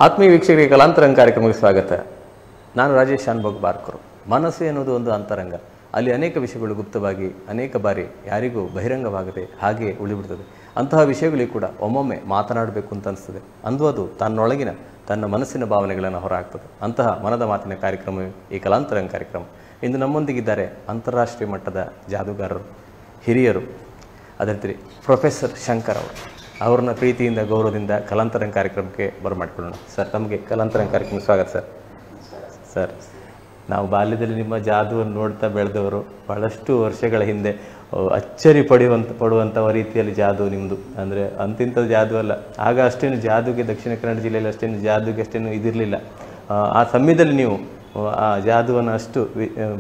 ಆತ್ಮೀಯ ವೀಕ್ಷಕರಿಗೆ ಕಲಾಂತರಂಗ ಕಾರ್ಯಕ್ರಮಕ್ಕೆ ಸ್ವಾಗತ. ನಾನು ರಾಜೇಶ್ ಶಾನ್ಭೋಗ್ ಬಾರ್ಕರು. ಮನಸ್ಸು ಎನ್ನುವುದು ಒಂದು ಅಂತರಂಗ. ಅಲ್ಲಿ ಅನೇಕ ವಿಷಯಗಳು ಗುಪ್ತವಾಗಿ ಅನೇಕ ಬಾರಿ ಯಾರಿಗೂ ಬಹಿರಂಗವಾಗದೆ ಹಾಗೆ ಉಳಿಬಿಡ್ತದೆ. ಅಂತಹ ವಿಷಯಗಳಿಗೆ ಕೂಡ ಒಮ್ಮೊಮ್ಮೆ ಮಾತನಾಡಬೇಕು ಅಂತ ಅನಿಸ್ತದೆ. ಅಂದು ಅದು ತನ್ನೊಳಗಿನ ತನ್ನ ಮನಸ್ಸಿನ ಭಾವನೆಗಳನ್ನು ಹೊರಹಾಕ್ತದೆ. ಅಂತಹ ಮನದ ಮಾತಿನ ಕಾರ್ಯಕ್ರಮ ಈ ಕಲಾಂತರಂಗ ಕಾರ್ಯಕ್ರಮ. ಇಂದು ನಮ್ಮೊಂದಿಗಿದ್ದಾರೆ ಅಂತಾರಾಷ್ಟ್ರೀಯ ಮಟ್ಟದ ಜಾದೂಗಾರರು, ಹಿರಿಯರು, ಅದೇ ರೀತಿ ಪ್ರೊಫೆಸರ್ ಶಂಕರ್ ಅವರು. ಅವ್ರನ್ನ ಪ್ರೀತಿಯಿಂದ ಗೌರವದಿಂದ ಕಲಾಂತರಂಗ ಕಾರ್ಯಕ್ರಮಕ್ಕೆ ಬರಮಾಡಿಕೊಳ್ಳೋಣ. ಸರ್, ತಮಗೆ ಕಲಾಂತರಂಗ ಕಾರ್ಯಕ್ರಮಕ್ಕೆ ಸ್ವಾಗತ ಸರ್. ಸರ್, ನಾವು ಬಾಲ್ಯದಲ್ಲಿ ನಿಮ್ಮ ಜಾದುವನ್ನು ನೋಡ್ತಾ ಬೆಳೆದವರು. ಬಹಳಷ್ಟು ವರ್ಷಗಳ ಹಿಂದೆ ಅಚ್ಚರಿ ಪಡುವಂಥ ರೀತಿಯಲ್ಲಿ ಜಾದು ನಿಮ್ಮದು. ಅಂದರೆ ಅಂತಿಂಥದ್ದು ಜಾದು ಅಲ್ಲ. ಆಗ ಅಷ್ಟೇನು ಜಾದುಗೆ ದಕ್ಷಿಣ ಕನ್ನಡ ಜಿಲ್ಲೆಯಲ್ಲಿ ಅಷ್ಟೇನು ಜಾದುಗೆ ಅಷ್ಟೇನು ಇದಿರಲಿಲ್ಲ. ಆ ಸಮಯದಲ್ಲಿ ನೀವು ಆ ಜಾದುವನ್ನು ಅಷ್ಟು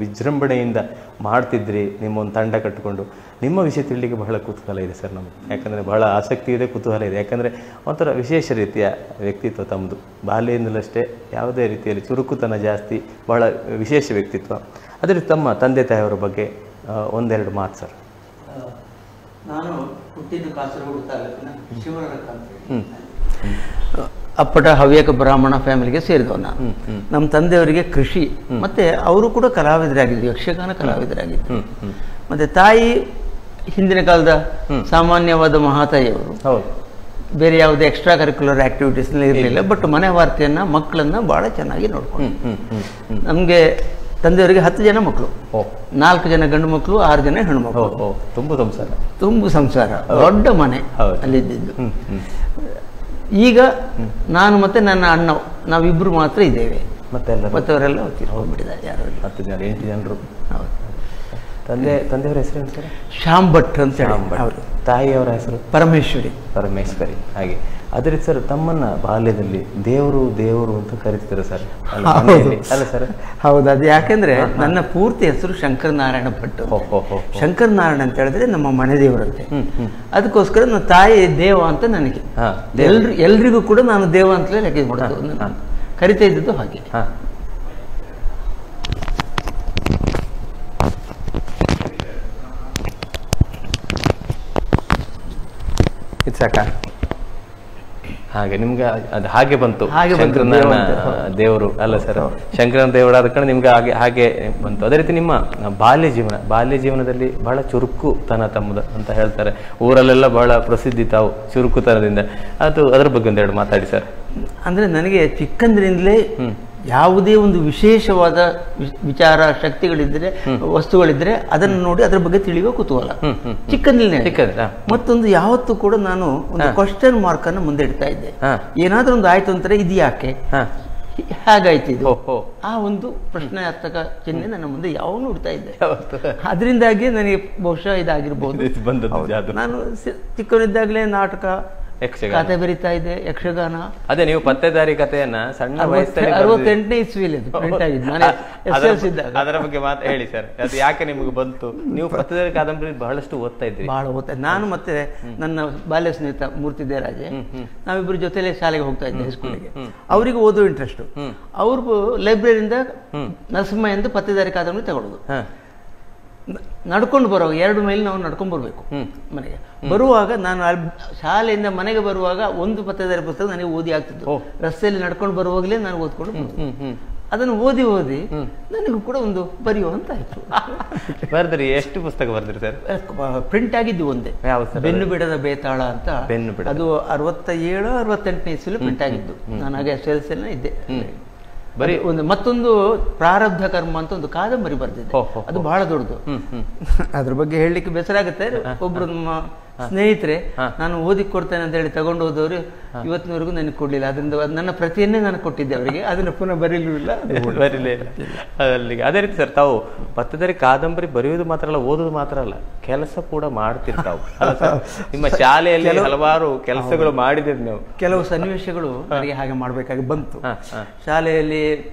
ವಿಜೃಂಭಣೆಯಿಂದ ಮಾಡ್ತಿದ್ರಿ. ನಿಮ್ಮೊಂದು ತಂಡ ಕಟ್ಟಿಕೊಂಡು. ನಿಮ್ಮ ವಿಷಯ ತಿಳಿಲಿಕ್ಕೆ ಬಹಳ ಕುತೂಹಲ ಇದೆ ಸರ್ ನಮಗೆ. ಯಾಕಂದರೆ ಬಹಳ ಆಸಕ್ತಿ ಇದೆ, ಕುತೂಹಲ ಇದೆ. ಯಾಕಂದರೆ ಒಂಥರ ವಿಶೇಷ ರೀತಿಯ ವ್ಯಕ್ತಿತ್ವ ತಮ್ಮದು. ಬಾಲ್ಯದಿಂದಲಷ್ಟೇ ಯಾವುದೇ ರೀತಿಯಲ್ಲಿ ಚುರುಕುತನ ಜಾಸ್ತಿ, ಬಹಳ ವಿಶೇಷ ವ್ಯಕ್ತಿತ್ವ. ಅದೇ ರೀತಿ ತಮ್ಮ ತಂದೆ ತಾಯಿಯವರ ಬಗ್ಗೆ ಒಂದೆರಡು ಮಾತು ಸರ್. ನಾನು ಹುಟ್ಟಿದ್ದು ಕಾಸರಗೋಡು ತಾಲೂಕಿನ ಶಿವನರಕ ಅಂತ. ಅಪ್ಪಟ ಹವ್ಯಕ ಬ್ರಾಹ್ಮಣ ಫ್ಯಾಮಿಲಿಗೆ ಸೇರಿದವ ನಾನು. ನಮ್ಮ ತಂದೆಯವರಿಗೆ ಕೃಷಿ, ಮತ್ತೆ ಅವರು ಕೂಡ ಕಲಾವಿದರಾಗಿದ್ರು, ಯಕ್ಷಗಾನ ಕಲಾವಿದರಾಗಿದ್ರು. ಮತ್ತೆ ತಾಯಿ ಹಿಂದಿನ ಕಾಲದ ಸಾಮಾನ್ಯವಾದ ಮಹಾತಾಯಿಯವರು. ಬೇರೆ ಯಾವುದೇ ಎಕ್ಸ್ಟ್ರಾ ಕರಿಕ್ಯುಲರ್ ಆಕ್ಟಿವಿಟೀಸ್ ಇರಲಿಲ್ಲ. ಬಟ್ ಮನೆ ವಾರ್ತೆಯನ್ನ ಮಕ್ಕಳನ್ನ ಬಹಳ ಚೆನ್ನಾಗಿ ನೋಡ್ಕೊಂಡು. ನಮ್ಗೆ ತಂದೆಯವರಿಗೆ 10 ಜನ ಮಕ್ಕಳು, 4 ಜನ ಗಂಡು ಮಕ್ಕಳು, 6 ಜನ ಹೆಣ್ಣು ಮಕ್ಕಳು. ತುಂಬು ಸಂಸಾರ, ದೊಡ್ಡ ಮನೆ ಅಲ್ಲಿದ್ದು. ಈಗ ನಾನು ಮತ್ತೆ ನನ್ನ ಅಣ್ಣ, ನಾವಿಬ್ರು ಮಾತ್ರ ಇದ್ದೇವೆ. ಮತ್ತವರೆಲ್ಲ ಹೋಗ್ಬಿಟ್ಟಿದ್ದಾರೆ. ಯಾರು 10 ಜನ 8 ಜನರು. ಹೌದು. ತಂದೆಯವರ ಹೆಸರು ಏನು ಸರ್? ಶ್ಯಾಮ್ ಭಟ್ ಅಂತ ಹೇಳಿ. ಅವರು ತಾಯಿಯವರ ಹೆಸರು ಪರಮೇಶ್ವರಿ. ಹಾಗೆ ಅದೇ ರೀತಿ ಸರ್, ತಮ್ಮನ್ನ ಬಾಲ್ಯದಲ್ಲಿ ದೇವರು ದೇವರು ಅಂತ ಕರೀತಾರೆ ಸರ್. ಅಲ್ಲ ಸರ್? ಹೌದು. ಅದು ಯಾಕೆಂದ್ರೆ ನನ್ನ ಪೂರ್ತಿ ಹೆಸರು ಶಂಕರ್ ನಾರಾಯಣ ಭಟ್. ಶಂಕರ್ ನಾರಾಯಣ ಅಂತ ಹೇಳಿದ್ರೆ ನಮ್ಮ ಮನೆ ದೇವರಂತೆ. ಅದಕ್ಕೋಸ್ಕರ ನನ್ನ ತಾಯಿ ದೇವ ಅಂತ ನನಗೆ. ಎಲ್ರಿಗೂ ಕೂಡ ನಾನು ದೇವ ಅಂತಲೇ ಲೆಕ್ಕ ಮಾಡೋದು, ಕರಿತಾ ಇದ್ದದ್ದು ಹಾಗೆ. ಸಾಕ? ಹಾಗೆ ನಿಮ್ಗೆ ಅದು ಹಾಗೆ ಬಂತು, ಶಂಕರನಾರಾಯಣ ದೇವರು. ಅಲ್ಲ ಸರ್, ಶಂಕರನ ದೇವರಾದ ಕಾರಣ ನಿಮ್ಗೆ ಹಾಗೆ ಬಂತು. ಅದೇ ರೀತಿ ನಿಮ್ಮ ಬಾಲ್ಯ ಜೀವನದಲ್ಲಿ ಬಹಳ ಚುರುಕುತನ ತಮ್ಮದು ಅಂತ ಹೇಳ್ತಾರೆ. ಊರಲ್ಲೆಲ್ಲ ಬಹಳ ಪ್ರಸಿದ್ಧಿ ತಾವು ಚುರುಕುತನದಿಂದ. ಅದ್ರ ಬಗ್ಗೆ ಒಂದೆರಡು ಮಾತಾಡಿ ಸರ್. ಅಂದ್ರೆ ನನಗೆ ಚಿಕ್ಕಂದಿನಿಂದಲೇ ಯಾವುದೇ ಒಂದು ವಿಶೇಷವಾದ ವಿಚಾರ ಶಕ್ತಿಗಳಿದ್ರೆ, ವಸ್ತುಗಳಿದ್ರೆ ಅದನ್ನು ನೋಡಿ ಅದ್ರ ಬಗ್ಗೆ ತಿಳಿಯುವ ಕುತೂಹಲ ಚಿಕ್ಕಂದಿನ. ಮತ್ತೊಂದು ಯಾವತ್ತೂ ಕೂಡ ನಾನು ಒಂದು ಕ್ವಶನ್ ಮಾರ್ಕ್ ಅನ್ನು ಮುಂದೆ ಇಡ್ತಾ ಇದ್ದೆ. ಏನಾದ್ರೂ ಒಂದು ಆಯ್ತು ಅಂತಾರೆ, ಇದು ಯಾಕೆ, ಹೇಗಾಯ್ತು ಇದು, ಆ ಒಂದು ಪ್ರಶ್ನಾರ್ಥಕ ಚಿಹ್ನೆ ನನ್ನ ಮುಂದೆ ಯಾವನು ಇಡ್ತಾ ಇದ್ದೆ. ಅದರಿಂದಾಗಿ ನನಗೆ ಬಹುಶಃ ಇದಾಗಿರ್ಬೋದು. ನಾನು ಚಿಕ್ಕವನಿದ್ದಾಗಲೇ ನಾಟಕ, ಕತೆ ಬರೀತಾ ಇದೆ, ಯಕ್ಷಗಾನ. ಅದೇ ನೀವು ಪತ್ತೆದಾರಿ ಕಥೆಯನ್ನ ಸಣ್ಣ ವಯಸ್ಸಲ್ಲಿ 68ನೇ ಇಸ್ವಿಲಿ ಪ್ರಿಂಟ್ ಆಗಿದ್ದು. ಅದರ ಬಗ್ಗೆ ಮಾತು ಹೇಳಿ ಸರ್. ಅದು ಯಾಕೆ ನಿಮಗೆ ಬಂತು? ನೀವು ಪತ್ತೆದಾರಿ ಕಾದಂಬರಿ ಬಹಳಷ್ಟು ಓದ್ತಾ ಇದ್ರಿ. ಬಹಳ ಓದ್ತಾ. ನಾನು ಮತ್ತೆ ನನ್ನ ಬಾಲ್ಯ ಸ್ನೇಹಿತ ಮೂರ್ತಿ ದೇರಾಜೆ, ನಾವಿಬ್ರು ಜೊತೆಲೆ ಶಾಲೆಗೆ ಹೋಗ್ತಾ ಇದ್ದೆ, ಹೈಸ್ಕೂಲಿಗೆ. ಅವರಿಗೆ ಓದೋ ಇಂಟ್ರೆಸ್ಟ್. ಅವ್ರಿಗೂ ಲೈಬ್ರರಿಯಿಂದ ನರಸಿಂಹ ಎಂದು ಪತ್ತೆದಾರಿ ಕಾದಂಬರಿ ತಗೊಳ್ಳೋದು. ನಡ್ಕೊಂಡು ಬರುವಾಗ 2 ಮೈಲ್ ನಾವು ನಡ್ಕೊಂಡು ಬರ್ಬೇಕು ಮನೆಗೆ. ಬರುವಾಗ ನಾನು ಶಾಲೆಯಿಂದ ಮನೆಗೆ ಬರುವಾಗ ಒಂದು ಪತ್ತೆದಾರಿ ಪುಸ್ತಕ ನನಗೆ ಓದಿ ಆಗ್ತಿತ್ತು. ರಸ್ತೆಯಲ್ಲಿ ನಡ್ಕೊಂಡು ಬರುವಾಗಲೇ ನಾನು ಓದ್ಕೊಂಡು ಅದನ್ನು ಓದಿ ನನಗೂ ಕೂಡ ಒಂದು ಬರೆಯುವಂತ ಆಯ್ತು. ಬರ್ದ್ರಿ? ಎಷ್ಟು ಪುಸ್ತಕ ಬರ್ದ್ರಿ ಸರ್? ಪ್ರಿಂಟ್ ಆಗಿದ್ದು ಒಂದೇ, ಬೆನ್ನು ಬಿಡದ ಬೇತಾಳ ಅಂತ. ಅದು 67, 68ನೇ ಇಸ್ವಿಲಿ ಪ್ರಿಂಟ್ ಆಗಿದ್ದು. ನಾನು ಹಾಗೆ SLC ಇದ್ದೆ. ಮತ್ತೊಂದು ಪ್ರಾರಬ್ಧ ಕರ್ಮ ಅಂತ ಒಂದು ಕಾದಂಬರಿ ಬರ್ದಿದೆ. ಅದು ಬಹಳ ದೊಡ್ಡದು. ಅದ್ರ ಬಗ್ಗೆ ಹೇಳಲಿಕ್ಕೆ ಬೇಸರ ಆಗುತ್ತೆ. ಒಬ್ರು ನಮ್ಮ ಸ್ನೇಹಿತರೆ ನಾನು ಓದಿಕ್ ಕೊಡ್ತೇನೆ ಅಂತ ಹೇಳಿ ತಗೊಂಡು ಹೋದವರು ಇವತ್ತಿನವರೆಗೂ ನನಗೆ ಕೊಡ್ಲಿಲ್ಲ. ಅದರಿಂದ ನನ್ನ ಪ್ರತಿಯನ್ನೇ ನಾನು ಕೊಟ್ಟಿದ್ದೆ ಅವರಿಗೆ. ಅದನ್ನ ಪುನಃ ಬರೀಲಿಲ್ಲ. ಅಲ್ಲಿಗೆ ಅದೇ ರೀತಿ ಸರ್, ತಾವು ಪತ್ತೆದಾರಿ ಕಾದಂಬರಿ ಬರೆಯುವುದು ಮಾತ್ರ ಅಲ್ಲ, ಓದುದು ಮಾತ್ರ ಅಲ್ಲ, ಕೆಲಸ ಕೂಡ ಮಾಡ್ತಿರ್ತಾವು. ನಿಮ್ಮ ಶಾಲೆಯಲ್ಲಿ ಹಲವಾರು ಕೆಲಸಗಳು ಮಾಡಿದಿರಿ ನೀವು. ಕೆಲವು ಸನ್ನಿವೇಶಗಳು ನನಗೆ ಹಾಗೆ ಮಾಡ್ಬೇಕಾಗಿ ಬಂತು. ಶಾಲೆಯಲ್ಲಿ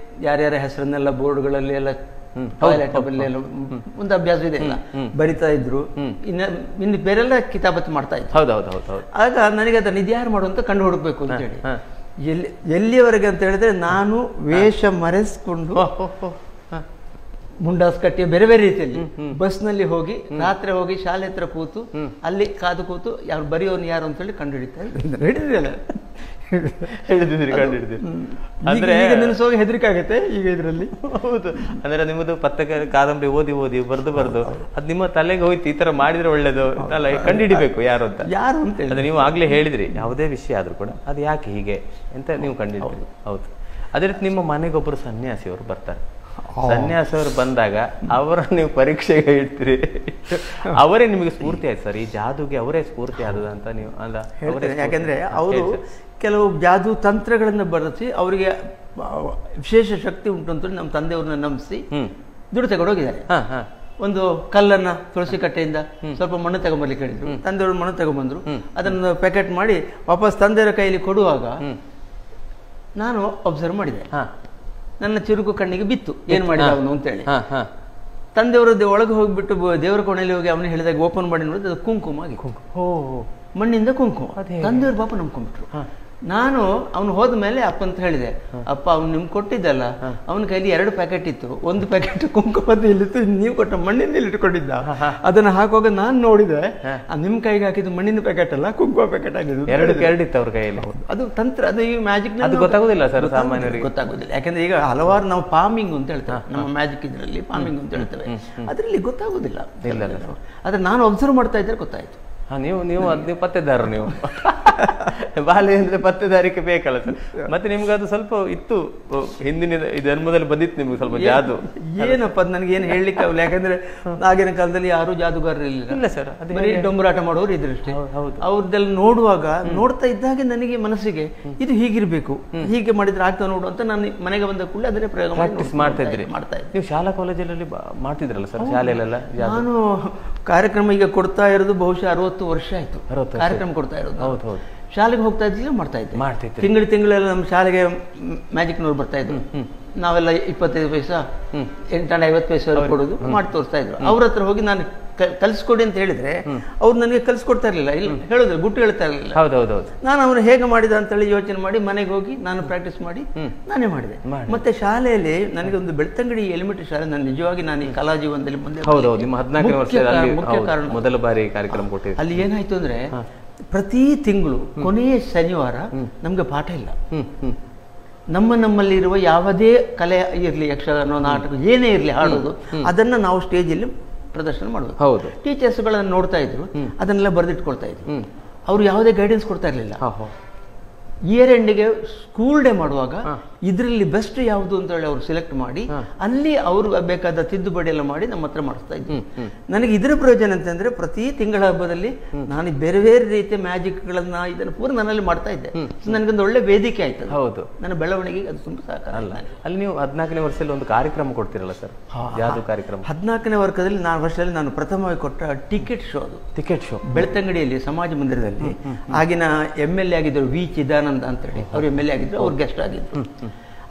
ಯಾರ್ಯಾರ ಹೆಸರನ್ನೆಲ್ಲ ಬೋರ್ಡ್ಗಳಲ್ಲಿ ಎಲ್ಲ ಒಂದು ಅಭ್ಯಾಸ ಇದೆ, ಬರಿತಾ ಇದ್ರು. ಇನ್ನು ಬೇರೆಲ್ಲ ಕಿತಾಬತ್ತು ಮಾಡ್ತಾ ಇದ್ರು. ಆಗ ನನಗೆ ಅದನ್ನ ಇದ್ಯಾರು ಮಾಡುವಂತ ಕಂಡು ಹುಡುಕ್ಬೇಕು ಅಂತ ಹೇಳಿ ಎಲ್ಲಿಯವರೆಗೆ ಅಂತ ಹೇಳಿದ್ರೆ, ನಾನು ವೇಷ ಮರೆಸ್ಕೊಂಡು ಮುಂಡಾಸ್ ಕಟ್ಟಿ ಬೇರೆ ಬೇರೆ ರೀತಿಯಲ್ಲಿ ಬಸ್ನಲ್ಲಿ ಹೋಗಿ ರಾತ್ರಿ ಹೋಗಿ ಶಾಲೆ ಹತ್ರ ಕೂತು ಅಲ್ಲಿ ಕಾದು ಕೂತು ಯಾರು ಬರೆಯೋನು ಯಾರು ಅಂತ ಹೇಳಿ ಕಂಡು ಹಿಡಿತಾ ಇದ್ದಾರೆ. ಹಿಡಿದಿದ್ರಿ, ಕಂಡು ಹಿಡಿದಿರಿ. ಅಂದ್ರೆ ನೆನೆಸೋಗಿ ಹೆದರಿಕೆ ಆಗುತ್ತೆ ಈಗ ಇದರಲ್ಲಿ. ಹೌದು, ಅಂದ್ರೆ ನಿಮ್ಮದು ಪತ್ರಿಕೆ ಕಾದಂಬರಿ ಓದಿ ಬರ್ದು ಅದು ನಿಮ್ಮ ತಲೆಗೆ ಹೋಯ್ತು, ಈ ತರ ಮಾಡಿದ್ರೆ ಒಳ್ಳೇದು ಅಲ್ಲ, ಕಂಡು ಹಿಡಿಬೇಕು ಯಾರು ಅಂತ. ಅದೇ ನೀವು ಆಗ್ಲೇ ಹೇಳಿದ್ರಿ, ಯಾವುದೇ ವಿಷಯ ಆದ್ರೂ ಕೂಡ ಅದು ಯಾಕೆ ಹೀಗೆ ಅಂತ ನೀವು ಕಂಡು ಹಿಡಿದ್ರಿ. ಹೌದು. ಅದೇ ರೀತಿ ನಿಮ್ಮ ಮನೆಗೊಬ್ಬರು ಸನ್ಯಾಸಿಯವರು ಬರ್ತಾರೆ. ಸನ್ಯಾಸಿಯವರು ಬಂದಾಗ ಅವರ ನೀವು ಪರೀಕ್ಷೆಗೆ ಇಡ್ತೀರಿ, ಅವರೇ ನಿಮಗೆ ಸ್ಫೂರ್ತಿ ಆಯ್ತು ಸರ್, ಈ ಜಾದುಗೆ ಅವರೇ ಸ್ಫೂರ್ತಿ ಆದದ ಅಂತ ನೀವು ಅಲ್ಲ ಹೇಳ್ತೇನೆ. ಯಾಕಂದ್ರೆ ಅವರು ಕೆಲವು ಜಾದು ತಂತ್ರಗಳನ್ನು ಬಳಸಿ ಅವರಿಗೆ ವಿಶೇಷ ಶಕ್ತಿ ಉಂಟು ಅಂತ ನಮ್ಮ ತಂದೆಯವ್ರನ್ನ ನಂಬಿಸಿ ದುಡ್ಡು ತಗೊಂಡೋಗಿದ್ದಾರೆ. ಒಂದು ಕಲ್ಲನ್ನ ತುಳಸಿ ಕಟ್ಟೆಯಿಂದ ಸ್ವಲ್ಪ ಮಣ್ಣು ತಗೊಂಬರ್ಲಿಕ್ಕೆ ಹೇಳಿದ್ರು. ತಂದೆಯವರು ಮಣ್ಣು ತಗೊಂಡ್ಬಂದ್ರು, ಅದನ್ನು ಪ್ಯಾಕೆಟ್ ಮಾಡಿ ವಾಪಸ್ ತಂದೆಯವರ ಕೈಯಲ್ಲಿ ಕೊಡುವಾಗ ನಾನು ಅಬ್ಸರ್ವ್ ಮಾಡಿದೆ. ನನ್ನ ಚುರುಕು ಕಣ್ಣಿಗೆ ಬಿತ್ತು, ಏನ್ ಮಾಡಿದ ಅವನು ಅಂತೇಳಿ. ತಂದೆಯವರದ್ದು ಒಳಗೆ ಹೋಗ್ಬಿಟ್ಟು ದೇವರ ಕೋಣೆಯಲ್ಲಿ ಹೋಗಿ ಅವನು ಹೇಳಿದಾಗ ಓಪನ್ ಮಾಡಿ ನೋಡಿದ್ರೆ ಅದು ಕುಂಕುಮ ಆಗಿ, ಮಣ್ಣಿಂದ ಕುಂಕುಮ. ತಂದೆಯವ್ರ ಪಾಪ ನಂಬ್ಕೊಂಡ್ಬಿಟ್ರು. ನಾನು ಅವನು ಹೋದ ಮೇಲೆ ಅಪ್ಪ ಅಂತ ಹೇಳಿದೆ, ಅಪ್ಪ ಅವ್ನು ನಿಮ್ಗೆ ಕೊಟ್ಟಿದ್ದಲ್ಲ, ಅವನ ಕೈಲಿ 2 ಪ್ಯಾಕೆಟ್ ಇತ್ತು, ಒಂದು ಪ್ಯಾಕೆಟ್ ಕುಂಕುಮದ್ದು ಇಲ್ಲಿತ್ತು, ನೀವು ಕೊಟ್ಟ ಮಣ್ಣಿಂದ ಇಲ್ಲಿ ಇಟ್ಕೊಂಡಿದ್ದ. ಅದನ್ನ ಹಾಕುವಾಗ ನಾನು ನೋಡಿದೆ, ನಿಮ್ ಕೈಗೆ ಹಾಕಿದ್ದು ಮಣ್ಣಿನ ಪ್ಯಾಕೆಟ್ ಅಲ್ಲ, ಕುಂಕುಮ ಪ್ಯಾಕೆಟ್ ಆಗಿದ್ದು. 2 ಇತ್ತು ಅವ್ರ ಕೈಯಲ್ಲಿ. ಅದು ತಂತ್ರ, ಅದು ಈ ಮ್ಯಾಜಿಕ್ ಗೊತ್ತಾಗೋದಿಲ್ಲ ಸರ್, ಸಾಮಾನ್ಯರಿಗೆ ಗೊತ್ತಾಗೋದಿಲ್ಲ. ಯಾಕಂದ್ರೆ ಈಗ ಹಲವಾರು ನಾವು ಪಾಮಿಂಗ್ ಅಂತ ಹೇಳ್ತೇವೆ, ನಮ್ಮ ಮ್ಯಾಜಿಕ್ ಇದರಲ್ಲಿ ಪಾಮಿಂಗ್ ಅಂತ ಹೇಳ್ತೇವೆ, ಅದರಲ್ಲಿ ಗೊತ್ತಾಗೋದಿಲ್ಲ. ಆದ್ರೆ ನಾನು ಅಬ್ಸರ್ವ್ ಮಾಡ್ತಾ ಇದ್ರೆ ಗೊತ್ತಾಯ್ತು. ನೀವು ಪತ್ತೆದಾರರು, ನೀವು ಬಾಲ್ಯ ಅಂದ್ರೆ ಪತ್ತೆದಾರಿಕೆ ಬೇಕಲ್ಲ ಸರ್. ಮತ್ತೆ ನಿಮ್ಗೆ ಅದು ಸ್ವಲ್ಪ ಇತ್ತು, ಹಿಂದಿನ ಜನ್ಮದಲ್ಲಿ ಬಂದಿತ್ತು ನಿಮ್ಗೆ ಸ್ವಲ್ಪ ಜಾದು. ಏನಪ್ಪ ನನಗೆ ಏನು ಹೇಳಲಿಕ್ಕೆ ಆಗಲ್ಲ, ಯಾಕಂದ್ರೆ ಆಗಿನ ಕಾಲದಲ್ಲಿ ಯಾರು ಜಾದುಗಾರರು ಇಲ್ಲ ಸರ್, ಬರೀ ಡೊಂಬರಾಟ ಮಾಡೋರು ಇದ್ರಷ್ಟೇ. ಅವ್ರದ್ದೆಲ್ಲ ನೋಡುವಾಗ ನೋಡ್ತಾ ಇದ್ದಾಗ ನನಗೆ ಮನಸ್ಸಿಗೆ ಇದು ಹೀಗಿರ್ಬೇಕು, ಹೀಗೆ ಮಾಡಿದ್ರೆ ಆಗ್ತಾ ನೋಡು ಅಂತ ನಾನು ಮನೆಗೆ ಬಂದ ಕೂಡಲೇ ಅದನ್ನೇ ಪ್ರಯೋಗ ಮಾಡ್ತಾ ಇದ್ರಿ. ನೀವು ಶಾಲಾ ಕಾಲೇಜಲ್ಲಿ ಮಾಡ್ತಿದ್ರಲ್ಲ ಸರ್, ಶಾಲೆಯಲ್ಲೆಲ್ಲ? ನಾನು ಕಾರ್ಯಕ್ರಮ ಈಗ ಕೊಡ್ತಾ ಇರೋದು ಬಹುಶಃ 60 ವರ್ಷ ಆಯ್ತು ಕಾರ್ಯಕ್ರಮ ಕೊಡ್ತಾ ಇರೋದು. ಹೌದು. ಶಾಲೆಗೆ ಹೋಗ್ತಾ ಇದ್ದಿಲ್ಲ, ಮಾಡ್ತಾ ಇದ್ದೆ. ತಿಂಗಳೆಲ್ಲ ನಮ್ಮ ಶಾಲೆಗೆ ಮ್ಯಾಜಿಕ್ನವ್ರು ಬರ್ತಾ ಇದ್ರು. ನಾವೆಲ್ಲ 25 ಪೈಸಾ 850 ಪೈಸೆ ಕೊಡೋದು ಮಾಡಿ ತೋರಿಸ್ತಾ ಇದ್ರು. ಅವ್ರ ಹತ್ರ ಹೋಗಿ ನಾನು ಕಲಿಸ್ಕೊಡಿ ಅಂತ ಹೇಳಿದ್ರೆ ಅವ್ರು ನನಗೆ ಕಲಿಸ್ಕೊಡ್ತಾ ಇರ್ಲಿಲ್ಲ, ಇಲ್ಲ ಹೇಳಿದ್ರು, ಗುಟ್ಟು ಹೇಳ್ತಾ ಇರಲಿಲ್ಲ. ನಾನು ಅವನು ಹೇಗೆ ಮಾಡಿದ ಅಂತೇಳಿ ಯೋಚನೆ ಮಾಡಿ ಮನೆಗೆ ಹೋಗಿ ನಾನು ಪ್ರಾಕ್ಟೀಸ್ ಮಾಡಿ ನಾನೇ ಮಾಡಿದೆ. ಮತ್ತೆ ಶಾಲೆಯಲ್ಲಿ ನನಗೆ ಒಂದು ಬೆಳ್ತಂಗಡಿ ಎಲಿಮೆಂಟರಿ ಶಾಲೆ, ನಾನು ನಿಜವಾಗಿ ನಾನು ಈ ಕಲಾ ಜೀವನದಲ್ಲಿ ಮುಂದೆ ಮುಖ್ಯ ಕಾರಣ ಮೊದಲ ಬಾರಿ ಕಾರ್ಯಕ್ರಮ ಕೊಟ್ಟಿದ್ದೆ. ಅಲ್ಲಿ ಏನಾಯ್ತು ಅಂದ್ರೆ ಪ್ರತಿ ತಿಂಗಳು ಕೊನೆಯ ಶನಿವಾರ ನಮ್ಗೆ ಪಾಠ ಇಲ್ಲ. ನಮ್ಮಲ್ಲಿರುವ ಯಾವುದೇ ಕಲೆ ಇರಲಿ, ಯಕ್ಷಗಾನ, ನಾಟಕ, ಏನೇ ಇರಲಿ, ಹಾಡೋದು, ಅದನ್ನ ನಾವು ಸ್ಟೇಜಲ್ಲಿ ಪ್ರದರ್ಶನ ಮಾಡೋದು. ಹೌದು. ಟೀಚರ್ಸ್ಗಳನ್ನ ನೋಡ್ತಾ ಇದ್ರು, ಅದನ್ನೆಲ್ಲ ಬರೆದಿಟ್ಕೊಳ್ತಾ ಇದ್ರು. ಅವ್ರು ಯಾವುದೇ ಗೈಡೆನ್ಸ್ ಕೊಡ್ತಾ ಇರಲಿಲ್ಲ. ಇಯರ್ ಎಂಡಿಗೆ ಸ್ಕೂಲ್ ಡೇ ಮಾಡುವಾಗ ಇದರಲ್ಲಿ ಬೆಸ್ಟ್ ಯಾವುದು ಅಂತ ಹೇಳಿ ಅವ್ರು ಸೆಲೆಕ್ಟ್ ಮಾಡಿ ಅಲ್ಲಿ ಅವ್ರು ಬೇಕಾದ ತಿದ್ದುಪಡಿ ಎಲ್ಲ ಮಾಡಿ ನಮ್ಮ ಹತ್ರ ಮಾಡಿಸ್ತಾ ಇದ್ರು. ನನಗೆ ಇದರ ಪ್ರಯೋಜನ ಅಂತಂದ್ರೆ ಪ್ರತಿ ತಿಂಗಳ ಹಬ್ಬದಲ್ಲಿ ನಾನು ಬೇರೆ ಬೇರೆ ರೀತಿಯ ಮ್ಯಾಜಿಕ್ಗಳನ್ನ ಇದನ್ನು ಪೂರ ನನ್ನಲ್ಲಿ ಮಾಡ್ತಾ ಇದ್ದೆ. ನನಗೊಂದು ಒಳ್ಳೆ ವೇದಿಕೆ ಆಯ್ತು. ಹೌದು, ನನ್ನ ಬೆಳವಣಿಗೆಗೆ ಅದು ತುಂಬಾ ಸಹಕಾರ. ಅಲ್ಲಿ ನೀವು 14ನೇ ವರ್ಷದಲ್ಲಿ ಒಂದು ಕಾರ್ಯಕ್ರಮ ಕೊಡ್ತಿರಲ್ಲ ಸರ್, ಜಾದು ಕಾರ್ಯಕ್ರಮ. 14ನೇ ವರ್ಷದಲ್ಲಿ ನಾನು ಪ್ರಥಮವಾಗಿ ಕೊಟ್ಟ ಟಿಕೆಟ್ ಶೋ ಬೆಳ್ತಂಗಡಿಯಲ್ಲಿ ಸಮಾಜ ಮಂದಿರದಲ್ಲಿ. ಆಗಿನ MLA ಆಗಿದ್ದರು ವಿ ಚಿದಾನಂದ ಅಂತೇಳಿ, ಅವ್ರು MLA ಆಗಿದ್ರು, ಅವ್ರು ಗೆಸ್ಟ್ ಆಗಿದ್ರು.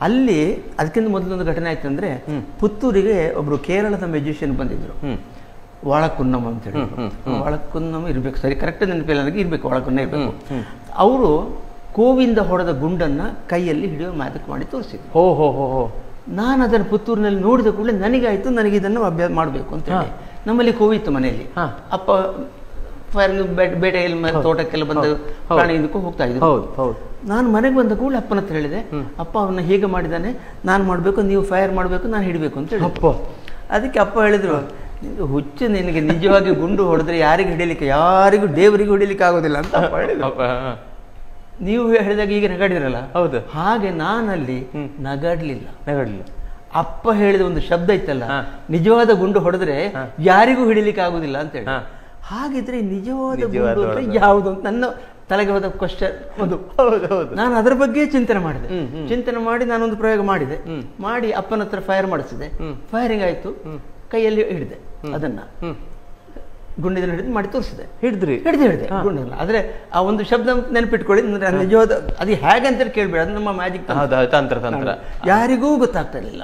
ಅಲ್ಲಿ ಅದಕ್ಕಿಂತ ಮೊದಲೊಂದು ಘಟನೆ ಆಯ್ತು ಅಂದ್ರೆ, ಪುತ್ತೂರಿಗೆ ಒಬ್ರು ಕೇರಳದ ಮ್ಯೂಸಿಷಿಯನ್ ಬಂದಿದ್ರು, ವಾಳಕುನ್ನಮ್ ಅಂತ ಹೇಳಿ. ವಾಳಕುನ್ನಮ್ ಇರ್ಬೇಕು, ಸರಿ ಕರೆಕ್ಟ್ ನೆನಪಿಲ್ಲ ನನಗೆ, ಇರ್ಬೇಕು, ವಾಳಕುನ್ನ ಇರ್ಬೇಕು. ಅವರು ಕೋವಿಂದ ಹೊಡೆದ ಗುಂಡನ್ನ ಕೈಯಲ್ಲಿ ಹಿಡಿಯೋ ಮ್ಯಾಜಿಕ್ ಮಾಡಿ ತೋರಿಸಿದ್ರು. ನಾನು ಅದನ್ನು ಪುತ್ತೂರಿನಲ್ಲಿ ನೋಡಿದ ಕೂಡಲೇ ನನಗಾಯ್ತು, ನನಗೆ ಇದನ್ನು ಅಭ್ಯಾಸ ಮಾಡಬೇಕು ಅಂತ ಹೇಳಿ. ನಮ್ಮಲ್ಲಿ ಕೋವಿತ್ತು ಮನೆಯಲ್ಲಿ, ಅಪ್ಪ ಬೇಟೆಯಲ್ಲಿ ತೋಟಕ್ಕೆಲ್ಲ ಬಂದು ಪ್ರಾಣಿ ಇದಕ್ಕೂ ಹೋಗ್ತಾ ಇದ್ರು. ನಾನು ಮನೆಗೆ ಬಂದ ಕೂಡಲೇ ಅಪ್ಪನ ಹತ್ರ ಹೇಳಿದೆ, ಅಪ್ಪ ಅವನ್ನ ಹೇಗೆ ಮಾಡಿದ್ದಾನೆ, ನಾನು ಮಾಡಬೇಕು, ನೀವು ಫೈರ್ ಮಾಡಬೇಕು, ನಾನು ಹಿಡಬೇಕು ಅಂತ ಹೇಳಿ. ಅದಕ್ಕೆ ಅಪ್ಪ ಹೇಳಿದ್ರು, ಹುಚ್ಚು, ನಿನಗೆ ನಿಜವಾಗಿ ಗುಂಡು ಹೊಡೆದ್ರೆ ಯಾರಿಗೂ ಹಿಡಿಲಿಕ್ಕೆ, ಯಾರಿಗೂ ದೇವರಿಗೂ ಹಿಡಿಲಿಕ್ಕೆ ಆಗೋದಿಲ್ಲ ಅಂತ ಅಪ್ಪ ಹೇಳಿದ್ರು. ನೀವು ಹೇಳಿದಾಗ ಈಗ ನಗಾಡಿದ್ರಲ್ಲ, ಹೌದು, ಹಾಗೆ ನಾನಲ್ಲಿ ನಗಾಡ್ಲಿಲ್ಲ. ಅಪ್ಪ ಹೇಳಿದ ಒಂದು ಶಬ್ದ ಇತ್ತಲ್ಲ, ನಿಜವಾದ ಗುಂಡು ಹೊಡೆದ್ರೆ ಯಾರಿಗೂ ಹಿಡಿಲಿಕ್ಕೆ ಆಗುದಿಲ್ಲ ಅಂತ ಹೇಳಿ. ಹಾಗಿದ್ರೆ ನಿಜವಾದ ಗುಂಡು ಅಂದ್ರೆ ಯಾವುದು ಅಂತ ನನ್ನ ತಲೆಗೆ ಹೋದ ಕ್ವಶನ್ ಒಂದು. ನಾನು ಅದರ ಬಗ್ಗೆ ಚಿಂತನೆ ಮಾಡಿ ನಾನೊಂದು ಪ್ರಯೋಗ ಮಾಡಿ ಅಪ್ಪನ ಹತ್ರ ಫೈರ್ ಮಾಡಿಸಿದೆ. ಫೈರಿಂಗ್ ಆಯ್ತು, ಕೈಯಲ್ಲಿ ಹಿಡಿದೆ, ಅದನ್ನ ಗುಂಡಿನ ಹಿಡಿದು ಮಾಡಿ ತೋರಿಸಿದೆ. ಹಿಡಿದೆ ಗುಂಡನ್ನ. ಆದ್ರೆ ಆ ಒಂದು ಶಬ್ದ ನೆನಪಿಟ್ಕೊಳ್ಳಿ, ನಿಜವಾದ ಅದು ಹೇಗೆ ಅಂತ ಕೇಳ್ಬೇಡ, ಅದು ನಮ್ಮ ಮ್ಯಾಜಿಕ್ ತಂತ್ರ. ಯಾರಿಗೂ ಗೊತ್ತಾಗ್ತಾ ಇರಲಿಲ್ಲ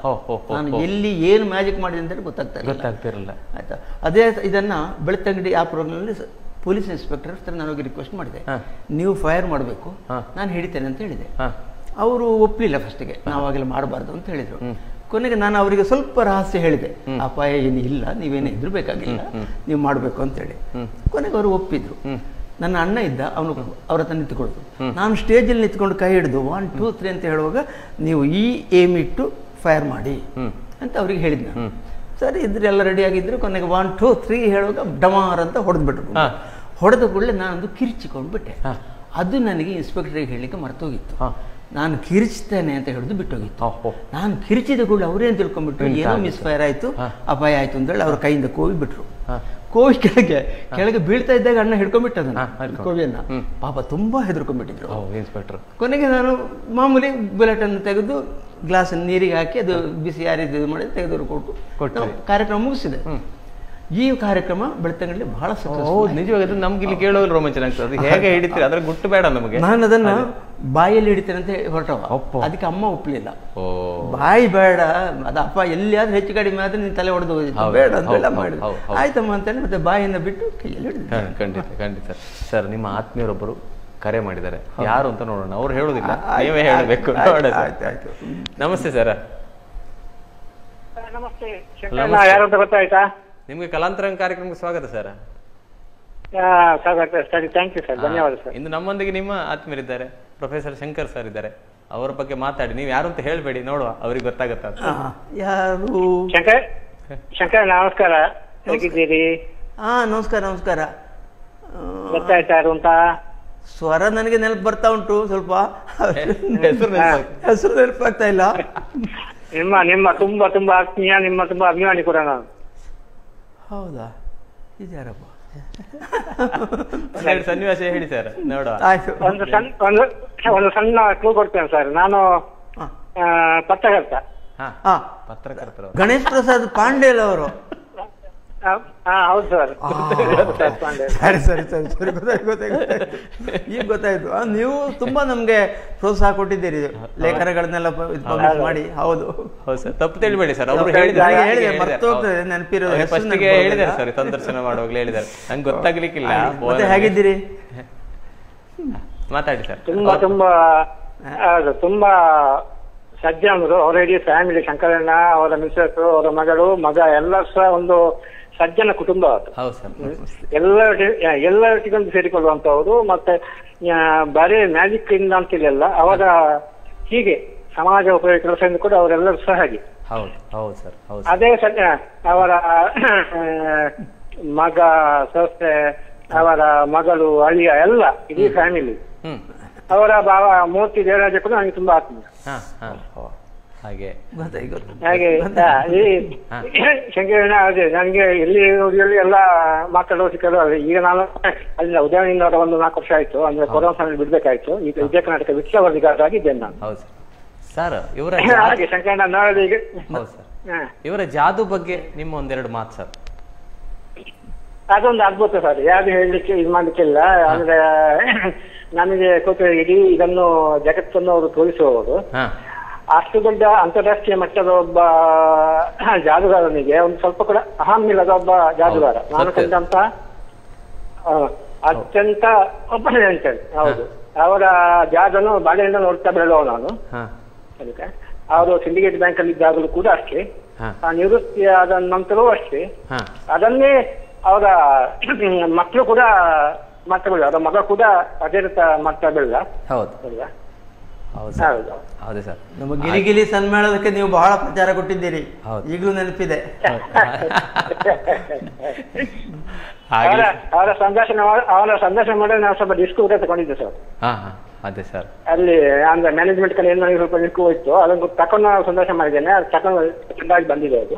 ನಾನು ಎಲ್ಲಿ ಏನು ಮ್ಯಾಜಿಕ್ ಮಾಡಿದೆ ಅಂತ ಗೊತ್ತಾಗ್ತಿರಲಿಲ್ಲ. ಆಯ್ತಾ, ಅದೇ ಇದನ್ನ ಬೆಳ್ತಂಗಡಿ ಆ ಪ್ರೋಗ್ರಾಮ್ನಲ್ಲಿ ಪೊಲೀಸ್ ಇನ್ಸ್ಪೆಕ್ಟರ್ ಹತ್ರ ನಾನು ಹೋಗಿ ರಿಕ್ವೆಸ್ಟ್ ಮಾಡಿದೆ, ನೀವು ಫೈರ್ ಮಾಡಬೇಕು, ನಾನು ಹಿಡಿತೇನೆ ಅಂತ ಹೇಳಿದೆ. ಅವರು ಒಪ್ಪಲಿಲ್ಲ ಫಸ್ಟಿಗೆ, ನಾವಾಗೆಲ್ಲ ಮಾಡಬಾರ್ದು ಅಂತ ಹೇಳಿದ್ರು. ಕೊನೆಗೆ ನಾನು ಅವರಿಗೆ ಸ್ವಲ್ಪ ರಹಸ್ಯ ಹೇಳಿದೆ, ಅಪಾಯ ಏನು ಇಲ್ಲ, ನೀವೇನು ಹೆದರ್ಬೇಕಾಗಿಲ್ಲ, ನೀವು ಮಾಡಬೇಕು ಅಂತೇಳಿ. ಕೊನೆಗೆ ಅವರು ಒಪ್ಪಿದ್ರು. ನನ್ನ ಅಣ್ಣ ಇದ್ದ, ಅವನು ಅವ್ರ ಹತ್ರ ನಿಂತ್ಕೊಳ್ಳೋದು. ನಾನು ಸ್ಟೇಜಲ್ಲಿ ನಿಂತ್ಕೊಂಡು ಕೈ ಹಿಡಿದು 1 2 3 ಅಂತ ಹೇಳುವಾಗ ನೀವು ಈ ಏಮ್ ಇಟ್ಟು ಫೈರ್ ಮಾಡಿ ಅಂತ ಅವ್ರಿಗೆ ಹೇಳಿದ್ ನಾನು. ಸರಿ ಇದ್ರೆ ಎಲ್ಲ ರೆಡಿ ಆಗಿದ್ರು. ಕೊನೆಗೆ 1 2 3 ಹೇಳುವಾಗ ಡಮಾರ್ ಅಂತ ಹೊಡೆದ್ಬಿಟ್ರು. ಹೊಡೆದ ಕೂಡಲೇ ನಾನೊಂದು ಕಿರಿಚಿಕೊಂಡು ಬಿಟ್ಟೆ. ಅದು ನನಗೆ ಇನ್ಸ್ಪೆಕ್ಟರ್ಗೆ ಹೇಳಲಿಕ್ಕೆ ಮರ್ತೋಗಿತ್ತು. ನಾನು ಕಿರಿಚ್ತೇನೆ ಅಂತ ಹೇಳೋದು ಬಿಟ್ಟೋಗಿತ್ತು. ನಾನು ಕಿರಿಚಿದ ಕೂಡಲೇ ಅವರೇನು ತಿಳ್ಕೊಂಡ್ಬಿಟ್ರು, ಏನೋ ಮಿಸ್ಫೈರ್ ಆಯಿತು, ಅಪಾಯ ಆಯಿತು ಅಂತೇಳಿ ಅವ್ರ ಕೈಯಿಂದ ಕೋವಿ ಬಿಟ್ರು. ಕೋವಿ ಕೆಳಗೆ ಬೀಳ್ತಾ ಇದ್ದಾಗ ಅಣ್ಣ ಹಿಡ್ಕೊಂಡ್ಬಿಟ್ಟ ಕೋವಿಯನ್ನ. ಪಾಪ ತುಂಬಾ ಹೆದರ್ಕೊಂಡ್ಬಿಟ್ಟಿದ್ರು ಇನ್ಸ್ಪೆಕ್ಟರ್. ಕೊನೆಗೆ ನಾನು ಮಾಮೂಲಿ ಬುಲೆಟ್ ಅನ್ನು ತೆಗೆದು ಗ್ಲಾಸ್ ನೀರಿಗೆ ಹಾಕಿ ಅದು ಬಿಸಿ ಯಾರಿದ್ದು ಮಾಡಿ ತೆಗೆದು ಕೊಟ್ಟು ಕಾರ್ಯಕ್ರಮ ಮುಗಿಸಿದೆ. ಈ ಕಾರ್ಯಕ್ರಮ ಬೆಳ್ತಂಗಡಿ ಬಹಳ ನಿಜವಾಗಿ ನಮ್ಗೆ ಇಲ್ಲಿ ಕೇಳೋದು ರೋಮಾಂಚನ ಆಗ್ತದೆ. ಹೇಗೆ ಹಿಡಿತೀರಿ ಅದ್ರ ಗುಟ್ಟು ಬೇಡ ನಮಗೆ. ನಾನು ಅದನ್ನ ಬಾಯಲ್ಲಿ ಹಿಡಿತೇನೆ ಅಂತ ಹೊರಟವ. ಅದಕ್ಕೆ ಅಮ್ಮ ಒಪ್ಪಲಿಲ್ಲ. ಬಾಯಿ ಬೇಡ, ಅದ ಅಪ್ಪ ಎಲ್ಲಿಯಾದ್ರೂ ಹೆಚ್ಚು ಕಡಿಮೆ ಆದ್ರೆ ನೀನ್ ತಲೆ ಹೊಡೆದು ಬೇಡ ಅಂತೆಲ್ಲ ಮಾಡಿದ್ರು. ಆಯ್ತಮ್ಮ ಅಂತೇಳಿ ಮತ್ತೆ ಬಾಯಿಯಿಂದ ಬಿಟ್ಟು ಕೈಯಲ್ಲಿ ಹಿಡಿದು. ಖಂಡಿತ ಖಂಡಿತ ಸರ್. ನಿಮ್ಮ ಆತ್ಮೀಯರೊಬ್ಬರು ಕರೆ ಮಾಡಿದ್ದಾರೆ, ಯಾರು ಅಂತ ನೋಡೋಣ. ಅವ್ರು ಹೇಳೋದಿಲ್ಲ, ನೀವೇ ಹೇಳಬೇಕು. ನಮಸ್ತೆ ಸರ್. ನಮಸ್ತೆ. ಯಾರು ಅಂತ ಗೊತ್ತಾಯ್ತಾ? ನಿಮ್ಗೆ ಕಲಾಂತರಂಗ ಕಾರ್ಯಕ್ರಮಕ್ಕೆ ಸ್ವಾಗತ ಸರ್. ಥ್ಯಾಂಕ್ ಯು ಸರ್, ಧನ್ಯವಾದ ಸರ್. ಇಂದು ನಮ್ಮೊಂದಿಗೆ ನಿಮ್ಮ ಆತ್ಮೀಯರಿದ್ದಾರೆ, ಪ್ರೊಫೆಸರ್ ಶಂಕರ್ ಸರ್ ಇದ್ದಾರೆ. ಅವರ ಬಗ್ಗೆ ಮಾತಾಡಿ. ನೀವು ಯಾರು ಅಂತ ಹೇಳ್ಬೇಡಿ, ನೋಡುವ ಅವ್ರಿಗೆ ಗೊತ್ತಾಗತ್ತ. ಯಾರು? ಶಂಕರ್ ನಮಸ್ಕಾರ, ಹೇಗಿದ್ದೀರಿ? ನಮಸ್ಕಾರ ನಮಸ್ಕಾರ. ಗೊತ್ತಾಯ್ತಾ ಯಾರು ಅಂತ? ಸ್ವರ ನನಗೆ ನೆನಪು ಬರ್ತಾ ಉಂಟು, ಸ್ವಲ್ಪ ಹೆಸರು ನೆನಪಾಗ್ತಾ ಇಲ್ಲ. ನಿಮ್ಮ ತುಂಬಾ ತುಂಬಾ ಆತ್ಮೀಯ, ನಿಮ್ಮ ತುಂಬಾ ಅಭಿಮಾನಿ ಕೂಡ ನಾನು. ಹೌದಾ? ಇದ್ಯಾರಪ್ಪ? ಸನ್ನಿವಾಸ ಹೇಳಿ ಸರ್, ನೋಡುವ. ಒಂದು ಸಣ್ಣ ಕ್ಲೂ ಕೊಡ್ತೇನೆ ಸರ್. ನಾನು ಪತ್ರಕರ್ತ. ಪತ್ರಕರ್ತರು ಗಣೇಶ್ ಪ್ರಸಾದ್ ಪಾಂಡೇಲ್ ಅವರು. ಹೌದು ಸರ್. ಸರಿ ಸರಿ ಸರಿ ಸರಿ, ಗೊತ್ತಾಯ್ತು. ಈಗ ಗೊತ್ತಾಯ್ತು. ನೀವು ತುಂಬಾ ನಮ್ಗೆ ಪ್ರೋತ್ಸಾಹ ಕೊಟ್ಟಿದ್ದೀರಿ ಲೇಖನಗಳನ್ನೆಲ್ಲ ಪಬ್ಲಿಷ್ ಮಾಡಿ. ಹೌದು ಹೌದು ಸರ್, ತಪ್ಪು ತಿಳಿಬೇಡಿ ಸರ್. ಅವರು ಮರ್ತೋಗ್ತದೆ, ನೆನಪಿರೋದು. ಹೇಳಿದ್ದಾರೆ ಸರ್, ಸಂದರ್ಶನ ಮಾಡುವಾಗಲೇ ಹೇಳಿದ್ದಾರೆ. ನಂಗೆ ಗೊತ್ತಾಗ್ಲಿಕ್ಕಿಲ್ಲ. ಮತ್ತೆ ಹೇಗಿದ್ದೀರಿ? ಮಾತಾಡಿ ಸರ್. ತುಂಬಾ ತುಂಬಾ ತುಂಬಾ ಸಜ್ಜನರು, ಅವರ ಇಡೀ ಫ್ಯಾಮಿಲಿ, ಶಂಕರಣ್ಣ, ಅವರ ಮಿಸಸ್, ಅವರ ಮಗ ಎಲ್ಲ ಸಹ ಒಂದು ಸಜ್ಜನ ಕುಟುಂಬ ಅದು. ಎಲ್ಲರೊಟ್ಟಿಗೊಂದು ಸೇರಿಕೊಳ್ಳುವಂತವರು. ಮತ್ತೆ ಬರೀ ಮ್ಯಾಜಿಕ್ ಇಂದ ಅಂತಿಲ್ಲ, ಅವರ ಹೀಗೆ ಸಮಾಜ ಉಪಯೋಗ ಕೆಲಸದಿಂದ ಕೂಡ ಅವರೆಲ್ಲರೂ ಸಹ ಹಾಗೆ. ಅದೇ ಅವರ ಮಗ, ಸೊಸೆ, ಅವರ ಮಗಳು, ಅಳಿಯ ಎಲ್ಲ ಇಡೀ ಫ್ಯಾಮಿಲಿ. ಅವರ ಭಾವ ಮೂರ್ತಿ ದೇವರಾಜ ಕೂಡ ನನಗೆ ತುಂಬಾ ಆತ್ಮೀಯ. ಹಾಗೆ ಈ ಶಂಕರಣ್ಣ ಅದೇ ನನಗೆ ಎಲ್ಲಿ ಎಲ್ಲ ಮಾತಾಡುವ ಸಿಕ್ಕಲ್ಲ. ಈಗ ನಾನು ಅಲ್ಲಿಂದ ಉದಯನಿಂದ 1-4 ವರ್ಷ ಆಯ್ತು. ಅಂದ್ರೆ ಕೊರೋನಾ ಸಮಯ ಬಿಡ್ಬೇಕಾಯ್ತು. ಈಗ ವಿಜಯ ಕರ್ನಾಟಕ ವಿಶ್ವವರ್ಧಿಗಾರರಾಗಿದ್ದೇನೆ ನಾನು. ಹಾಗೆ ಶಂಕರಣ್ಣ ನೋಡೋದು ಈಗ. ಇವರ ಜಾದು ಬಗ್ಗೆ ನಿಮ್ಮ ಒಂದೆರಡು ಮಾತು ಸರ್. ಅದೊಂದು ಅದ್ಭುತ ಸರ್, ಯಾರು ಹೇಳಲಿಕ್ಕೆ ಇದು ಮಾಡ್ಲಿಕ್ಕಿಲ್ಲ. ಅಂದ್ರೆ ನಮಗೆ ಇಡೀ ಇದನ್ನು ಜಗತ್ತನ್ನು ಅವರು ತೋರಿಸುವವರು. ಅಷ್ಟು ದೊಡ್ಡ ಅಂತಾರಾಷ್ಟ್ರೀಯ ಮಟ್ಟದ ಒಬ್ಬ ಜಾದುಗಾರನಿಗೆ ಒಂದು ಸ್ವಲ್ಪ ಕೂಡ ಅಹಂ ಇಲ್ಲದ ಒಬ್ಬ ಜಾದುಗಾರ. ನಾನು ಕಂಡಂತ ಅತ್ಯಂತ ಒಬ್ಬನೇ ಅಂತೇಳಿ. ಹೌದು, ಅವರ ಜಾದನ್ನು ಬಾಳೆಯಿಂದ ನೋಡ್ತಾ ಬೆಳೆದವ ನಾನು. ಅದಕ್ಕೆ ಅವರು ಸಿಂಡಿಕೇಟ್ ಬ್ಯಾಂಕ್ ಅಲ್ಲಿ ಇದ್ದಾಗಲೂ ಕೂಡ ಅಷ್ಟೇ, ನಿವೃತ್ತಿ ಆದ ನಂತರವೂ ಅಷ್ಟೇ. ಅದನ್ನೇ ಅವರ ಮಕ್ಕಳು ಕೂಡ ಮಾಡ್ತಾ ಬೆಳೆದ, ಅವರ ಮಗ ಕೂಡ ಅದೇ ರೀತಿ ಮಾಡ್ತಾ ಬೆಳೆದ. ಹೌದು ಸರ್. ನಮ್ಮ ಗಿರಿಗಿಲಿ ಸನ್ಮೇಳನಕ್ಕೆ ನೀವು ಬಹಳ ಪ್ರಚಾರ ಕೊಟ್ಟಿದ್ದೀರಿ, ಈಗಲೂ ನೆನಪಿದೆ. ಅವರ ಸಂದರ್ಶನ ಮಾಡಿ ನಾವು ಸ್ವಲ್ಪ ಡಿಸ್ಕ್ ಊಟ ತಗೊಂಡಿದ್ದೆ ಸರ್. ಅದೇ ಸರ್, ಅಲ್ಲಿ ಅಂದ್ರೆ ಮ್ಯಾನೇಜ್ಮೆಂಟ್ ಕಡೆ ಏನು ಸ್ವಲ್ಪ ಡಿಸ್ಕ್ ಹೋಯ್ತು, ಅದನ್ನು ತಕೊಂಡು ಸಂದರ್ಶನ ಮಾಡಿದ್ದೇನೆ. ಅದು ತಕೊಂಡು ಚೆನ್ನಾಗಿ ಬಂದಿದೆ ಅದು.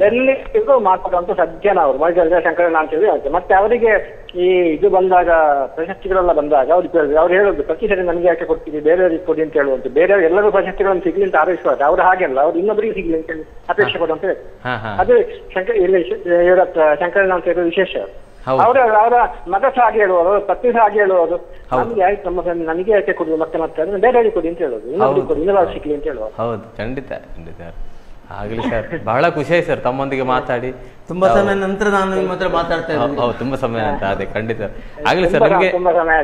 ಎಲ್ಲಿಗೂ ಮಾತಾಡುವಂತ ಸಜ್ಜನ ಅವರು ಮೈಸೂರು ಶಂಕರಣ್ಣ ಅಂತೇಳಿ ಆಯ್ತು. ಮತ್ತೆ ಅವರಿಗೆ ಈ ಇದು ಬಂದಾಗ, ಪ್ರಶಸ್ತಿಗಳೆಲ್ಲ ಬಂದಾಗ ಅವ್ರು ಹೇಳೋದು ಪ್ರತಿ ಸರಿ ನನಗೆ ಯಾಕೆ ಕೊಡ್ತೀವಿ, ಬೇರೆಯವ್ರಿಗೆ ಕೊಡಿ ಅಂತ ಹೇಳುವಂತ. ಬೇರೆಯವ್ರು ಎಲ್ಲರೂ ಪ್ರಶಸ್ತಿಗಳನ್ನು ಸಿಗ್ಲಿ ಅಂತ ಆರೈಸುವಾಗ ಅವ್ರು ಹಾಗೆಲ್ಲ, ಅವ್ರು ಇನ್ನೊಬ್ಬರಿಗೆ ಸಿಗ್ಲಿ ಅಂತ ಅಪೇಕ್ಷೆ ಪಡುವಂತ ಹೇಳಿ. ಅದು ಇವರ ಶಂಕರಣ್ಣ ಅಂತ ಹೇಳೋದು ವಿಶೇಷ. ಅವರ ಮಗ ಸಹ ಹಾಗೆ ಹೇಳುವರು, ಪತ್ನಿ ಸಹ ಹಾಗೆ ಹೇಳುವರು. ನಮ್ಗೆ ಆಯ್ತು ನಮ್ಮ ಫ್ರೆಂಡ್, ನನಗೆ ಯಾಕೆ ಕೊಡುದು ಮತ್ತೆ ಅಂದ್ರೆ ಬೇರೆಯವ್ರಿಗೆ ಕೊಡಿ ಅಂತ ಹೇಳೋದು, ಇನ್ನೊಬ್ಬರಿಗೆ ಕೊಡಿ, ಇನ್ನೊಬ್ಬರು ಸಿಗ್ಲಿ ಅಂತ ಹೇಳುವ. ಹೌದು, ಖಂಡಿತ ಖಂಡಿತ. ಆಗ್ಲಿ ಸರ್, ಬಹಳ ಖುಷಿ ಆಯ್ತು ಸರ್ ತಮ್ಮೊಂದಿಗೆ ಮಾತಾಡಿ. ತುಂಬಾ ಸಮಯ ನಂತರ ನಾನು ನಿಮ್ಮ ಹತ್ರ ಮಾತಾಡ್ತಾ ಇದ್ದೀನಿ. ಹೌದು, ತುಂಬಾ ಸಮಯ ಅಂತ. ಅದೇ ಖಂಡಿತ ಆಗ್ಲಿ ಸರ್, ನಿಮ್ಗೆ ತುಂಬಾ ಸಮಯ.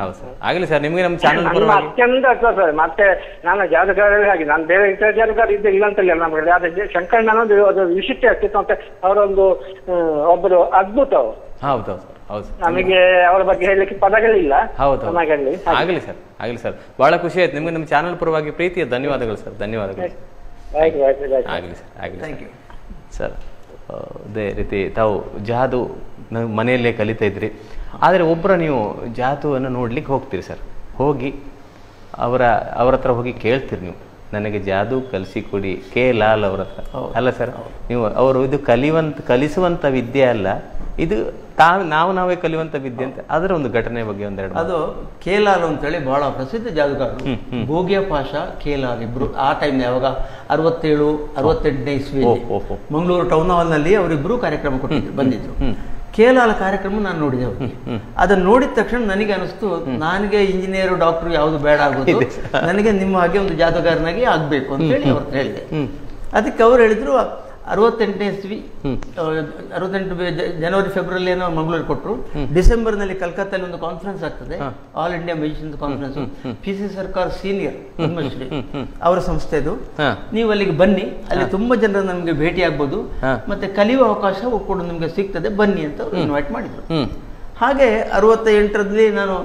ಹೌದು ಸರ್, ಆಗ್ಲಿ ಸರ್, ನಿಮ್ಗೆ ನಮ್ಮ ಚಾನಲ್ ಅತ್ಯಂತ ಸರ್. ಮತ್ತೆ ನಾನು ಜಾದಗಾರ ಹಾಗೆ, ನಾನು ಬೇರೆ ಇತರ ಜಾದಗಾರ ಇದ್ದ ಇಲ್ಲ ಅಂತಲ್ಲ ನಮ್ಗೆ. ಆದ್ರೆ ಶಂಕರಣ್ಣ ಅನ್ನೋದು ಅದು ವಿಶಿಷ್ಟ ಅಸ್ತಿತ್ವ ಅಂತ ಅವರೊಂದು ಒಬ್ಬರು ಅದ್ಭುತ ಅವರು. ಹೌದೌದು. ಹೌದು ನಮಗೆ ಅವರ ಬಗ್ಗೆ ಹೇಳಲಿಕ್ಕೆ ಪದಗಳಿಲ್ಲ. ಹೌದು ಆಗಲಿ ಸರ್ ಬಹಳ ಖುಷಿ ಆಯ್ತು ನಿಮ್ಗೆ ನಮ್ಮ ಚಾನಲ್ ಪರವಾಗಿ ಪ್ರೀತಿಯ ಧನ್ಯವಾದಗಳು ಸರ್. ಧನ್ಯವಾದಗಳು. ಆಗಲಿ ಸರ್. ಅದೇ ರೀತಿ ತಾವು ಜಾದು ಮನೆಯಲ್ಲೇ ಕಲಿತಾ ಇದ್ರಿ, ಆದರೆ ಒಬ್ಬರ ನೀವು ಜಾದುವನ್ನು ನೋಡ್ಲಿಕ್ಕೆ ಹೋಗ್ತೀರಿ ಸರ್. ಹೋಗಿ ಅವರ ಹತ್ರ ಹೋಗಿ ಕೇಳ್ತೀರಿ ನೀವು, ನನಗೆ ಜಾದು ಕಲಿಸಿಕೊಡಿ, ಕೆ ಲಾಲ್ ಅವರ ಹತ್ರ ಅಲ್ಲ ಸರ್ ನೀವು. ಅವರು ಇದು ಕಲಿಸುವಂತ ವಿದ್ಯೆ ಅಲ್ಲ, ಇದು ನಾವೇ ಕಲಿಯುವಂತ ವಿದ್ಯೆ ಅಂತ. ಅದರ ಒಂದು ಘಟನೆ ಬಗ್ಗೆ ಒಂದೆರಡು. ಅದು ಕೆ ಲಾಲ್ ಅಂತೇಳಿ ಬಹಳ ಪ್ರಸಿದ್ಧ ಜಾದುಗಾರರು, ಭೋಗಿಯ ಪಾಷಾ, ಕೆ ಲಾಲ್ ಇಬ್ರು. ಆ ಟೈಮ್ ಯಾವಾಗ 67-68ನೇ ಇಸ್ವಿ ಮಂಗಳೂರು ಟೌನ್ ಹಾಲ್ ನಲ್ಲಿ ಅವರಿಬ್ರು ಕಾರ್ಯಕ್ರಮ ಕೊಟ್ಟಿದ್ರು, ಬಂದಿದ್ರು. ಕೆ ಲಾಲ್ ಕಾರ್ಯಕ್ರಮ ನಾನು ನೋಡಿದೆ. ಅದನ್ನ ನೋಡಿದ ತಕ್ಷಣ ನನಗೆ ಅನಿಸ್ತು, ನನಗೆ ಇಂಜಿನಿಯರ್ ಡಾಕ್ಟರ್ ಯಾವ್ದು ಬೇಡ ಆಗೋದು, ನನಗೆ ನಿಮ್ಮ ಹಾಗೆ ಒಂದು ಜಾದುಗಾರನಾಗಿ ಆಗ್ಬೇಕು ಅಂತ ಹೇಳಿ ಅವ್ರು ಹೇಳಿದೆ. ಅದಕ್ಕೆ ಅವ್ರು ಹೇಳಿದ್ರು 68ನೇ ಇಸ್ವಿ 68 ಜನವರಿ ಫೆಬ್ರವರಿ ಏನೋ ಮಂಗಳೂರು ಕೊಟ್ಟರು. ಡಿಸೆಂಬರ್ನಲ್ಲಿ ಕಲ್ಕತ್ತಲ್ಲಿ ಒಂದು ಕಾನ್ಫರೆನ್ಸ್ ಆಗ್ತದೆ, all India musicians conference, PC ಸರ್ಕಾರ ಸೀನಿಯರ್ ಪದ್ಮಶ್ರೀ ಅವರ ಸಂಸ್ಥೆದು. ನೀವು ಅಲ್ಲಿಗೆ ಬನ್ನಿ, ಅಲ್ಲಿ ತುಂಬಾ ಜನರು ನಮ್ಗೆ ಭೇಟಿ ಆಗ್ಬೋದು, ಮತ್ತೆ ಕಲಿಯುವ ಅವಕಾಶ ಕೂಡ ನಿಮ್ಗೆ ಸಿಗ್ತದೆ, ಬನ್ನಿ ಅಂತ ಇನ್ವೈಟ್ ಮಾಡಿದ್ರು. ಹಾಗೆ 68ರಲ್ಲಿ ನಾನು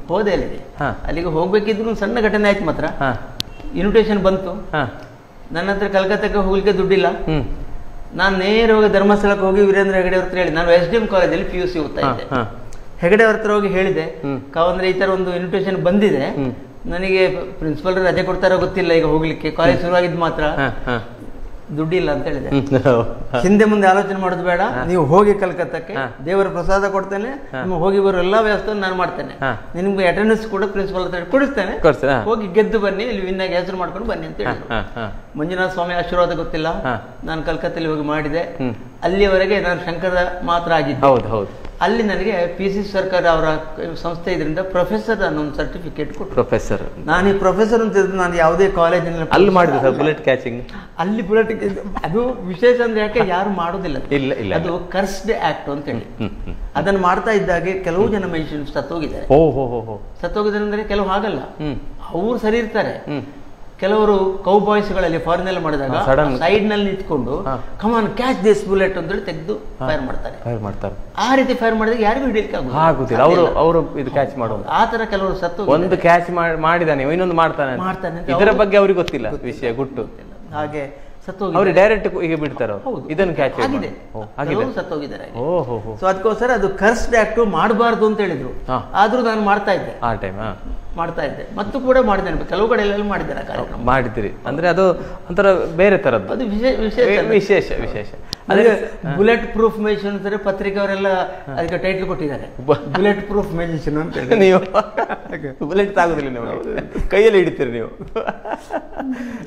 ಹೋದೆ ಅಲ್ಲಿಗೆ ಹೋಗ್ಬೇಕಿದ್ರು ಸಣ್ಣ ಘಟನೆ ಆಯ್ತು. ಮಾತ್ರ ಇನ್ವಿಟೇಷನ್ ಬಂತು, ನನ್ನ ಹತ್ರ ಕಲ್ಕತ್ತಕ್ಕೆ ಹೋಗ್ಲಿಕ್ಕೆ ದುಡ್ಡಿಲ್ಲ. ನಾನು ನೇರವಾಗಿ ಧರ್ಮಸ್ಥಳಕ್ಕೆ ಹೋಗಿ ವೀರೇಂದ್ರ ಹೆಗಡೆ ಅವ್ರ ಹತ್ರ ಹೇಳಿ, ನಾನು SDM ಕಾಲೇಜಲ್ಲಿ PUC ಓದ್ತಾ ಇದ್ದೆ. ಹೆಗಡೆ ಅವ್ರ ಹತ್ರ ಹೋಗಿ ಹೇಳಿದೆ, ಅಂದ್ರೆ ಈ ತರ ಒಂದು ಇನ್ವಿಟೇಷನ್ ಬಂದಿದೆ, ನನಗೆ ಪ್ರಿನ್ಸಿಪಲ್ ರಜೆ ಕೊಡ್ತಾರೋ ಗೊತ್ತಿಲ್ಲ, ಈಗ ಹೋಗ್ಲಿಕ್ಕೆ ಕಾಲೇಜ್ ಶುರುವಾಗಿದ್ದು ಮಾತ್ರ ದುಡ್ಡಿಲ್ಲ ಅಂತ ಹೇಳಿದೆ. ಹಿಂದೆ ಮುಂದೆ ಆಲೋಚನೆ ಮಾಡೋದು ಬೇಡ, ನೀವು ಹೋಗಿ ಕಲ್ಕತ್ತಕ್ಕೆ, ದೇವರ ಪ್ರಸಾದ ಕೊಡ್ತೇನೆ, ನಿಮ್ಮ ಹೋಗಿ ಬರೋ ಎಲ್ಲಾ ವ್ಯವಸ್ಥೆ ನಾನು ಮಾಡ್ತೇನೆ, ನಿಮ್ಗೆ ಅಟೆಂಡೆನ್ಸ್ ಕೂಡ ಪ್ರಿನ್ಸಿಪಲ್ ಹತ್ರ ಕೊಡಿಸ್ತೇನೆ, ಹೋಗಿ ಗೆದ್ದು ಬನ್ನಿ, ಇಲ್ಲಿ ವಿನ್ನಾಗಿ ಹೆಸರು ಮಾಡ್ಕೊಂಡು ಬನ್ನಿ ಅಂತ ಹೇಳಿದ್ರು. ಮಂಜುನಾಥ ಸ್ವಾಮಿ ಆಶೀರ್ವಾದ ಗೊತ್ತಿಲ್ಲ, ನಾನು ಕಲ್ಕತ್ತಲ್ಲಿ ಹೋಗಿ ಮಾಡಿದೆ. ಅಲ್ಲಿಯವರೆಗೆ ನಾನು ಶಂಕರ ಮಾತ್ರ ಆಗಿದ್ದೆ. ಅಲ್ಲಿ ನನಗೆ PC ಸರ್ಕಾರ ಅವರ ಸಂಸ್ಥೆ ಇದರಿಂದ ಪ್ರೊಫೆಸರ್ ಅನ್ನೋ ಒಂದು ಸರ್ಟಿಫಿಕೇಟ್ ಕೊಟ್ಟು. ಪ್ರೊಫೆಸರ್ ನಾನು ಈ ಪ್ರೊಫೆಸರ್ ಅಂತ ನಾನು ಯಾವುದೇ ಕಾಲೇಜಿನಲ್ಲಿ ಅಲ್ಲಿ ಮಾಡಿದೆ ಸರ್ ಬುಲೆಟ್ ಕ್ಯಾಚಿಂಗ್. ಅಲ್ಲಿ ಬುಲೆಟ್ ಅದು ವಿಶೇಷ ಅಂದ್ರೆ ಯಾಕೆ ಯಾರು ಮಾಡೋದಿಲ್ಲ, ಅದು ಕರ್ಸ್ಡ್ ಆಕ್ಟ್ ಅಂತ ಹೇಳಿ. ಅದನ್ನು ಮಾಡ್ತಾ ಇದ್ದಾಗೆ ಕೆಲವು ಜನ ಮೆನ್ಷನ್ ಸತ್ತೋಗಿದ್ದಾರೆ. ಸತ್ತೋಗಿದ್ದಾರೆ ಅಂದ್ರೆ ಕೆಲವು ಹಾಗಲ್ಲ, ಅವ್ರು ಸರಿ ಇರ್ತಾರೆ. ಕೆಲವರು ಕೌ ಬಾಯ್ಸ್ಗಳಲ್ಲಿ ಫಾರಿನ್ ಎಲ್ಲ ಮಾಡಿದಾಗ ಸೈಡ್ ನಲ್ಲಿ ನಿಂತ್ಕೊಂಡು ಕಮಾನ್ ಕ್ಯಾಚ್ ದಿಸ್ ಬುಲೆಟ್ ಅಂತ ಹೇಳಿ ತೆಗೆದು ಫೈರ್ ಮಾಡ್ತಾರೆ. ಆ ರೀತಿ ಫೈರ್ ಮಾಡಿದಾಗ ಯಾರಿಗೂ ಹಿಡಿಯಲಿಕ್ಕೆ ಆಗುದಿಲ್ಲ, ಅವರು ಇದು ಕ್ಯಾಚ್ ಮಾಡೋದು. ಆ ತರ ಕೆಲವರು ಸತ್ತು ಒಂದು ಕ್ಯಾಚ್ ಮಾಡಿದಾನೆ, ಇನ್ನೊಂದು ಮಾಡ್ತಾನೆ ಇದರ ಬಗ್ಗೆ ಅವ್ರಿಗೆ ಗೊತ್ತಿಲ್ಲ ವಿಷಯ ಗುಟ್ಟು. ಹಾಗೆ ಸತ್ತೋಗಿ ಡೈರೆಕ್ಟ್ ಈಗ ಬಿಡ್ತಾರ, ಇದನ್ನು ಕ್ಯಾಚ್ ಆಗಿದೆ, ಸತ್ತೋಗಿದ್ದಾರೆ. ಸೊ ಅದಕ್ಕೋಸ್ಕರ ಅದು ಕರ್ಸ್ಡ್ ಆಕ್ಟ್ ಮಾಡಬಾರ್ದು ಅಂತ ಹೇಳಿದ್ರು. ಆದ್ರೂ ನಾನು ಮಾಡ್ತಾ ಇದ್ದೆ, ಆ ಟೈಮ್ ಮಾಡ್ತಾ ಇದ್ದೆ, ಮತ್ತು ಕೂಡ ಮಾಡಿದ್ದೇನೆ. ಕೆಲವು ಕಡೆ ಎಲ್ಲ ಮಾಡಿದ್ದಾರೆ ಕಾರ್ಯಕ್ರಮ ಮಾಡಿದ್ರಿ ಅಂದ್ರೆ ಅದು ಒಂಥರ ಬೇರೆ ತರದ್ದು, ಅದು ವಿಶೇಷ. ಅದೇ ಬುಲೆಟ್ ಪ್ರೂಫ್ ಮೆಜಿಷಿಯನ್ ಅಂತಾರೆ, ಪತ್ರಿಕೆ ಅವರೆಲ್ಲ ಅದಕ್ಕೆ ಟೈಟಲ್ ಕೊಟ್ಟಿದ್ದಾರೆ, ಬುಲೆಟ್ ಪ್ರೂಫ್ ಮೆಜಿಷಿಯನ್ ಅಂತ ಹೇಳಿ. ನೀವು ಬುಲೆಟ್ ತಾಗುದಿಲ್ಲ, ನೀವು ಕೈಯಲ್ಲಿ ಹಿಡಿತೀರಿ ನೀವು.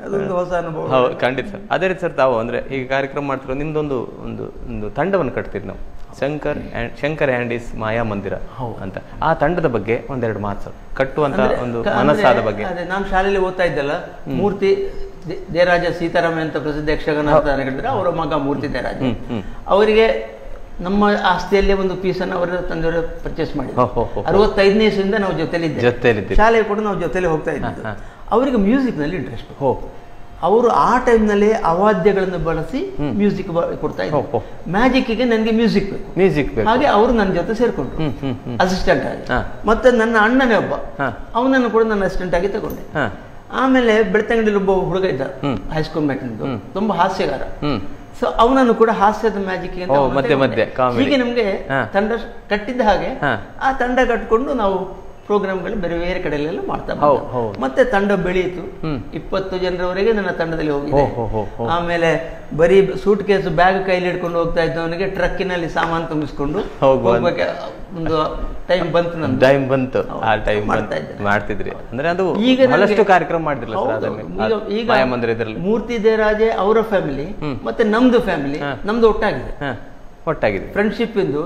ಅದೊಂದು ಹೊಸ ಅನುಭವ. ಹೌದು, ಖಂಡಿತ ಸರ್. ಅದೇ ರೀತಿ ಸರ್, ತಾವು ಅಂದ್ರೆ ಈಗ ಕಾರ್ಯಕ್ರಮ ಮಾಡ್ತಿರೋ ನಿಮ್ದೊಂದು ಒಂದು ತಂಡವನ್ನು ಕಟ್ತೀರಿ ನಾವು, ಶಂಕರ್ ಆ್ಯಂಡ್ ಮಾಯಾ ಮಂದಿರ ಅಂತ. ಆ ತಂಡದ ಬಗ್ಗೆ ಒಂದೆರಡು ಮಾತು ಕಟ್ಟುವಂತ ಒಂದು ಮನಸ್ಸಾದ ಬಗ್ಗೆ. ಅದೇ ನಾನು ಶಾಲೆಯಲ್ಲಿ ಓದ್ತಾ ಇದ್ದಲ್ಲ, ಮೂರ್ತಿ ದೇರಾಜ ಸೀತಾರಾಮ ಅಂತ ಪ್ರಸಿದ್ಧ ಯಕ್ಷಗಾನ ಹೇಳಿದ್ರೆ ಅವರ ಮಗ ಮೂರ್ತಿ ದೇರಾಜ, ಅವರಿಗೆ ನಮ್ಮ ಆಸ್ತಿಯಲ್ಲೇ ಒಂದು ಪೀಸನ್ನು ಅವರ ತಂದೆಯವರು ಪರ್ಚೇಸ್ ಮಾಡಿದ್ರು. 65ನೇ ಇಸ್ವಿಯಿಂದ ನಾವು ಜೊತೆಲಿದ್ದೆ, ಶಾಲೆ ಕೂಡ ನಾವು ಜೊತೆಲಿ ಹೋಗ್ತಾ ಇದ್ದಿದ್ದು. ಅವರಿಗೆ ಮ್ಯೂಸಿಕ್ ನಲ್ಲಿ ಇಂಟ್ರೆಸ್ಟ್. ಅವರು ಆ ಟೈಮ್ ನಲ್ಲಿ ಅವಾದ್ಯಗಳನ್ನು ಬಳಸಿ ಮ್ಯೂಸಿಕ್ ಕೊಡ್ತಾ ಇದ್ರು. ಮ್ಯಾಜಿಕ್ಗೆ ನನಗೆ ಮ್ಯೂಸಿಕ್ ಬೇಕು, ಹಾಗೆ ಅವರು ನನ್ನ ಜೊತೆ ಸೇರ್ಕೊಂಡ್ರು ಅಸಿಸ್ಟೆಂಟ್ ಆಗಿ. ಮತ್ತೆ ನನ್ನ ಅಣ್ಣನೇ ಒಬ್ಬ, ಅವನನ್ನು ಕೂಡ ನನ್ನ ಅಸಿಸ್ಟೆಂಟ್ ಆಗಿ ತಗೊಂಡೆ. ಆಮೇಲೆ ಬೆಳ್ತಂಗಡಿಯಲ್ಲಿ ಒಬ್ಬ ಹುಡುಗ ಇದ್ದ, ಹೈಸ್ಕೂಲ್ ಮ್ಯಾಟಿಂದು, ತುಂಬಾ ಹಾಸ್ಯಗಾರ. ಸೊ ಅವನನ್ನು ಕೂಡ ಹಾಸ್ಯದ ಮ್ಯಾಜಿಕ್ ಹೀಗೆ ನಮ್ಗೆ ತಂಡ ಕಟ್ಟಿದ್ದ ಹಾಗೆ ಆ ತಂಡ ಕಟ್ಕೊಂಡು ನಾವು ಪ್ರೋಗ್ರಾಮ್ಗಳು ಬೇರೆ ಬೇರೆ ಕಡೆಯಲ್ಲೆಲ್ಲ ಮಾಡ್ತಾ ಮತ್ತೆ ತಂಡ ಬೆಳೆಯಿತು. 20 ಜನರವರೆಗೆ ನನ್ನ ತಂಡದಲ್ಲಿ ಹೋಗಿದೆ. ಆಮೇಲೆ ಬರೀ ಸೂಟ್ ಕೇಸ್ ಬ್ಯಾಗ್ ಕೈಲಿ ಹಿಡ್ಕೊಂಡು ಹೋಗ್ತಾ ಇದ್ದವನಿಗೆ ಟ್ರಕ್ಕಿನಲ್ಲಿ ಸಾಮಾನು ತುಂಬಿಸ್ಕೊಂಡು ಹೋಗ್ಬೇಕು ಒಂದು ಟೈಮ್ ಬಂತು. ನನ್ನ ಟೈಮ್ ಬಂತು, ಆ ಟೈಮ್ ಮಾಡ್ತಿದ್ರಿ ಅಂದ್ರೆ ಅದು ಈಗ ಬಹಳಷ್ಟು ಕಾರ್ಯಕ್ರಮ ಮಾಡಿದ್ರಲ್ಲ ಈಗ ಮೂರ್ತಿ ದೇರಾಜೆ ಅವರ ಫ್ಯಾಮಿಲಿ ಮತ್ತೆ ನಮ್ದು ಫ್ಯಾಮಿಲಿ ನಮ್ದು ಒಟ್ಟಾಗಿದೆ ಫ್ರೆಂಡ್ಶಿಪ್ ಇಂದು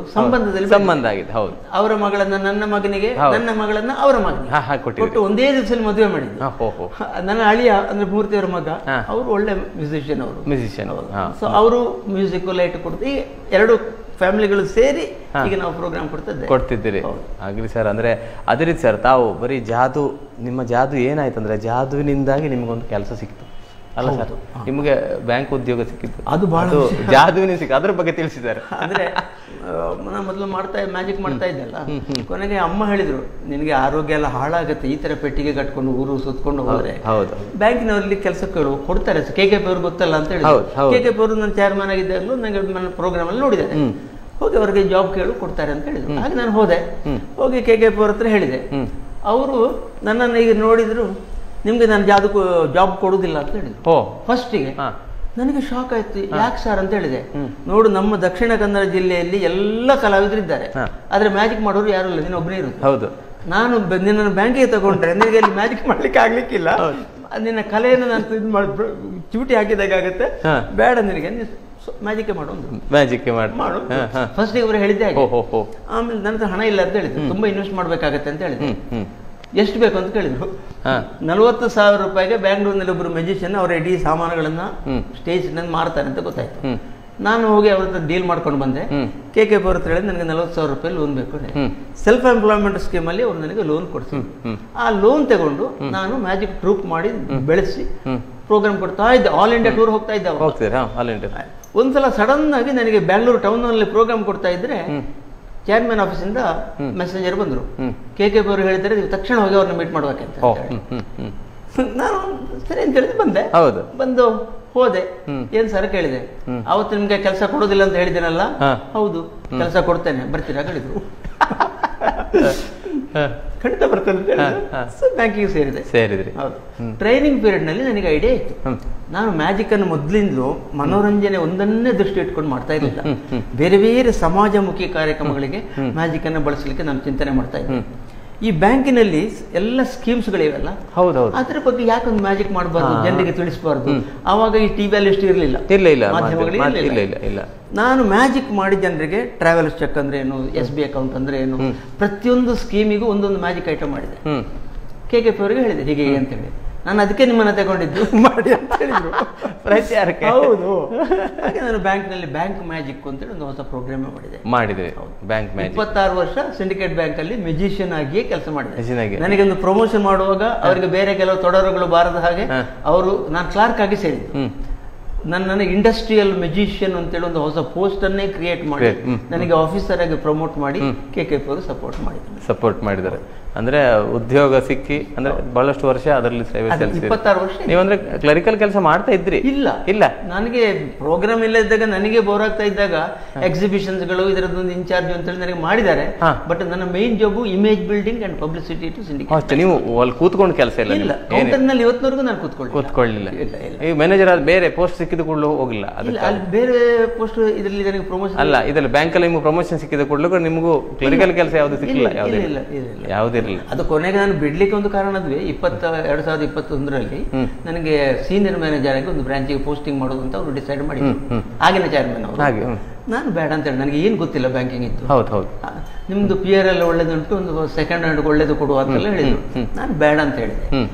ಸಂಬಂಧ ಆಗಿದೆ. ಹೌದು, ಅವರ ಮಗಳನ್ನ ನನ್ನ ಮಗನಿಗೆ, ನನ್ನ ಮಗಳನ್ನ ಅವರ ಮಗನಿಗೆ ಕೊಟ್ಟು ಒಂದೇ ದಿವಸದಲ್ಲಿ ಮದುವೆ ಮಾಡಿದ್ರು. ನನ್ನ ಅಳಿಯ ಅಂದ್ರೆ ಮೂರ್ತಿಯವರ ಮಗ, ಅವರು ಒಳ್ಳೆ ಮ್ಯೂಸಿಷಿಯನ್ ಅವರು. ಸೊ ಅವರು ಮ್ಯೂಸಿಕ್ ಲೈಟ್ ಕೊಡ್ತು. ಈ ಎರಡು ಫ್ಯಾಮಿಲಿಗಳು ಸೇರಿ ಈಗ ನಾವು ಪ್ರೋಗ್ರಾಮ್ ಕೊಡ್ತಿದ್ದೀರಿ. ಆಗ್ಲಿ ಸರ್. ಅಂದ್ರೆ ಅದೇ ರೀತಿ ಸರ್, ತಾವು ಬರೀ ಜಾದು, ನಿಮ್ಮ ಜಾದು ಏನಾಯ್ತಂದ್ರೆ ಜಾದುವಿನಿಂದಾಗಿ ನಿಮ್ಗೊಂದು ಕೆಲಸ ಸಿಕ್ತು. ಅಲ್ಲ ಸರ್, ನಿಮಗೆ ಬ್ಯಾಂಕ್ ಉದ್ಯೋಗ ಸಿಕ್ಕಿದ್ದು ಅದು ಬಹಳ ಜಾದುವಿನ ಸಿಕ್ಕ, ಅದ್ರ ಬಗ್ಗೆ ತಿಳಿಸಿದ್ದಾರೆ. ಅಂದ್ರೆ ನಾನು ಮೊದಲು ಮ್ಯಾಜಿಕ್ ಮಾಡ್ತಾ ಇದ್ದಲ್ಲ, ಕೊನೆಗೆ ಅಮ್ಮ ಹೇಳಿದ್ರು, ನಿನಗೆ ಆರೋಗ್ಯ ಎಲ್ಲ ಹಾಳಾಗುತ್ತೆ ಈ ತರ ಪೆಟ್ಟಿಗೆ ಕಟ್ಕೊಂಡು ಊರು ಸುತ್ಕೊಂಡು ಹೋದ್ರೆ. ಬ್ಯಾಂಕಿನವರಲ್ಲಿ ಕೆಲಸಕ್ಕೆ ಕೊಡ್ತಾರೆ, KKP ಅವರು ಗೊತ್ತಲ್ಲ ಅಂತ ಹೇಳಿ. KKP ಅವರು ನನ್ನ ಚೇರ್ಮನ್ ಆಗಿದ್ದಾಗಲೂ ನನಗೆ ನನ್ನ ಪ್ರೋಗ್ರಾಮ್ ಅಲ್ಲಿ ನೋಡಿದ್ದಾರೆ, ಹೋಗಿ ಅವ್ರಿಗೆ ಜಾಬ್ ಕೇಳು ಕೊಡ್ತಾರೆ ಅಂತ ಹೇಳಿದ್ರು. ಹಾಗೆ ನಾನು ಹೋದೆ, ಹೋಗಿ KKP ಅವ್ರ ಹತ್ರ ಹೇಳಿದೆ. ಅವರು ನನ್ನನ್ನು ಈಗ ನೋಡಿದ್ರು, ನಿಮ್ಗೆ ನಾನು ಜಾಬ್ ಕೊಡುದಿಲ್ಲ ಅಂತ ಹೇಳಿದ್ರು ಫಸ್ಟಿಗೆ. ನನಗೆ ಶಾಕ್ ಆಯ್ತು, ಯಾಕೆ ಸರ್ ಅಂತ ಹೇಳಿದೆ. ನೋಡು, ನಮ್ಮ ದಕ್ಷಿಣ ಕನ್ನಡ ಜಿಲ್ಲೆಯಲ್ಲಿ ಎಲ್ಲ ಕಲಾವಿದರಿದ್ದಾರೆ, ಆದ್ರೆ ಮ್ಯಾಜಿಕ್ ಮಾಡೋರು ಯಾರು ಇಲ್ಲ, ನೀನು ಒಬ್ಬನೇ ಇರುತ್ತೆ. ಹೌದು, ನಾನು ನಿನ್ನನ್ನು ಬ್ಯಾಂಕಿಗೆ ತಗೊಂಡ್ರೆ ನಿನಗೆ ಅಲ್ಲಿ ಮ್ಯಾಜಿಕ್ ಮಾಡ್ಲಿಕ್ಕೆ ಆಗ್ಲಿಕ್ಕಿಲ್ಲ, ನಿನ್ನ ಕಲೆಯನ್ನು ನಾನು ಇದು ಮಾಡಿ ಚೂಟಿ ಹಾಕಿದಾಗತ್ತೆ, ಬೇಡ ನಿನಗೆ ಮ್ಯಾಜಿಕ್ ಮಾಡು ಫಸ್ಟಿಗೆ ಅವರು ಹೇಳಿದ್ದೆ. ಆಮೇಲೆ ನನ್ನ ಹತ್ರ ಹಣ ಇಲ್ಲ ಅಂತ ಹೇಳಿದ್ರು, ತುಂಬಾ ಇನ್ವೆಸ್ಟ್ ಮಾಡ್ಬೇಕಾಗತ್ತೆ ಅಂತ ಹೇಳಿದ್ರು. ಎಷ್ಟು ಬೇಕು ಅಂತ ಕೇಳಿದ್ರು. 40,000 ರೂಪಾಯಿಗೆ ಬ್ಯಾಂಗ್ಳೂರಿನಲ್ಲಿ ಒಬ್ಬರು ಮ್ಯೂಜಿಷಿಯನ್ ಅವರ ಇಡೀ ಸಾಮಾನುಗಳನ್ನ ಸ್ಟೇಜ್ ನಲ್ಲಿ ಮಾರ್ತಾರೆ ಅಂತ ಗೊತ್ತಾಯ್ತು. ನಾನು ಹೋಗಿ ಅವ್ರ ಹತ್ರ ಡೀಲ್ ಮಾಡ್ಕೊಂಡು ಬಂದೆ. KKP ಅವ್ರ ಹತ್ರ ಹೇಳಿದ್ರೆ ನನಗೆ 40,000 ರೂಪಾಯಿ ಲೋನ್ ಬೇಕು. ಸೆಲ್ಫ್ ಎಂಪ್ಲಾಯ್ಮೆಂಟ್ ಸ್ಕೀಮ್ ಅಲ್ಲಿ ಅವ್ರು ನನಗೆ ಲೋನ್ ಕೊಡ್ಸಿದ್ರು. ಆ ಲೋನ್ ತಗೊಂಡು ನಾನು ಮ್ಯಾಜಿಕ್ ಟ್ರೂಪ್ ಮಾಡಿ ಬೆಳೆಸಿ ಪ್ರೋಗ್ರಾಮ್ ಕೊಡ್ತಾ ಇದ್ದೆ. ಆಲ್ ಇಂಡಿಯಾ ಟೂರ್ ಹೋಗ್ತಾ ಇದ್ದೆ. ಒಂದ್ಸಲ ಸಡನ್ ಆಗಿ ನನಗೆ ಬ್ಯಾಂಗ್ಳೂರು ಟೌನ್ ನಲ್ಲಿ ಪ್ರೋಗ್ರಾಮ್ ಕೊಡ್ತಾ ಇದ್ರೆ ಚೇರ್ಮನ್ ಆಫೀಸಿಂದ ಮೆಸೇಂಜರ್ ಬಂದ್ರು. KKP ಅವರು ಹೇಳಿದ್ರೆ ನೀವು ತಕ್ಷಣ ಹೋಗಿ ಅವ್ರನ್ನ ಮೀಟ್ ಮಾಡ್ಬೇಕಂತ. ನಾನು ಸರಿ ಅಂತ ಹೇಳಿದ್ರೆ ಬಂದೆ. ಬಂದು ಹೋದೆ. ಏನ್ ಸರ್ ಕೇಳಿದೆ, ಅವತ್ತು ನಿಮ್ಗೆ ಕೆಲಸ ಕೊಡೋದಿಲ್ಲ ಅಂತ ಹೇಳಿದ್ದೇನಲ್ಲ. ಹೌದು, ಕೆಲಸ ಕೊಡ್ತೇನೆ, ಬರ್ತೀರಾ ಹೇಳಿದ್ರು. ಖಂಡಿತ ಬರ್ತೇನೆ ಅಂತ ಹೇಳಿದ್ರು. ಬ್ಯಾಂಕಿಗೆ ಸೇರಿದ್ರಿ. ಹೌದು. ಟ್ರೈನಿಂಗ್ ಪೀರಿಯಡ್ ನಲ್ಲಿ ನನಗೆ ಐಡಿಯಾ ಇತ್ತು. ನಾನು ಮ್ಯಾಜಿಕ್ ಅನ್ನು ಮೊದಲಿಂದಲೂ ಮನೋರಂಜನೆ ಒಂದನ್ನೇ ದೃಷ್ಟಿ ಇಟ್ಕೊಂಡು ಮಾಡ್ತಾ ಇರಲಿಲ್ಲ. ಬೇರೆ ಬೇರೆ ಸಮಾಜಮುಖಿ ಕಾರ್ಯಕ್ರಮಗಳಿಗೆ ಮ್ಯಾಜಿಕ್ ಅನ್ನು ಬಳಸಲಿಕ್ಕೆ ನಾನು ಚಿಂತನೆ ಮಾಡ್ತಾ ಇದ್ದೆ. ಈ ಬ್ಯಾಂಕಿನಲ್ಲಿ ಎಲ್ಲ ಸ್ಕೀಮ್ಸ್ಗಳಿವೆಲ್ಲ, ಅದ್ರ ಬಗ್ಗೆ ಯಾಕೊಂದು ಮ್ಯಾಜಿಕ್ ಮಾಡಬಾರ್ದು, ಜನರಿಗೆ ತಿಳಿಸಬಾರ್ದು. ಆವಾಗ ಈ ಟಿವಿಯಲ್ಲಿ ಎಷ್ಟು ಇರಲಿಲ್ಲ, ಮಾಧ್ಯಮಗಳಿಲ್ಲ. ನಾನು ಮ್ಯಾಜಿಕ್ ಮಾಡಿ ಜನರಿಗೆ ಟ್ರಾವೆಲ್ಸ್ ಚೆಕ್ ಅಂದ್ರೆ ಏನು, SB ಅಕೌಂಟ್ ಅಂದ್ರೆ ಏನು, ಪ್ರತಿಯೊಂದು ಸ್ಕೀಮಿಗೂ ಒಂದೊಂದು ಮ್ಯಾಜಿಕ್ ಐಟಮ್ ಮಾಡಿದೆ. KKP ಅವರಿಗೆ ಹೇಳಿದೆ ಹೀಗೆ ಅಂತೇಳಿ. ನಾನು ಅದಕ್ಕೆ ನಿಮ್ಮನ್ನ ತಗೊಂಡಿದ್ದು ಮಾಡಿ ಅಂತ ಹೇಳಿದ್ರು. ಹೌದು. ಹಾಗೆ ನಾನು ಬ್ಯಾಂಕ್ನಲ್ಲಿ ಬ್ಯಾಂಕ್ ಮ್ಯಾಜಿಕ್ ಅಂತೇಳಿ ಒಂದು ಹೊಸ ಪ್ರೋಗ್ರಾಮ್ ಮಾಡಿದೆ. 26 ವರ್ಷ ಸಿಂಡಿಕೇಟ್ ಬ್ಯಾಂಕ್ ಅಲ್ಲಿ ಮ್ಯೂಜಿಷಿಯನ್ ಆಗಿಯೇ ಕೆಲಸ ಮಾಡಿದೆ. ನನಗೆ ಒಂದು ಪ್ರಮೋಷನ್ ಮಾಡುವಾಗ ಅವರಿಗೆ ಬೇರೆ ಕೆಲವು ತೊಡರುಗಳು ಬಾರದ ಹಾಗೆ ಅವರು, ನಾನು ಕ್ಲಾರ್ಕ್ ಆಗಿ ಸೇರಿದ್ದು. ನನ್ನನ್ನು ಇಂಡಸ್ಟ್ರಿಯಲ್ ಮ್ಯೂಜಿಷಿಯನ್ ಅಂತೇಳಿ ಒಂದು ಹೊಸ ಪೋಸ್ಟ್ ಅನ್ನೇ ಕ್ರಿಯೇಟ್ ಮಾಡಿ ನನಗೆ ಆಫೀಸರ್ ಆಗಿ ಪ್ರಮೋಟ್ ಮಾಡಿ KKP ಅವರು ಸಪೋರ್ಟ್ ಮಾಡಿದ್ದಾರೆ. ಅಂದ್ರೆ ಉದ್ಯೋಗ ಸಿಕ್ಕಿ ಅಂದ್ರೆ ಬಹಳಷ್ಟು ವರ್ಷ ಅದರಲ್ಲಿ ಸೇವೆ ಸಲ್ಲಿಸಿದ್ರಿ. 26 ವರ್ಷ. ನೀವಂದ್ರೆ ಕ್ಲರಿಕಲ್ ಕೆಲಸ ಮಾಡ್ತಾ ಇದ್ರಿ? ಇಲ್ಲ, ನನಗೆ ಪ್ರೋಗ್ರಾಮ್ ಇಲ್ಲ ಇದ್ದಾಗ, ನನಗೆ ಬೋರ್ ಆಗ್ತಾ ಇದ್ದಾಗ ಎಕ್ಸಿಬಿಷನ್ಸ್ ಗಳು ಇದರದೊಂದು ಇನ್ಚಾರ್ಜ್ ಅಂತ ಹೇಳಿ ನನಗೆ ಮಾಡಿದ್ದಾರೆ. ಬಟ್ ನನ್ನ main job image building and publicity to syndicate. ನೀವು ಅಲ್ಲಿ ಕೂತ್ಕೊಂಡು ಕೆಲಸ ಇಲ್ಲ? ಕೌಂಟರ್ ನಲ್ಲಿ ಇವತ್ತಿನವರೆಗೂ ನಾನು ಕೂತ್ಕೊಳ್ಳಿಲ್ಲ. ಈ ಮ್ಯಾನೇಜರ್ ಬೇರೆ ಪೋಸ್ಟ್ ಸಿಕ್ಕಿದ ಕೂಡಲೂ ಹೋಗಿಲ್ಲ? ಅಲ್ಲಿ ಬೇರೆ ಪೋಸ್ಟ್ ಇದರಲ್ಲಿ ನನಗೆ ಪ್ರಮೋಷನ್ ಅಲ್ಲ, ಇದರಲ್ಲಿ ಬ್ಯಾಂಕ್ ಅಲ್ಲಿ ನಿಮ್ಗೆ ಪ್ರಮೋಷನ್ ಸಿಕ್ಕಿದ ಕೂಡಲೂ ನಿಮಗೂ ಕ್ಲರಿಕಲ್ ಕೆಲಸ ಯಾವ್ದು ಸಿಕ್ಕಿಲ್ಲ? ಯಾವುದಿರಲಿಲ್ಲ. ಅದು ಕೊನೆಗೆ ನಾನು ಬಿಡ್ಲಿಕ್ಕೆ ಒಂದು ಕಾರಣ ಅದ್ವಿ. 2021ರಲ್ಲಿ ನನಗೆ ಸೀನಿಯರ್ ಮ್ಯಾನೇಜರ್ ಆಗಿ ಒಂದು ಬ್ರಾಂಚಿಗೆ ಪೋಸ್ಟಿಂಗ್ ಮಾಡೋದು ಅಂತ ಅವರು ಡಿಸೈಡ್ ಮಾಡಿದ್ರು, ಆಗಿನ ಚೇರ್ಮನ್ ಅವರು. ನಾನು ಬೇಡ ಅಂತ ಹೇಳಿ, ನನಗೆ ಏನು ಗೊತ್ತಿಲ್ಲ ಬ್ಯಾಂಕಿಂಗ್ ಇತ್ತು. ನಿಮ್ದು PRL ಒಳ್ಳೇದುಂಟು, ಒಂದು ಸೆಕೆಂಡ್ ಹ್ಯಾಂಡ್ ಒಳ್ಳೇದು ಕೊಡುವ ಅಂತೆಲ್ಲ ಹೇಳಿದ್ರು. ನಾನು ಬೇಡ ಅಂತ ಹೇಳಿದೆ.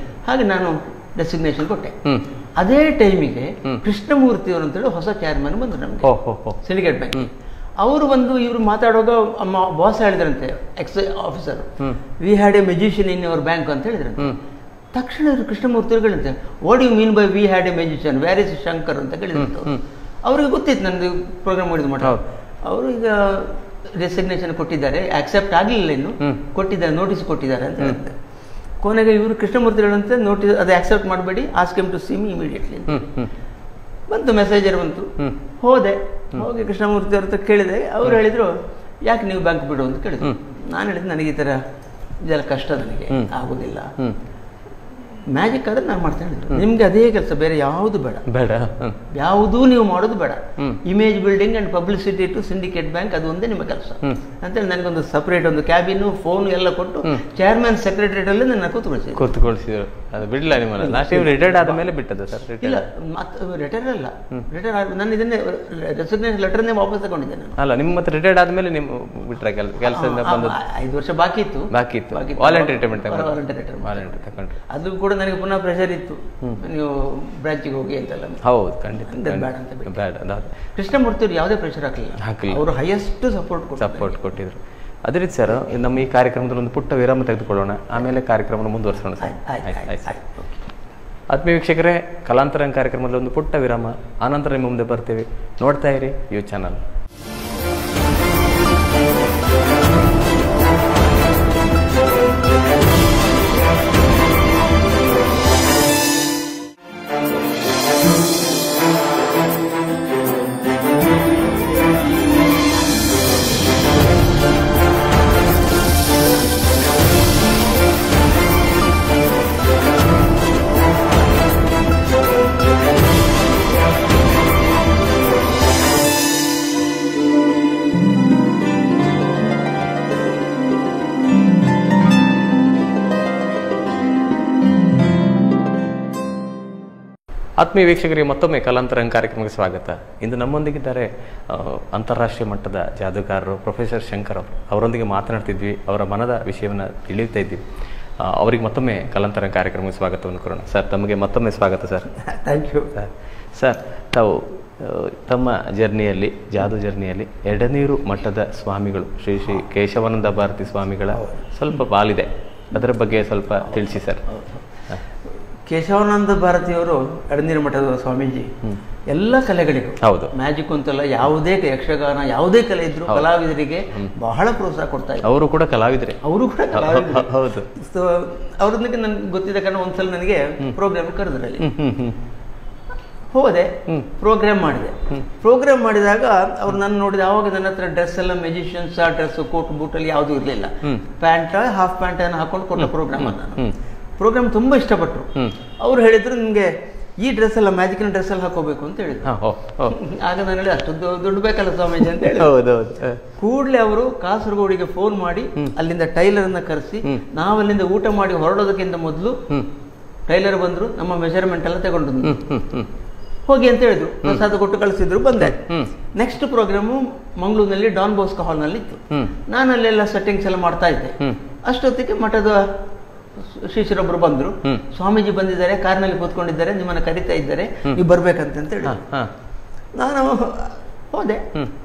ಹಾಗೆ ನಾನು ಡೆಸಿಗ್ನೇಷನ್ ಕೊಟ್ಟೆ. ಅದೇ ಟೈಮಿಗೆ ಕೃಷ್ಣಮೂರ್ತಿ ಅವರು ಅಂತೇಳಿ ಹೊಸ ಚೇರ್ಮನ್ ಬಂದ್ರು ನಮ್ಗೆ ಸಿಂಡಿಕೇಟ್ ಬ್ಯಾಂಕ್. ಅವರು ಬಂದು ಇವರು ಮಾತಾಡುವಾಗ ಬಾಸ್ ಹೇಳಿದ್ರಂತೆ, ex officer, we had a musician in your bank ಅಂತ ಹೇಳಿದ್ರಂತೆ. ತಕ್ಷಣ ಇವರು ಕೃಷ್ಣಮೂರ್ತಿ ಹೇಳಿದಂತೆ, what you mean by we had a musician, where is Shankar ಅಂತ ಹೇಳಿದ್ರಂತೆ. ಅವ್ರಿಗೆ ಗೊತ್ತಿತ್ತು ನಂದು ಪ್ರೋಗ್ರಾಮ್ ಮಾಡಿದ ಮಟ್ಟ. ಅವರು ಈಗ ರೆಸಿಗ್ನೇಷನ್ ಕೊಟ್ಟಿದ್ದಾರೆ, ಆಕ್ಸೆಪ್ಟ್ ಆಗಲಿಲ್ಲ, ಇನ್ನು ಕೊಟ್ಟಿದ್ದಾರೆ, ನೋಟಿಸ್ ಕೊಟ್ಟಿದ್ದಾರೆ ಅಂತ ಹೇಳಿದ್ದೆ. ಕೊನೆಗೆ ಇವರು ಕೃಷ್ಣಮೂರ್ತಿ ಹೇಳಂತೆ, ನೋಟಿಸ್ ಅದು ಆಕ್ಸೆಪ್ಟ್ ಮಾಡಬೇಡಿ, ask him to see me immediately ಬಂತು. ಮೆಸೇಜರ್ ಬಂತು. ಹೋದೆ, ಹೋಗಿ ಕೃಷ್ಣಮೂರ್ತಿ ಅವ್ರ ಹತ್ರ ಕೇಳಿದೆ. ಅವ್ರು ಹೇಳಿದ್ರು, ಯಾಕೆ ನೀವು ಬ್ಯಾಂಕ್ ಬಿಡು ಅಂತ ಕೇಳಿದ್ರು. ನಾನು ಹೇಳಿದೆ, ನನಗೆ ಈ ಥರ ಇದೆಲ್ಲ ಕಷ್ಟ, ನನಗೆ ಆಗೋದಿಲ್ಲ. ಮ್ಯಾಜಿಕ್ ಆದ್ರೆ ನಾನು ಮಾಡ್ತಾ ಹೇಳಿದ್ರು, ನಿಮ್ಗೆ ಅದೇ ಕೆಲಸ, ಬೇರೆ ಯಾವುದು ಬೇಡ, ಯಾವುದೂ ನೀವು ಮಾಡೋದು ಬೇಡ. Image building and publicity to syndicate bank, ಅದು ಒಂದೇ ನಿಮ್ಮ ಕೆಲಸ ಅಂತೇಳಿ ನನಗೊಂದು ಸಪರೇಟ್ ಒಂದು ಕ್ಯಾಬಿನು, ಫೋನ್ ಎಲ್ಲ ಕೊಟ್ಟು ಚೇರ್ಮನ್ ಸೆಕ್ರೆಟರಿಯೇಟ್ ಅಲ್ಲಿ ನನ್ನ ಕೂತ್ಕೊಳಿಸಿದ್ರು. ಅದು ಬಿಡಲ್ಲ ನಿಮ್ಮನ್ನ? ಲಾಸ್ಟ್ ಟೈಮ್ ರಿಟೈರ್ಡ್ ಆದಮೇಲೆ ಬಿಟ್ಟದ್ದು ಸರ್? ಇಲ್ಲ, ರಿಟೈರ್ ಅಲ್ಲ, ರಿಟೈರ್ ನಾನು ಇದನ್ನೇ ರೆಸಿಗ್ನೇಷನ್ ಲೆಟರ್ನೇ ವಾಪಸ್ ತಗೊಂಡಿದ್ದೆ ನಾನು. ಅಲ್ಲ, ನಿಮ್ಮ ಮತ್ತೆ ರಿಟೈರ್ಡ್ ಆದ್ಮೇಲೆ ನೀವು ಬಿಟ್ರೆ ಕೆಲಸದಿಂದ ಬಂದು 5 ವರ್ಷ ಬಾಕಿ ಇತ್ತು. ವಾಲಂಟರಿ ರಿಟೈರ್ಮೆಂಟ್ ತಗೊಂಡ್ರೆ ಅದು ಕೂಡ ನನಗೆ ಪುನಃ ಪ್ರೆಷರ್ ಇತ್ತು, ನೀವು ಬ್ರಾಂಚಿಗೆ ಹೋಗಿ ಅಂತೆಲ್ಲ. ಹೌದು, ಖಂಡಿತ ಬೇಡ ಅಂತ ಬೇಡ. ಕೃಷ್ಣಮೂರ್ತಿ ಅವರು ಯಾವುದೇ ಪ್ರೆಷರ್ ಹಾಕಲಿಲ್ಲ, ಅವರು ಹೈಯೆಸ್ಟ್ ಸಪೋರ್ಟ್ ಕೊಟ್ಟಿದ್ರು. ಅದೇ ರೀತಿ ಸರ್, ನಮ್ಮ ಈ ಕಾರ್ಯಕ್ರಮದಲ್ಲಿ ಒಂದು ಪುಟ್ಟ ವಿರಾಮ ತೆಗೆದುಕೊಳ್ಳೋಣ, ಆಮೇಲೆ ಕಾರ್ಯಕ್ರಮ ಮುಂದುವರಿಸೋಣ ಸರ್. ಆತ್ಮೀಯ ವೀಕ್ಷಕರೇ, ಕಲಾಂತರ ಕಾರ್ಯಕ್ರಮದಲ್ಲಿ ಒಂದು ಪುಟ್ಟ ವಿರಾಮ, ಆನಂತರ ನಿಮ್ಮ ಮುಂದೆ ಬರ್ತೇವೆ. ನೋಡ್ತಾ ಇರಿ ಯು ಚಾನಲ್. ಆತ್ಮೀಯ ವೀಕ್ಷಕರಿಗೆ ಮತ್ತೊಮ್ಮೆ ಕಲಾಂತರ ಕಾರ್ಯಕ್ರಮಕ್ಕೆ ಸ್ವಾಗತ. ಇಂದು ನಮ್ಮೊಂದಿಗಿದ್ದಾರೆ ಅಂತಾರಾಷ್ಟ್ರೀಯ ಮಟ್ಟದ ಜಾದೂಗಾರರು ಪ್ರೊಫೆಸರ್ ಶಂಕರ್ ಅವರು. ಅವರೊಂದಿಗೆ ಮಾತನಾಡ್ತಿದ್ವಿ, ಅವರ ಮನದ ವಿಷಯವನ್ನು ತಿಳಿಯುತ್ತಾ ಇದ್ವಿ. ಅವರಿಗೆ ಮತ್ತೊಮ್ಮೆ ಕಲಾಂತರ ಕಾರ್ಯಕ್ರಮಕ್ಕೆ ಸ್ವಾಗತವನ್ನು ಕೊಡೋಣ. ಸರ್, ತಮಗೆ ಮತ್ತೊಮ್ಮೆ ಸ್ವಾಗತ ಸರ್. Thank you sir. ತಾವು ತಮ್ಮ ಜರ್ನಿಯಲ್ಲಿ, ಜಾದೂ ಜರ್ನಿಯಲ್ಲಿ ಎಡನೀರು ಮಠದ ಸ್ವಾಮಿಗಳು ಶ್ರೀ ಶ್ರೀ ಕೇಶವಾನಂದ ಭಾರತಿ ಸ್ವಾಮಿಗಳ ಸ್ವಲ್ಪ ಪಾಲಿದೆ, ಅದರ ಬಗ್ಗೆ ಸ್ವಲ್ಪ ತಿಳಿಸಿ ಸರ್. ಕೇಶವಾನಂದ ಭಾರತಿಯವರು ಎಡನೀರು ಮಠದ ಸ್ವಾಮೀಜಿ ಎಲ್ಲ ಕಲೆಗಳಿಗೂ, ಹೌದು, ಮ್ಯಾಜಿಕ್ ಅಂತಲ್ಲ, ಯಾವುದೇ ಯಕ್ಷಗಾನ ಯಾವುದೇ ಕಲೆ ಇದ್ರು ಕಲಾವಿದರಿಗೆ ಬಹಳ ಪ್ರೋತ್ಸಾಹ ಕೊಡ್ತಾ ಇದ್ರು. ಅವರು ಕೂಡ ಕಲಾವಿದರೆ. ಹೌದು. ಸೊ ಅವ್ರೊಂದಿಗೆ ನನ್ಗೆ ಗೊತ್ತಿದ್ದ ಕಾರಣ ಒಂದ್ಸಲ ನನಗೆ ಪ್ರೋಗ್ರಾಮ್ ಕರೆದ್ರಲ್ಲಿ ಹೋದೆ, ಪ್ರೋಗ್ರಾಮ್ ಮಾಡಿದೆ. ಪ್ರೋಗ್ರಾಮ್ ಮಾಡಿದಾಗ ಅವ್ರು ನನ್ನ ನೋಡಿದ, ಆವಾಗ ನನ್ನ ಹತ್ರ ಡ್ರೆಸ್ ಎಲ್ಲ ಮ್ಯೂಸಿಷಿಯನ್ಸ್ ಡ್ರೆಸ್, ಕೋಟ್ ಬೂಟ್ ಅಲ್ಲಿ ಯಾವುದೂ ಇರಲಿಲ್ಲ. ಪ್ಯಾಂಟ್, ಹಾಫ್ ಪ್ಯಾಂಟ್ ಅನ್ನು ಹಾಕೊಂಡು ಕೊಟ್ಟ ಪ್ರೋಗ್ರಾಮ್ ನಾನು. ಪ್ರೋಗ್ರಾಮ್ ತುಂಬಾ ಇಷ್ಟಪಟ್ಟರು. ಅವ್ರು ಹೇಳಿದ್ರು, ನಿಮ್ಗೆ ಈ ಡ್ರೆಸ್ ಎಲ್ಲ ಮ್ಯಾಜಿಕ್ನ ಡ್ರೆಸ್ ಎಲ್ಲ ಹಾಕೋಬೇಕು ಅಂತ ಹೇಳಿದ್ರು. ಆಗ ನಾನು ಹೇಳಿದೆ, ಅಷ್ಟು ದುಡ್ಡು ಬೇಕಲ್ಲ ಸ್ವಾಮೀಜಿ ಅಂತ ಹೇಳಿ. ಕೂಡಲೇ ಅವರು ಕಾಸರಗೋಡಿಗೆ ಫೋನ್ ಮಾಡಿ ಅಲ್ಲಿಂದ ಟೈಲರ್ ಅನ್ನ ಕರೆಸಿ, ನಾವಲ್ಲಿಂದ ಊಟ ಮಾಡಿ ಹೊರಡೋದಕ್ಕಿಂತ ಮೊದಲು ಟೈಲರ್ ಬಂದ್ರು, ನಮ್ಮ ಮೆಜರ್ಮೆಂಟ್ ಎಲ್ಲ ತಗೊಂಡು ಹೋಗಿ ಅಂತ ಹೇಳಿದ್ರು. ಪ್ರಸಾದ ಕೊಟ್ಟು ಕಳಿಸಿದ್ರು, ಬಂದೆ. ನೆಕ್ಸ್ಟ್ ಪ್ರೋಗ್ರಾಮು ಮಂಗಳೂರಿನಲ್ಲಿ ಡಾನ್ ಬೋಸ್ಕೋ ಹಾಲ್ ನಲ್ಲಿ ಇತ್ತು. ನಾನು ಅಲ್ಲೆಲ್ಲ ಸೆಟ್ಟಿಂಗ್ಸ್ ಎಲ್ಲ ಮಾಡ್ತಾ ಇದ್ದೆ. ಅಷ್ಟೊತ್ತಿಗೆ ಮಠದ ಶಿಷ್ಯರೊಬ್ರು ಬಂದ್ರು, ಸ್ವಾಮೀಜಿ ಬಂದಿದ್ದಾರೆ, ಕಾರ್ನಲ್ಲಿ ಕೂತ್ಕೊಂಡಿದ್ದಾರೆ, ನಿಮ್ಮನ್ನ ಕರಿತಾ ಇದ್ದಾರೆ, ನೀವು ಬರ್ಬೇಕಂತ ಹೇಳಿ. ನಾನು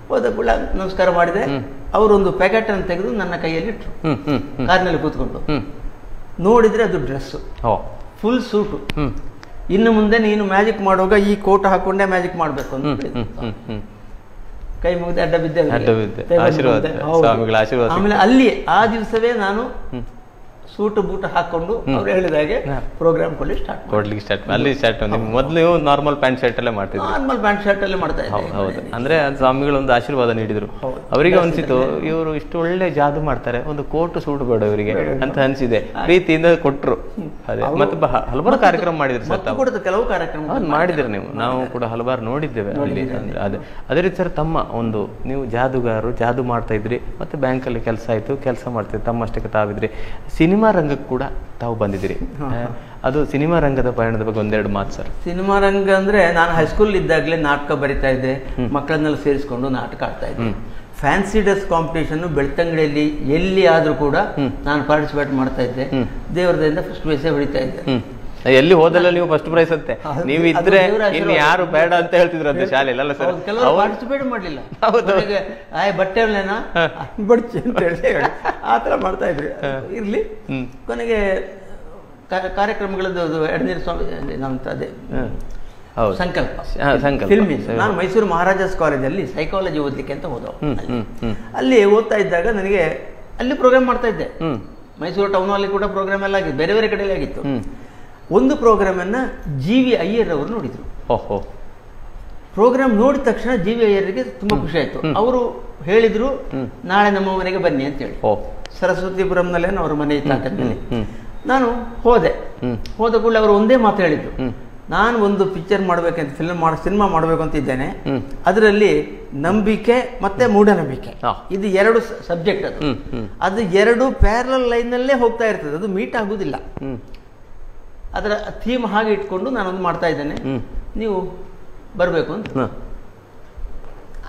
ಹೋದ ಕೂಡ ನಮಸ್ಕಾರ ಮಾಡಿದೆ. ಅವರೊಂದು ಪ್ಯಾಕೆಟ್ ಅನ್ನು ತೆಗೆದು ನನ್ನ ಕೈಯಲ್ಲಿ ಇಟ್ರು, ಕಾರ್ನಲ್ಲಿ ಕೂತ್ಕೊಂಡು. ನೋಡಿದ್ರೆ ಅದು ಡ್ರೆಸ್, ಫುಲ್ ಸೂಟು. ಇನ್ನು ಮುಂದೆ ನೀನು ಮ್ಯಾಜಿಕ್ ಮಾಡುವಾಗ ಈ ಕೋಟ್ ಹಾಕೊಂಡೆ ಮ್ಯಾಜಿಕ್ ಮಾಡ್ಬೇಕು ಅಂತ ಕೈ ಮುಗಿದ ಅಡ್ಡ ಬಿದ್ದೆ. ಆಮೇಲೆ ಅಲ್ಲಿ ಆ ದಿವಸವೇ ನಾನು ಸೂಟು ಬೂಟ ಹಾಕೊಂಡು ಅವ್ರು ಹೇಳಿದಾಗೆ ಪ್ರೋಗ್ರಾಮ್ ಕೊಡ್ಲಿಕ್ಕೆ ಸ್ಟಾರ್ಟ್. ಮೊದಲು ನಾರ್ಮಲ್ ಪ್ಯಾಂಟ್ ಶರ್ಟ್ ಅಲ್ಲೇ ಮಾಡ್ತಿದ್ರು. ನಾರ್ಮಲ್ ಪ್ಯಾಂಟ್ ಶರ್ಟ್ ಅಲ್ಲೇ ಮಾಡ್ತಾ ಇದ್ದೆ. ಹೌದು. ಅಂದ್ರೆ ಸ್ವಾಮಿಗಳು ಒಂದು ಆಶೀರ್ವಾದ ನೀಡಿದ್ರು. ಅವರಿಗೆ ಅನ್ಸಿತು, ಇವರು ಇಷ್ಟು ಒಳ್ಳೆ ಜಾದು ಮಾಡ್ತಾರೆ, ಒಂದು ಕೋಟ್ ಸೂಟ್ ಬೇಡ ಇವರಿಗೆ ಅಂತ ಅನ್ಸಿದೆ. ಪ್ರೀತಿಯಿಂದ ಕೊಟ್ರು. ಅದೇ ಮತ್ತೆ ಹಲವಾರು ಕಾರ್ಯಕ್ರಮ ಮಾಡಿದ್ರು ಸರ್. ಕೆಲವು ಕಾರ್ಯಕ್ರಮ ಮಾಡಿದ್ರಿ ನೀವು, ನಾವು ಕೂಡ ಹಲವಾರು ನೋಡಿದ್ದೇವೆ ಅಲ್ಲಿ. ಅದೇ ರೀತಿ ಸರ್, ತಮ್ಮ ಒಂದು ನೀವು ಜಾದುಗಾರರು, ಜಾದು ಮಾಡ್ತಾ ಇದ್ರಿ, ಮತ್ತೆ ಬ್ಯಾಂಕ್ ಅಲ್ಲಿ ಕೆಲಸ ಆಯ್ತು, ಕೆಲಸ ಮಾಡ್ತಿದ್ರಿ, ತಮ್ಮಷ್ಟಕ್ಕೆ ತಾವಿದ್ರಿ. ಸಿನಿಮಾ ರಂಗಕ್ಕೆ ಕೂಡ ತಾವು ಬಂದಿದ್ದೀರಿ. ಅದು ಸಿನಿಮಾ ರಂಗದ ಪಯಣದ ಬಗ್ಗೆ ಒಂದೆರಡು ಮಾತು ಸರ್. ಸಿನಿಮಾ ರಂಗ ಅಂದ್ರೆ, ನಾನು ಹೈಸ್ಕೂಲ್ ಇದ್ದಾಗಲೇ ನಾಟಕ ಬರಿತಾ ಇದ್ದೆ, ಮಕ್ಕಳನ್ನೆಲ್ಲ ಸೇರಿಸ್ಕೊಂಡು ನಾಟಕ ಆಡ್ತಾ ಇದ್ದೆ. ಫ್ಯಾನ್ಸಿ ಡ್ರೆಸ್ ಕಾಂಪಿಟೇಷನ್ ಬೆಳ್ತಂಗಡಿಯಲ್ಲಿ ಎಲ್ಲಿ ಆದ್ರೂ ಕೂಡ ನಾನು ಪಾರ್ಟಿಸಿಪೇಟ್ ಮಾಡ್ತಾ ಇದ್ದೆ. ದೇವರದಿಂದ ಫಸ್ಟ್ ಪ್ರೈಸೇ ಹೊಡಿತಾ ಇದ್ದೆ. ಎಲ್ಲಿ ಹೋದಲ್ಲ ನೀವು ಫಸ್ಟ್ ಪ್ರೈಸ್ ಅಂತೆ. ನೀವು ಇದ್ರೆ ಇನ್ನು ಯಾರು ಬೇಡ ಅಂತ ಹೇಳ್ತಿದ್ರಂತೆ ಶಾಲೆಯಲ್ಲಿ, ಅಲ್ಲ ಸರ್? ಕೆಲವರು ಪಾರ್ಟಿಸಿಪೇಟ್ ಮಾಡ್ಲಿಲ್ಲ. ಬಟ್ಟೆ ಬಡ್ಚಿ ಅಂತ ಹೇಳಿ ಆತರ ಮಾಡ್ತಾ ಇದ್ರಿ. ಇರ್ಲಿ, ಕೊನೆಗೆ ಕಾರ್ಯಕ್ರಮಗಳದ್ದು ಎಡನೀರು ಸ್ವಾಮಿ ಅದೇ ಸಂಕಲ್ಪ ಫಿಲ್ಮ್. ನಾನು ಮೈಸೂರು ಮಹಾರಾಜಾಸ್ ಕಾಲೇಜಲ್ಲಿ ಸೈಕಾಲಜಿ ಓದ್ಲಿಕ್ಕೆ ಅಂತ ಹೋದವು. ಅಲ್ಲಿ ಓದ್ತಾ ಇದ್ದಾಗ ನನಗೆ ಅಲ್ಲಿ ಪ್ರೋಗ್ರಾಮ್ ಮಾಡ್ತಾ ಇದ್ದೆ. ಮೈಸೂರು ಟೌನ್ ಅಲ್ಲಿ ಕೂಡ ಪ್ರೋಗ್ರಾಮ್ ಎಲ್ಲ ಆಗಿತ್ತು, ಬೇರೆ ಬೇರೆ ಕಡೆಯಲ್ಲಿ ಆಗಿತ್ತು. ಒಂದು ಪ್ರೋಗ್ರಾಮ್ ಅನ್ನ GV ಅಯ್ಯರ್ ಅವರು ನೋಡಿದ್ರು. ಪ್ರೋಗ್ರಾಮ್ ನೋಡಿದ ತಕ್ಷಣ GV ಅಯ್ಯರ್ಗೆ ತುಂಬಾ ಖುಷಿ ಆಯ್ತು. ಅವರು ಹೇಳಿದ್ರು, ನಾಳೆ ನಮ್ಮ ಮನೆಗೆ ಬನ್ನಿ ಅಂತ ಹೇಳಿ. ಸರಸ್ವತಿಪುರಂನಲ್ಲೇ ಅವ್ರ ಮನೆ ಇತ್ತು. ನಾನು ಹೋದ ಕೂಡಲೇ ಅವರು ಒಂದೇ ಮಾತು ಹೇಳಿದ್ರು, ನಾನು ಒಂದು ಪಿಕ್ಚರ್ ಮಾಡ್ಬೇಕಂತ, ಸಿನಿಮಾ ಮಾಡ್ಬೇಕು ಅಂತ ಇದ್ದೇನೆ. ಅದರಲ್ಲಿ ನಂಬಿಕೆ ಮತ್ತೆ ಮೂಢನಂಬಿಕೆ, ಇದು ಎರಡು ಸಬ್ಜೆಕ್ಟ್. ಅದು ಎರಡು ಪ್ಯಾರಲಲ್ ಲೈನ್ ನಲ್ಲೇ ಹೋಗ್ತಾ ಇರ್ತದೆ, ಅದು ಮೀಟ್ ಆಗುದಿಲ್ಲ. ಅದರ ಥೀಮ್ ಹಾಗೆ ಇಟ್ಕೊಂಡು ನಾನೊಂದು ಮಾಡ್ತಾ ಇದ್ದೇನೆ, ನೀವು ಬರಬೇಕು ಅಂತ.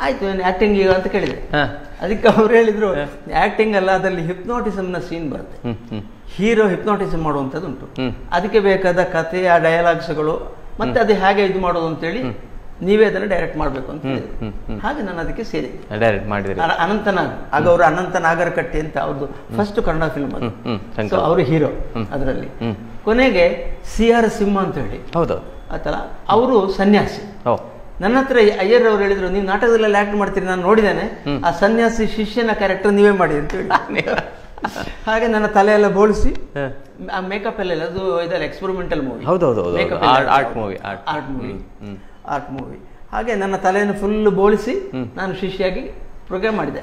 ಆಯ್ತು, ಆಕ್ಟಿಂಗ್ ಈಗ ಅಂತ ಕೇಳಿದೆ. ಅದಕ್ಕೆ ಅವ್ರು ಹೇಳಿದ್ರು, ಆಕ್ಟಿಂಗ್ ಅಲ್ಲ, ಅದರಲ್ಲಿ ಹಿಪ್ನೋಟಿಸಮ್ನ ಸೀನ್ ಬರುತ್ತೆ. ಹೀರೋ ಹಿಪ್ನೋಟಿಸಮ್ ಮಾಡುವಂಥದ್ದು ಉಂಟು. ಅದಕ್ಕೆ ಬೇಕಾದ ಕಥೆ, ಆ ಡಯಲಾಗ್ಸ್ಗಳು, ಮತ್ತೆ ಅದು ಹೇಗೆ ಇದು ಮಾಡೋದು ಅಂತೇಳಿ ನೀವೇ ಅದನ್ನು ಡೈರೆಕ್ಟ್ ಮಾಡಬೇಕು ಅಂತ ಹೇಳಿದ್ರು. ಹಾಗೆ ನಾನು ಅದಕ್ಕೆ ಸೇರಿದ್ದೆ. ಡೈರೆಕ್ಟ್ ಮಾಡಿದ್ರಿ. ಅನಂತನಾಗ್, ಆಗ ಅವರು ಅನಂತ ನಾಗರಕಟ್ಟಿ ಅಂತ ಅವ್ರದ್ದು ಫಸ್ಟ್ ಕನ್ನಡ ಫಿಲ್ಮ್ ಅದು. ಸೊ ಅವರು ಹೀರೋ ಅದರಲ್ಲಿ. ಕೊನೆಗೆ CR ಸಿಂಹ ಅಂತ ಹೇಳಿ, ಹೌದು ಆತಲ್ಲ, ಅವರು ಸನ್ಯಾಸಿ. ನನ್ನ ಹತ್ರ ಅಯ್ಯರ್ ಅವ್ರು ಹೇಳಿದ್ರು, ನೀವು ನಾಟಕದಲ್ಲೆಲ್ಲ ಆಕ್ಟ್ ಮಾಡ್ತೀರಿ, ನಾನು ನೋಡಿದ್ದೇನೆ, ಆ ಸನ್ಯಾಸಿ ಶಿಷ್ಯನ ಕ್ಯಾರೆಕ್ಟರ್ ನೀವೇ ಮಾಡಿ ಅಂತ ಹೇಳಿ. ಹಾಗೆ ನನ್ನ ತಲೆ ಎಲ್ಲ ಬೋಳಿಸಿ, ಆ ಮೇಕಪ್ ಎಲ್ಲ ಅದು ಇದಲ್ಲ ಎಕ್ಸ್ಪೆರಿಮೆಂಟಲ್ ಮೂವಿ, ಆರ್ಟ್ ಮೂವಿ. ಹಾಗೆ ನನ್ನ ತಲೆಯನ್ನು ಫುಲ್ ಬೋಳಿಸಿ ನಾನು ಶಿಷ್ಯಾಗಿ ಪ್ರೋಗ್ರಾಮ್ ಮಾಡಿದೆ.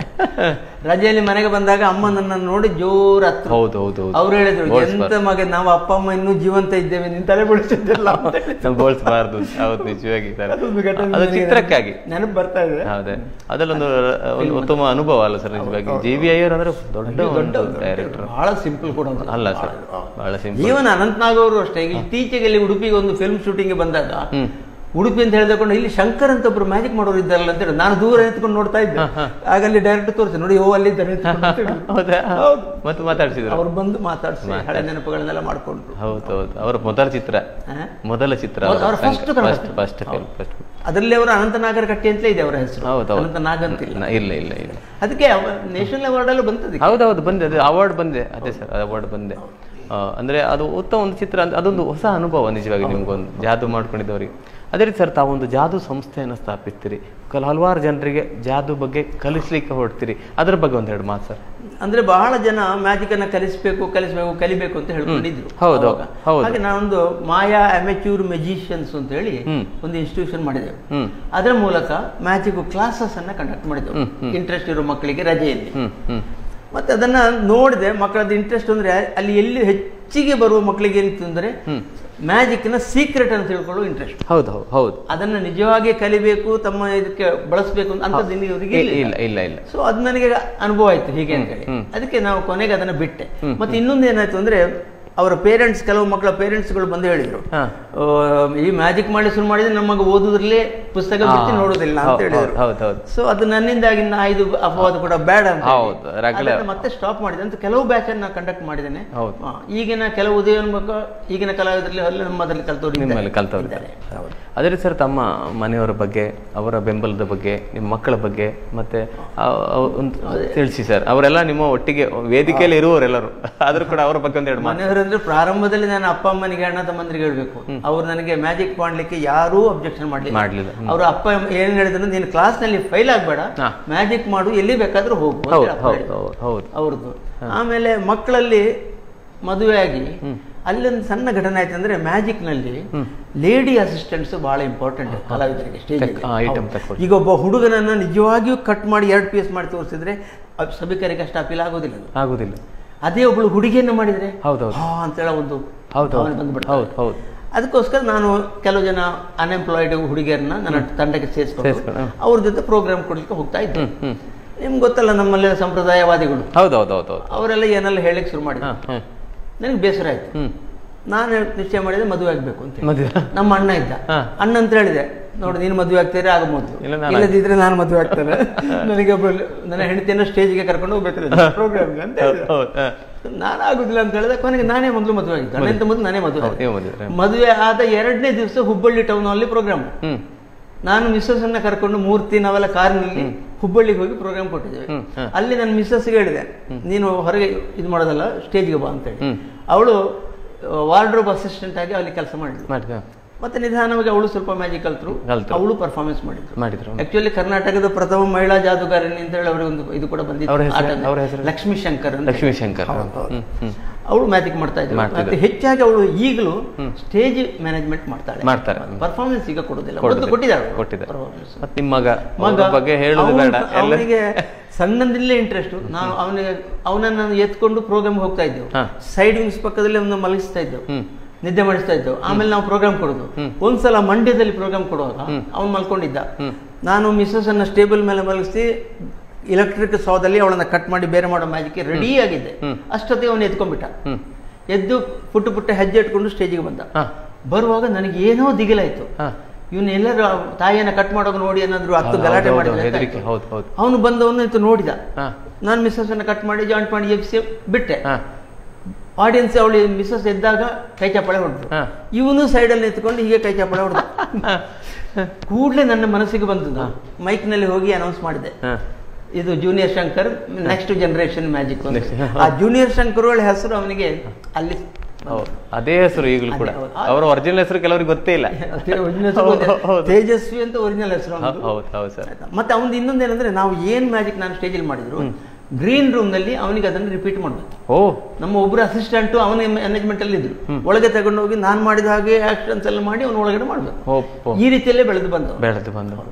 ರಜೆಯಲ್ಲಿ ಮನೆಗೆ ಬಂದಾಗ ಅಮ್ಮ ನನ್ನನ್ನು ನೋಡಿ ಜೋರ್ ಹತ್ರ. ಅವ್ರು ಹೇಳಿದ್ರು, ಎಂತ ಮಗ, ನಾವು ಅಪ್ಪ ಅಮ್ಮ ಇನ್ನೂ ಜೀವಂತ ಇದ್ದೇವೆ, ನಿನ್ ತಲೆ ಬೋಳಿಸಿದ್ದಿಲ್ಲ, ಬೋಳಿಸಬಾರ್ದು. ನಿಜವಾಗಿ ಚಿತ್ರಕ್ಕಾಗಿ ನೆನಪು ಬರ್ತಾ ಇದೆ. ಹೌದೇ, ಅದಲ್ಲೊಂದು ಉತ್ತಮ ಅನುಭವ ಅಲ್ಲ ಸರ್ ನಿಜವಾಗಿ. JV ಅಯ್ಯರ್ ಅಂದ್ರೆ ದೊಡ್ಡ ಡೈರೆಕ್ಟರ್, ಬಹಳ ಸಿಂಪಲ್ ಕೂಡ ಅಲ್ಲ ಸರ್, ಬಹಳ ಸಿಂಪಲ್. ಈವನ್ ಅನಂತನಾಗ್ ಅವರು ಅಷ್ಟೇ. ಇತ್ತೀಚೆಗೆ ಉಡುಪಿಗೆ ಒಂದು ಫಿಲ್ಮ್ ಶೂಟಿಂಗ್ ಬಂದಾಗ, ಉಡುಪಿ ಅಂತ ಹೇಳಿಕೊಂಡು ಇಲ್ಲಿ ಶಂಕರ್ ಅಂತ ಒಬ್ರು ಮ್ಯಾಜಿಕ್ ಮಾಡೋರು ಇದ್ದಾರಲ್ಲ ಅಂತ ಹೇಳಿ ನಾನು ದೂರ ನಿಂತ್ಕೊಂಡು ನೋಡ್ತಾ ಇದ್ದೆ. ಆಗ ಅಲ್ಲಿ ಡೈರೆಕ್ಟ್ ತೋರಿಸಿ, ನೋಡಿ ಅಲ್ಲಿ ಇದ್ದಾರೆ ಮತ್ತೆ ಮಾತಾಡ್ಸಿದ್ರು. ಅವ್ರು ಬಂದು ಮಾತಾಡ್ಸಿ ಹಳೆ ನೆನಪುಗಳನ್ನೆಲ್ಲ ಮಾಡ್ಕೊಂಡ್ರು. ಹೌದು, ಅವರ ಮೊದಲ ಚಿತ್ರ ಫಸ್ಟ್ ಅದರಲ್ಲಿ ಅವರು ಅನಂತನಾಗರ ಕಟ್ಟಿ ಅಂತಲೇ ಇದೆ ಅವರ ಹೆಸರು. ಅನಂತನಾಗ್ ಅಂತಿಲ್ಲ. ಇಲ್ಲ. ಅದಕ್ಕೆ ನ್ಯಾಷನಲ್ ಅವಾರ್ಡ್ ಎಲ್ಲ ಬಂತದೆ. ಹೌದೌದು, ಬಂದೆ, ಅದು ಅವಾರ್ಡ್ ಬಂದೆ. ಅದೇ ಸರ್, ಅವಾರ್ಡ್ ಬಂದೆ. ಅಂದ್ರೆ ಅದು ಉತ್ತಮ ಒಂದು ಚಿತ್ರ, ಅದೊಂದು ಹೊಸ ಅನುಭವ ನಿಜವಾಗಿ ನಿಮ್ಗೊಂದು ಜಾದು ಮಾಡ್ಕೊಂಡಿದ್ದವರಿಗೆ. ಅದೇ ರೀತಿ ಸರ್, ತಾವೊಂದು ಜಾದು ಸಂಸ್ಥೆಯನ್ನು ಸ್ಥಾಪಿಸ್ತೀರಿ, ಹಲವಾರು ಜನರಿಗೆ ಜಾದು ಬಗ್ಗೆ ಕಲಿಸ್ಲಿಕ್ಕೆ ಹೊರಡ್ತೀರಿ. ಅದರ ಬಗ್ಗೆ ಒಂದೆರಡು ಮಾತು ಸರ್. ಅಂದ್ರೆ ಬಹಳ ಜನ ಮ್ಯಾಜಿಕ್ ಅನ್ನ ಕಲಿಬೇಕು ಅಂತ ಹೇಳ್ಕೊಂಡಿದ್ರು. ಹೌದು. ಹಾಗೆ ನಾನೊಂದು ಮಾಯಾ ಅಮೆಚ್ಯೂರ್ ಮೆಜಿಷಿಯನ್ಸ್ ಅಂತ ಹೇಳಿ ಒಂದು ಇನ್ಸ್ಟಿಟ್ಯೂಷನ್ ಮಾಡಿದೆವು. ಅದರ ಮೂಲಕ ಮ್ಯಾಜಿಕ್ ಕ್ಲಾಸಸ್ ಅನ್ನ ಕಂಡಕ್ಟ್ ಮಾಡಿದೆವು ಇಂಟ್ರೆಸ್ಟ್ ಇರೋ ಮಕ್ಕಳಿಗೆ ರಜೆಯಲ್ಲಿ. ಮತ್ತೆ ಅದನ್ನ ನೋಡಿದೆ, ಮಕ್ಕಳದ್ದು ಇಂಟ್ರೆಸ್ಟ್ ಅಂದ್ರೆ ಅಲ್ಲಿ ಎಲ್ಲಿ ಹೆಚ್ಚಿಗೆ ಬರುವ ಮಕ್ಕಳಿಗೆ ಏನಿತ್ತು ಅಂದ್ರೆ ಮ್ಯಾಜಿಕ್ ನ ಸೀಕ್ರೆಟ್ ಅಂತ ತಿಳ್ಕೊಳ್ಳೋ ಇಂಟ್ರೆಸ್ಟ್. ಹೌದು. ಅದನ್ನ ನಿಜವಾಗಿ ಕಲಿಬೇಕು, ತಮ್ಮ ಇದಕ್ಕೆ ಬಳಸಬೇಕು ಅಂತದ್ದು ಇವರಿಗೆ ಇಲ್ಲ. ಸೊ ಅದು ನನಗೆ ಅನುಭವ ಆಯ್ತು ಹೀಗೆ ಅಂತ ಹೇಳಿ. ಅದಕ್ಕೆ ನಾವು ಕೊನೆಗೆ ಅದನ್ನ ಬಿಟ್ಟೆ. ಮತ್ತೆ ಇನ್ನೊಂದು ಏನಾಯ್ತು ಅಂದ್ರೆ, ಅವರ ಪೇರೆಂಟ್ಸ್, ಕೆಲವು ಮಕ್ಕಳ ಪೇರೆಂಟ್ಸ್ಗಳು ಬಂದು ಹೇಳಿದ್ರು, ಈ ಮ್ಯಾಜಿಕ್ ಮಾಡಿ ಶುರು ಮಾಡಿದ್ರೆ ನಮಗೆ ಓದುದ್ರಲ್ಲೇ ಪುಸ್ತಕ ಬಿಟ್ಟು ನೋಡೋದಿಲ್ಲ ಅಂತ ಹೇಳಿದ್ರು. ಸೊ ಅದು ನನ್ನಿಂದಾಗಿ ಇದು ಅಪವಾದ ಕೂಡ ಬೇಡ ಅಂತ ಮತ್ತೆ ಸ್ಟಾಪ್ ಮಾಡಿದೆ. ಅಂತ ಕೆಲವು ಬ್ಯಾಚ್ ಅನ್ನ ಕಂಡಕ್ಟ್ ಮಾಡಿದ್ದೇನೆ. ಈಗಿನ ಕೆಲವು ಈಗಿನ ಕಲಾವಿದರಲ್ಲಿ ನಮ್ಮದಲ್ಲಿ ಕಲ್ತವ್ರಿದ್ದಾರೆ. ಅದೇ ರೀತಿ ಸರ್, ತಮ್ಮ ಮನೆಯವರ ಬಗ್ಗೆ, ಅವರ ಬೆಂಬಲದ ಬಗ್ಗೆ, ನಿಮ್ಮ ಮಕ್ಕಳ ಬಗ್ಗೆ ಮತ್ತೆ ತಿಳಿಸಿ ಸರ್. ಅವರೆಲ್ಲ ನಿಮ್ಮ ಒಟ್ಟಿಗೆ ವೇದಿಕೆಯಲ್ಲಿ ಇರುವವರೆಲ್ಲರೂ, ಆದ್ರೂ ಕೂಡ ಅವರ ಬಗ್ಗೆ ಒಂದೆರಡು ಮನೆಯವರಂದ್ರೆ, ಪ್ರಾರಂಭದಲ್ಲಿ ನಾನು ಅಪ್ಪ ಅಮ್ಮನಿಗೆ, ಅಣ್ಣ ತಮ್ಮಂದ್ರಿಗೆ ಹೇಳ್ಬೇಕು, ಅವ್ರು ನನಗೆ ಮ್ಯಾಜಿಕ್ ಮಾಡ್ಲಿಕ್ಕೆ ಯಾರೂ ಅಬ್ಜೆಕ್ಷನ್ ಮಾಡ್ಲಿಲ್ಲ. ಅವ್ರ ಅಪ್ಪ ಏನ್ ಹೇಳಿದ್ರು, ನೀನು ಕ್ಲಾಸ್ ನಲ್ಲಿ ಫೈಲ್ ಆಗ್ಬೇಡ, ಮ್ಯಾಜಿಕ್ ಮಾಡು, ಎಲ್ಲಿ ಬೇಕಾದ್ರೂ ಹೋಗು ಅವ್ರದ್ದು. ಆಮೇಲೆ ಮಕ್ಕಳಲ್ಲಿ ಮದುವೆ ಆಗಿ ಅಲ್ಲೊಂದು ಸಣ್ಣ ಘಟನೆ ಆಯ್ತು ಅಂದ್ರೆ, ಮ್ಯಾಜಿಕ್ ನಲ್ಲಿ ಲೇಡಿ ಅಸಿಸ್ಟೆಂಟ್ಸ್ ಬಹಳ ಇಂಪಾರ್ಟೆಂಟ್ ಕಲಾವಿದರಿಗೆ ಸ್ಟೇಜ್. ಈಗ ಒಬ್ಬ ಹುಡುಗನನ್ನ ನಿಜವಾಗಿಯೂ ಕಟ್ ಮಾಡಿ 2 ಪೀಸ್ ಮಾಡಿ ತೋರಿಸಿದ್ರೆ ಸಭಿಕರಿಗೆ ಅಷ್ಟು ಅಪೀಲ್ ಆಗೋದಿಲ್ಲ. ಅದೇ ಒಬ್ಳು ಹುಡುಗಿಯನ್ನು ಮಾಡಿದ್ರೆ ಅಂತೇಳ ಒಂದು ಬಂದ್ಬಿಡ್ತಾರೆ. ಅದಕ್ಕೋಸ್ಕರ ನಾನು ಕೆಲವು ಜನ ಅನ್ಎಂಪ್ಲಾಯ್ಡ್ ಹುಡುಗಿಯರನ್ನ ನನ್ನ ತಂಡಕ್ಕೆ ಸೇರಿಸ್ಕೊಂಡು ಅವ್ರ ಜೊತೆ ಪ್ರೋಗ್ರಾಮ್ ಕೊಡ್ಲಿಕ್ಕೆ ಹೋಗ್ತಾ ಇದ್ದೆ. ನಿಮ್ಗೆ ಗೊತ್ತಲ್ಲ, ನಮ್ಮಲ್ಲಿ ಸಂಪ್ರದಾಯವಾದಿಗಳು ಅವರೆಲ್ಲ ಏನೆಲ್ಲ ಹೇಳಲಿಕ್ಕೆ ಶುರು ಮಾಡಿದ್ರು. ನನಗೆ ಬೇಸರ ಆಯ್ತು. ನಾನು ನಿಶ್ಚಯ ಮಾಡಿದೆ ಮದುವೆ ಆಗ್ಬೇಕು ಅಂತ. ನಮ್ಮ ಅಣ್ಣ ಇದ್ದ, ಅಣ್ಣ ಅಂತ ಹೇಳಿದೆ, ನೋಡಿ ನೀನು ಮದುವೆ ಆಗ್ತೀರಾ ಆಗ ಮೊದಲು, ಇಲ್ಲದಿದ್ರೆ ನಾನು ಮದುವೆ ಆಗ್ತೇನೆ, ನನಗೆ ನನ್ನ ಹೆಂಡತಿಯನ್ನು ಸ್ಟೇಜ್ಗೆ ಕರ್ಕೊಂಡು ಹೋಗ್ಬೇಕು ಪ್ರೋಗ್ರಾಮ್ಗೆ ಅಂತ ಹೇಳಿದೆ. ನಾನು ಆಗುದಿಲ್ಲ ಅಂತ ಹೇಳಿದೆ. ಕೊನೆಗೆ ನಾನೇ ಮೊದಲು ಮದುವೆ ಆಗಿದ್ದೆ. ಅಣ್ಣಂತ ಮೊದಲು ನಾನೇ ಮದುವೆ ಆದ 2ನೇ ದಿವಸ ಹುಬ್ಬಳ್ಳಿ ಟೌನ್ ಅಲ್ಲಿ ಪ್ರೋಗ್ರಾಮ್. ನಾನು ಮಿಸ್ಸಸ್ ಅನ್ನ ಕರ್ಕೊಂಡು ಮೂರ್ತಿ ನಾವೆಲ್ಲ ಕಾರಿನಲ್ಲಿ ಹುಬ್ಬಳ್ಳಿಗೆ ಹೋಗಿ ಪ್ರೋಗ್ರಾಮ್ ಕೊಟ್ಟಿದ್ದೇವೆ. ಅಲ್ಲಿ ನನ್ನ ಮಿಸ್ಸಸ್ಗೆ ಹೇಳಿದೆ, ನೀನು ಹೊರಗೆ ಇದು ಮಾಡೋದಲ್ಲ, ಸ್ಟೇಜ್ಗೆ ಬಾ ಅಂತ ಹೇಳಿ. ಅವಳು ವಾರ್ಡ್ರೋಬ್ ಅಸಿಸ್ಟೆಂಟ್ ಆಗಿ ಅಲ್ಲಿ ಕೆಲಸ ಮಾಡಿದ್ಲು. ಮತ್ತೆ ನಿಧಾನವಾಗಿ ಅವಳು ಸ್ವಲ್ಪ ಮ್ಯಾಜಿಕ್ ಕಲ್ತರು, ಅವಳು ಪರ್ಫಾರ್ಮೆನ್ಸ್ ಮಾಡಿದ್ರು. ಆಕ್ಚುಲಿ ಕರ್ನಾಟಕದ ಪ್ರಥಮ ಮಹಿಳಾ ಜಾದುಗಾರಿಣಿ ಅಂತ ಹೇಳಿ ಅವರಿಗೆ ಒಂದು ಇದು ಕೂಡ ಬಂದಿತ್ತು, ಲಕ್ಷ್ಮೀ ಶಂಕರ್. ಅವಳು ಮ್ಯಾಜಿಕ್ ಮಾಡ್ತಾ ಇದ್ರು. ಮತ್ತೆ ಹೆಚ್ಚಾಗಿ ಅವಳು ಈಗಲೂ ಸ್ಟೇಜ್ ಮ್ಯಾನೇಜ್ಮೆಂಟ್ ಮಾಡ್ತಾರೆ, ಪರ್ಫಾರ್ಮೆನ್ಸ್ ಈಗ ಕೊಡೋದಿಲ್ಲ. ಅವನಿಗೆ ಸಣ್ಣದಿಲ್ಲೇ ಇಂಟ್ರೆಸ್ಟ್. ನಾನು ಅವನನ್ನು ಎತ್ಕೊಂಡು ಪ್ರೋಗ್ರಾಮ್ ಹೋಗ್ತಾ ಇದ್ದೆವು. ಸೈಡ್ ವಿಂಗ್ಸ್ ಪಕ್ಕದಲ್ಲಿ ಅವನ್ನ ಮಲಗಿಸ್ತಾ ಇದ್ದೆವು, ನಿದ್ದೆ ಮಾಡಿಸ್ತಾ ಇದ್ದೆವು. ಆಮೇಲೆ ನಾವು ಪ್ರೋಗ್ರಾಮ್ ಕೊಡೋದು. ಒಂದ್ಸಲ ಮಂಡ್ಯದಲ್ಲಿ ಪ್ರೋಗ್ರಾಮ್ ಕೊಡುವಾಗ ಅವ್ನು ಮಲ್ಕೊಂಡಿದ್ದ. ನಾನು ಮಿಸ್ಸಸ್ ಅನ್ನ ಸ್ಟೇಬಲ್ ಮೇಲೆ ಮಲಗಿಸಿ ಎಲೆಕ್ಟ್ರಿಕ್ ಸಾದಲ್ಲಿ ಅವಳನ್ನ ಕಟ್ ಮಾಡಿ ಬೇರೆ ಮಾಡೋ ಮ್ಯಾಜಿಕ್ ರೆಡಿ ಆಗಿದ್ದೆ. ಅಷ್ಟೊತ್ತಿಗೆ ಅವನು ಎತ್ಕೊಂಡ್ಬಿಟ್ಟ. ಎದ್ದು ಪುಟ್ಟ ಹೆಜ್ಜೆ ಇಟ್ಕೊಂಡು ಸ್ಟೇಜಿಗೆ ಬಂದ. ಬರುವಾಗ ನನಗೆ ಏನೋ ದಿಗಿಲಾಯ್ತು. ಇವನು ಎಲ್ಲರೂ ತಾಯಿಯನ್ನ ಕಟ್ ಮಾಡೋಕೆ ನೋಡಿ ಏನಾದ್ರು ಹತ್ತು ಗಲಾಟೆ ಮಾಡಿದ್ರೆ ಅವನು ಬಂದವನು ನೋಡಿದ. ನಾನು ಮಿಸ್ಸಸ್ ಅನ್ನ ಕಟ್ ಮಾಡಿ ಜಾಯಿಂಟ್ ಮಾಡಿ ಎಬ್ಸಿ ಬಿಟ್ಟೆ. ಆಡಿಯನ್ಸ್ ಅವಳು ಮಿಸ್ಸಸ್ ಎದ್ದಾಗ ಕೈ ಚಪ್ಪಾಳೆ ಹೊಡೆದ್ರು. ಇವನು ಸೈಡಲ್ಲಿ ನಿಂತ್ಕೊಂಡು ಹೀಗೆ ಕೈ ಚಪ್ಪಾಳೆ ಹೊಡೆದ. ಕೂಡಲೇ ನನ್ನ ಮನಸ್ಸಿಗೆ ಬಂದದ್ದು, ಮೈಕ್ನಲ್ಲಿ ಹೋಗಿ ಅನೌನ್ಸ್ ಮಾಡಿದೆ, ಇದು junior Shankar next generation magic. ಆ ಜೂನಿಯರ್ ಶಂಕರ್ ಒಳ್ಳೆ ಹೆಸರು ಅವನಿಗೆ ಅಲ್ಲಿ ಅದೇ ಹೆಸರು ಈಗಲೂ ಕೂಡ. ಅವರ ಒರಿಜಿನಲ್ ಹೆಸರು ಕೆಲವರಿಗೆ ಗೊತ್ತೇ ಇಲ್ಲ. ತೇಜಸ್ವಿ ಅಂತ ಒರಿಜಿನಲ್ ಹೆಸರು. ಮತ್ತೆ ಅವನು ಇನ್ನೊಂದೇನಂದ್ರೆ, ನಾವು ಏನ್ ಮ್ಯಾಜಿಕ್ ನಾನು ಸ್ಟೇಜಲ್ಲಿ ಮಾಡಿದ್ರು ಗ್ರೀನ್ ರೂಮ್ ನಲ್ಲಿ ಅವನಿಗೆ ಅದನ್ನು ರಿಪೀಟ್ ಮಾಡ್ಬೇಕು. ನಮ್ಮ ಒಬ್ರು ಅಸಿಸ್ಟೆಂಟ್ ಅವನ ಮ್ಯಾನೇಜ್ಮೆಂಟ್ ಅಲ್ಲಿ ಇದ್ರು, ಒಳಗೆ ತಗೊಂಡು ಹೋಗಿ ನಾನು ಮಾಡಿದ ಹಾಗೆ ಆಕ್ಷನ್ಸ್ ಎಲ್ಲ ಮಾಡಿ ಅವನ ಒಳಗಡೆ ಮಾಡ್ಬೇಕು. ಈ ರೀತಿಯಲ್ಲೇ ಬೆಳೆದು ಬಂದು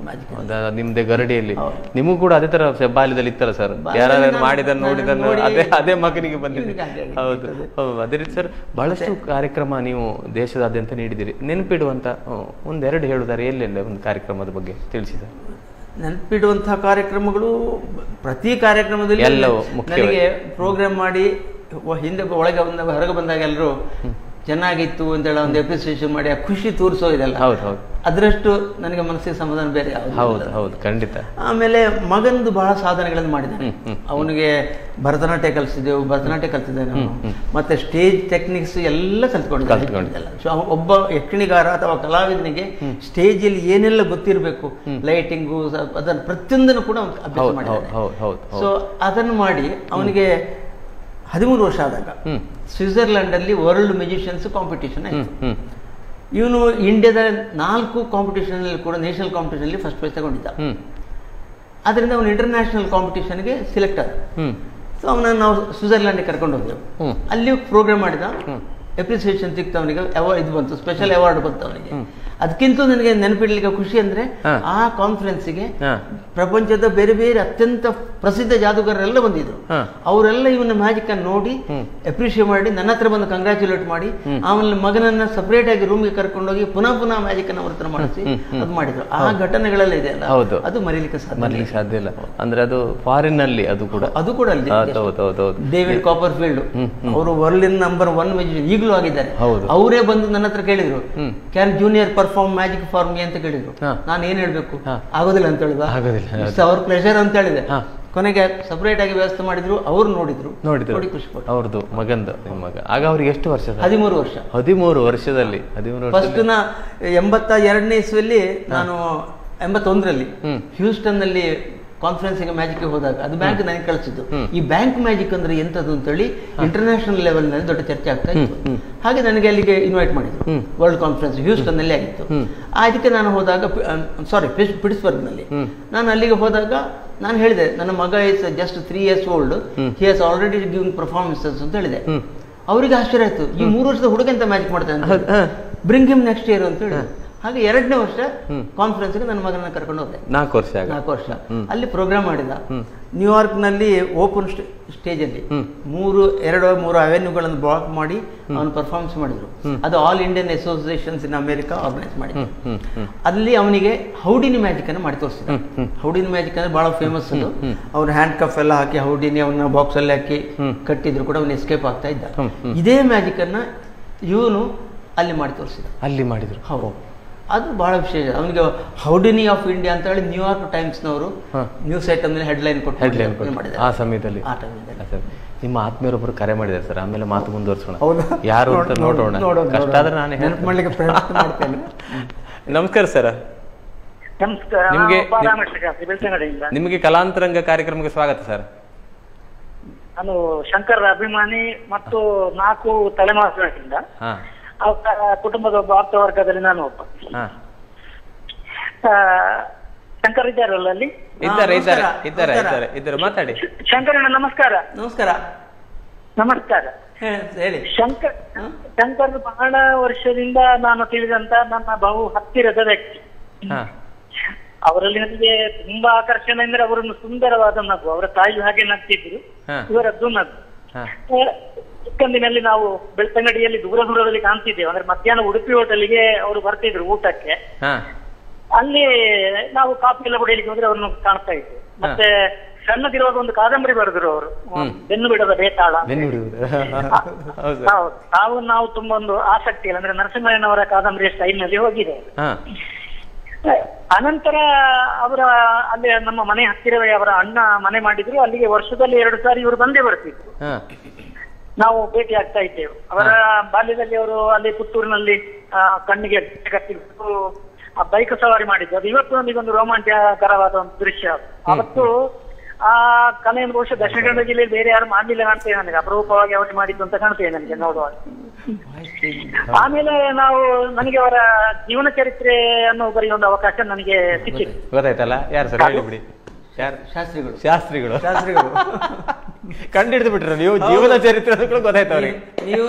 ನಿಮ್ದೇ ಗರಡಿಯಲ್ಲಿ ನಿಮಗೂ ಕೂಡ ಅದೇ ತರ ಬಾಲ್ಯದಲ್ಲಿ ಇತ್ತಲ್ಲ ಸರ್, ಯಾರು ಮಾಡಿದ ನೋಡಿದ ಅದೇ ಮಗನಿಗೆ ಬಂದಿದೆ. ಹೌದು ಹೌದು, ಅದೇ ರೀತಿ ಸರ್ ಬಹಳಷ್ಟು ಕಾರ್ಯಕ್ರಮ ನೀವು ದೇಶದಾದ್ಯಂತ ನೀಡಿದಿರಿ. ನೆನಪಿಡುವಂತ ಒಂದೆರಡು ಹೇಳುದಾರೆ ಎಲ್ಲೆಲ್ಲ ಒಂದು ಕಾರ್ಯಕ್ರಮದ ಬಗ್ಗೆ ತಿಳಿಸಿ ಸರ್. ನೆನಪಿಡುವಂತಹ ಕಾರ್ಯಕ್ರಮಗಳು ಪ್ರತಿ ಕಾರ್ಯಕ್ರಮದಲ್ಲಿ ನನಗೆ ಪ್ರೋಗ್ರಾಮ್ ಮಾಡಿ ಹಿಂದೆ ಒಳಗೆ ಹೊರಗೆ ಬಂದಾಗ ಎಲ್ಲರೂ ಚೆನ್ನಾಗಿತ್ತು ಅಂತೇಳಿ ಒಂದು ಅಪ್ರಿಸಿಯೇಷನ್ ಮಾಡಿ ಆ ಖುಷಿ ತೋರಿಸೋ ಇದೆಲ್ಲ, ಅದರಷ್ಟು ನನಗೆ ಮನಸ್ಸಿಗೆ ಸಮಾಧಾನ ಬೇರೆ ಯಾವುದು. ಖಂಡಿತ. ಆಮೇಲೆ ಮಗನದು ಬಹಳ ಸಾಧನೆಗಳನ್ನು ಮಾಡಿದ್ದಾನೆ. ಅವನಿಗೆ ಭರತನಾಟ್ಯ ಕಲಿತಿದ್ದೆ ನಾನು, ಮತ್ತೆ ಸ್ಟೇಜ್ ಟೆಕ್ನಿಕ್ಸ್ ಎಲ್ಲ ಕಲ್ತ್ಕೊಂಡಿದ್ದೆ. ಸೊ ಒಬ್ಬ ಯಕ್ಷಣಿಗಾರ ಅಥವಾ ಕಲಾವಿದನಿಗೆ ಸ್ಟೇಜ್ ಅಲ್ಲಿ ಏನೆಲ್ಲ ಗೊತ್ತಿರಬೇಕು, ಲೈಟಿಂಗು ಅದನ್ನು ಪ್ರತಿಯೊಂದನ್ನು ಕೂಡ ಅಭ್ಯಾಸ ಮಾಡಿದ್ದಾನೆ. ಸೊ ಅದನ್ನು ಮಾಡಿ ಅವನಿಗೆ 13 ವರ್ಷ ಆದಾಗ ಸ್ವಿಟ್ಜರ್ಲೆಂಡ್ ಅಲ್ಲಿ ವರ್ಲ್ಡ್ ಮ್ಯೂಸಿಷಿಯನ್ಸ್ ಕಾಂಪಿಟೇಷನ್ ಆಯಿತು. ಇವನು ಇಂಡಿಯಾದ 4 ಕಾಂಪಿಟೇಷನ್ ಅಲ್ಲಿ ಕೂಡ ನ್ಯಾಷನಲ್ ಕಾಂಪಿಟೇಷನ್ ಅಲ್ಲಿ ಫಸ್ಟ್ ಪ್ರೈಸ್ ತಗೊಂಡಿದ್ದ. ಅದರಿಂದ ಅವನು ಇಂಟರ್ನ್ಯಾಷನಲ್ ಕಾಂಪಿಟೇಷನ್ಗೆ ಸಿಲೆಕ್ಟ್ ಆದ. ಸೊ ಅವನನ್ನು ನಾವು ಸ್ವಿಟ್ಜರ್ಲೆಂಡ್ ಕರ್ಕೊಂಡು ಹೋದೆವು. ಅಲ್ಲಿ ಪ್ರೋಗ್ರಾಮ್ ಮಾಡಿದ, ಅಪ್ರಿಸಿಯೇಷನ್ ಸಿಕ್ತು ಅವನಿಗೆ, ಇದು ಬಂತು, ಸ್ಪೆಷಲ್ ಅವಾರ್ಡ್ ಬಂತು ಅವನಿಗೆ. ಅದಕ್ಕಿಂತ ನನಗೆ ನೆನಪಿಡ್ಲಿಕ್ಕೆ ಖುಷಿ ಅಂದ್ರೆ ಆ ಕಾನ್ಫರೆನ್ಸ್ಗೆ ಪ್ರಪಂಚದ ಬೇರೆ ಬೇರೆ ಅತ್ಯಂತ ಪ್ರಸಿದ್ಧ ಜಾದೂಗಾರರೆಲ್ಲ ಬಂದಿದ್ರು. ಅವರೆಲ್ಲ ಇವನ ಮ್ಯಾಜಿಕ್ ಅನ್ನು ನೋಡಿ ಅಪ್ರಿಷಿಯೇಟ್ ಮಾಡಿ ನನ್ನ ಹತ್ರ ಬಂದು ಕಂಗ್ರಾಚುಲೇಟ್ ಮಾಡಿ ಅವನ ಮಗನನ್ನ ಸಪರೇಟ್ ಆಗಿ ರೂಮ್ಗೆ ಕರ್ಕೊಂಡೋಗಿ ಪುನಃ ಮ್ಯಾಜಿಕ್ ಅನ್ನು ಅವರ ಮಾಡಿಸಿ ಅದು ಮಾಡಿದ್ರು. ಆ ಘಟನೆಗಳೆಲ್ಲ ಇದೆ ಅಲ್ಲ, ಅದು ಮರೀಲಿಕ್ಕೆ ಸಾಧ್ಯ ಇಲ್ಲ. ಅಂದ್ರೆ ಅದು ಫಾರಿನ್ ಅಲ್ಲಿ ಅದು ಕೂಡ ಡೇವಿಡ್ ಕಾಪರ್ಫೀಲ್ಡ್ ಅವರು ವರ್ಲ್ಡ್ ನಂಬರ್ 1 ಮ್ಯೂಸಿಷಿಯನ್ ಈಗಲೂ ಆಗಿದ್ದಾರೆ. ಅವರೇ ಬಂದು ನನ್ನ ಹತ್ರ ಕೇಳಿದ್ರು, can junior perform magic for me ಅಂತ ಕೇಳಿದ್ರು. ನಾನು ಏನ್ ಹೇಳ್ಬೇಕು, ಆಗೋದಿಲ್ಲ ಅಂತ ಹೇಳಿದ, ಅವ್ರ ಪ್ಲೆಷರ್ ಅಂತ ಹೇಳಿದೆ. ಕೊನೆಗೆ ಸಪರೇಟ್ ಆಗಿ ವ್ಯವಸ್ಥೆ ಮಾಡಿದ್ರು, ಅವ್ರು ನೋಡಿದ್ರು ಖುಷಿ ಪಟ್ಟು. ಅವ್ರದ್ದು ಮಗಂದು ಮಗ ಆಗ ಅವ್ರಿಗೆ ಎಷ್ಟು ವರ್ಷ? 13 ವರ್ಷ. 13 ವರ್ಷದಲ್ಲಿ ಫಸ್ಟ್ 82ನೇ ಇಸ್ವಿಯಲ್ಲಿ, ನಾನು 81ರಲ್ಲಿ ಹ್ಯೂಸ್ಟನ್ ನಲ್ಲಿ ಕಾನ್ಫರೆನ್ಸ್ಗೆ ಮ್ಯಾಜಿಕ್ ಹೋದಾಗ ಅದು ಬ್ಯಾಂಕ್ ನನಗೆ ಕಳಿಸಿದ್ದು. ಈ ಬ್ಯಾಂಕ್ ಮ್ಯಾಜಿಕ್ ಅಂದ್ರೆ ಎಂತದ್ದು ಅಂತೇಳಿ ಇಂಟರ್ನ್ಯಾಷನಲ್ ಲೆವೆಲ್ ನಲ್ಲಿ ದೊಡ್ಡ ಚರ್ಚೆ ಆಗ್ತಾ ಇತ್ತು. ಹಾಗೆ ನನಗೆ ಅಲ್ಲಿಗೆ ಇನ್ವೈಟ್ ಮಾಡಿದ್ರು. ವರ್ಲ್ಡ್ ಕಾನ್ಫರೆನ್ಸ್ ಹ್ಯೂಸ್ಟನ್ ನಲ್ಲಿ ಆಗಿತ್ತು. ಅದಕ್ಕೆ ನಾನು ಹೋದಾಗ, ಪಿಟ್ಸ್ಬರ್ಗ್ ನಲ್ಲಿ ನಾನು ಅಲ್ಲಿಗೆ ಹೋದಾಗ ನಾನು ಹೇಳಿದೆ, ನನ್ನ ಮಗ is just 3 years old, he has already giving performances ಅಂತ ಹೇಳಿದೆ. ಅವರಿಗೆ ಆಶ್ಚರ್ಯ ಆಯ್ತು, ಈ 3 ವರ್ಷದ ಹುಡುಗ ಅಂತ ಮ್ಯಾಜಿಕ್ ಮಾಡ್ತಾನೆ, ಬ್ರಿಂಗ್ ಹಿಮ್ ನೆಕ್ಸ್ಟ್ ಇಯರ್ ಅಂತ ಹೇಳಿ. ಹಾಗೆ 2ನೇ ವರ್ಷ ಕಾನ್ಫರೆನ್ಸ್ಗೆ ನನ್ನ ಮಗನ ಕರ್ಕೊಂಡು ಹೋದೆ. 4 ವರ್ಷ ಅಲ್ಲಿ ಪ್ರೋಗ್ರಾಮ್ ಮಾಡಿದ. ನ್ಯೂಯಾರ್ಕ್ ನಲ್ಲಿ ಓಪನ್ ಸ್ಟೇಜ್ ಅಲ್ಲಿ 2 ಅವೆನ್ಯೂಗಳನ್ನು ಬ್ಲಾಕ್ ಮಾಡಿ ಅವನು ಪರ್ಫಾರ್ಮೆನ್ಸ್ ಮಾಡಿದ್ರು. ಅದು ಆಲ್ ಇಂಡಿಯನ್ ಅಸೋಸಿಯೇಷನ್ಸ್ ಇನ್ ಅಮೆರಿಕಾ ಆರ್ಗನೈಸ್ ಮಾಡಿದ್ರು. ಅಲ್ಲಿ ಅವನಿಗೆ ಹೌಡಿನಿ ಮ್ಯಾಜಿಕ್ ಅನ್ನು ಮಾಡಿ ತೋರಿಸಿದ. ಹೌಡಿನಿ ಮ್ಯಾಜಿಕ್ ಅಂದ್ರೆ ಬಹಳ ಫೇಮಸ್ ಅದು. ಅವ್ರು ಹ್ಯಾಂಡ್ ಕಫ್ ಎಲ್ಲ ಹಾಕಿ ಹೌಡಿನಿ ಅವನ್ನ ಬಾಕ್ಸ್ ಅಲ್ಲಿ ಹಾಕಿ ಕಟ್ಟಿದ್ರು ಕೂಡ ಅವನು ಎಸ್ಕೇಪ್ ಆಗ್ತಾ ಇದ್ದ. ಇದೇ ಮ್ಯಾಜಿಕ್ ಅನ್ನ ಇವನು ಅಲ್ಲಿ ಮಾಡಿ ತೋರಿಸಿದ. ಅಲ್ಲಿ ಮಾಡಿದ್ರು. ಹೌದು, ಅದು ಬಹಳ ವಿಶೇಷ. ಅವನಿಗೆ ಹೌಡಿನಿ ಆಫ್ ಇಂಡಿಯಾ ಅಂತ ಹೇಳಿ ನ್ಯೂಯಾರ್ಕ್ ಟೈಮ್ಸ್ ನವರು ನ್ಯೂಸ್ ಐಟಮ್ ಹೆಡ್ಲೈನ್ ಮಾಡಿದ್ದಾರೆ ಆ ಸಮಯದಲ್ಲಿ. ನಿಮ್ಮ ಆತ್ಮೀಯರೊಬ್ಬರು ಕರೆ ಮಾಡಿದ್ದಾರೆ ಸರ್, ಆಮೇಲೆ ಮಾತು ಮುಂದುವರ್ಸೋಣ. ಯಾರು ಅಂತ ನೋಡೋಣ, ಕಷ್ಟ ಆದ್ರೆ ನಾನು ಹೆಲ್ಪ್ ಮಾಡ್ಲಿಕ್ಕೆ ಪ್ರಯತ್ನ ಮಾಡ್ತೇನೆ. ನಮಸ್ಕಾರ ಸರ್. ನಿಮಗೆ ಕಲಾಂತರಂಗ ಕಾರ್ಯಕ್ರಮಕ್ಕೆ ಸ್ವಾಗತ ಸರ್. ನಾನು ಶಂಕರ್ ಅಭಿಮಾನಿ ಮತ್ತು 4 ತಲೆಮಾರಿನಿಂದ ಅವರ ಕುಟುಂಬದ ಒಬ್ಬ ಆಪ್ತವರ್ಗದಲ್ಲಿ ನಾನು ಒಬ್ಬ. ಶಂಕರ್ ಇದ್ದಾರಲ್ಲ ಅಲ್ಲಿ? ಇದ್ದಾರೆ ಮಾತಾಡಿ. ಶಂಕರಣ್ಣ ನಮಸ್ಕಾರ. ನಮಸ್ಕಾರ. ಹೇಳಿ. ಶಂಕರ್ ಬಹಳ ವರ್ಷದಿಂದ ನಾನು ತಿಳಿದಂತ ನನ್ನ ಬಹು ಹತ್ತಿರದ ವ್ಯಕ್ತಿ. ಅವರಲ್ಲಿ ನನಗೆ ತುಂಬಾ ಆಕರ್ಷಣೆ ಅಂದ್ರೆ ಅವರನ್ನು ಸುಂದರವಾದ ನಗು, ಅವರ ತಾಯಿ ಹಾಗೆ ನಗ್ತಿದ್ರು, ಇವರದ್ದು ನಗು. ಚಿಕ್ಕಂದಿನಲ್ಲಿ ನಾವು ಬೆಳ್ತಂಗಡಿಯಲ್ಲಿ ದೂರದಲ್ಲಿ ಕಾಣ್ತಿದ್ದೇವೆ. ಅಂದ್ರೆ ಮಧ್ಯಾಹ್ನ ಉಡುಪಿ ಹೋಟೆಲ್ಗೆ ಅವರು ಬರ್ತಿದ್ರು ಊಟಕ್ಕೆ. ಅಲ್ಲಿ ನಾವು ಕಾಫಿ ಎಲ್ಲ ಕುಡಿಯಲಿಕ್ಕೆ ಹೋದ್ರೆ ಅವ್ರನ್ನ ಕಾಣ್ತಾ ಇದ್ವಿ. ಮತ್ತೆ ಸಣ್ಣದಿರುವಾಗ ಒಂದು ಕಾದಂಬರಿ ಬರೆದ್ರು ಅವರು, ಬೆನ್ನು ಬಿಡದ ಬೇತಾಳ. ಹೌದು, ನಾವು ತುಂಬಾ ಒಂದು ಆಸಕ್ತಿ ಇಲ್ಲ, ಅಂದ್ರೆ ನರಸಿಂಹಯ್ಯನವರ ಕಾದಂಬರಿಯ ಸ್ಟೈಲ್ ನಲ್ಲಿ ಹೋಗಿದೆ. ಅನಂತರ ಅವರ ಅಲ್ಲಿ ನಮ್ಮ ಮನೆ ಹತ್ತಿರವೇ ಅವರ ಅಣ್ಣ ಮನೆ ಮಾಡಿದ್ರು. ಅಲ್ಲಿಗೆ ವರ್ಷದಲ್ಲಿ 2 ಸಾರಿ ಇವರು ಬಂದೇ ಬರ್ತಿದ್ರು. ನಾವು ಭೇಟಿ ಆಗ್ತಾ ಇದ್ದೇವೆ. ಅವರ ಬಾಲ್ಯದಲ್ಲಿ ಅವರು ಅಲ್ಲಿ ಪುತ್ತೂರಿನಲ್ಲಿ ಕಣ್ಣಿಗೆ ಕಟ್ಟಿದ್ರು. ಆ ಬೈಕ್ ಸವಾರಿ ಮಾಡಿದ್ದು ಅದು ಇವತ್ತು ನನಗೊಂದು ರೋಮಾಂಚಕರವಾದ ಒಂದು ದೃಶ್ಯ. ಅವತ್ತು ಆ ಕಲೆಯನ್ನು ಬಹುಶಃ ದಕ್ಷಿಣ ಕನ್ನಡ ಜಿಲ್ಲೆಯಲ್ಲಿ ಬೇರೆ ಯಾರು ಮಾಡಲಿಲ್ಲ ಕಾಣ್ತೇವೆ ನನಗೆ, ಅಪರೂಪವಾಗಿ ಅವರು ಮಾಡಿದ್ದು ಅಂತ ಕಾಣ್ತೇವೆ ನನಗೆ ನೋಡುವಾಗ. ಆಮೇಲೆ ನನಗೆ ಅವರ ಜೀವನ ಚರಿತ್ರೆಯನ್ನು ಬರೆಯುವ ಒಂದು ಅವಕಾಶ ನನಗೆ ಸಿಕ್ಕಿತ್ತು. ಗೊತ್ತಾಯ್ತಲ್ಲ ಯಾರು ಸರ್ ಹೇಳಿಬಿಡಿ. ಶಾಸ್ತ್ರಿಗಳು ಕಂಡಿಡ್ದು ಬಿಟ್ರು ನೀವು ಜೀವನ ಚರಿತ್ರೆ ಗೊತ್ತಾಯ್ತು ಅವ್ರಿಗೆ. ನೀವು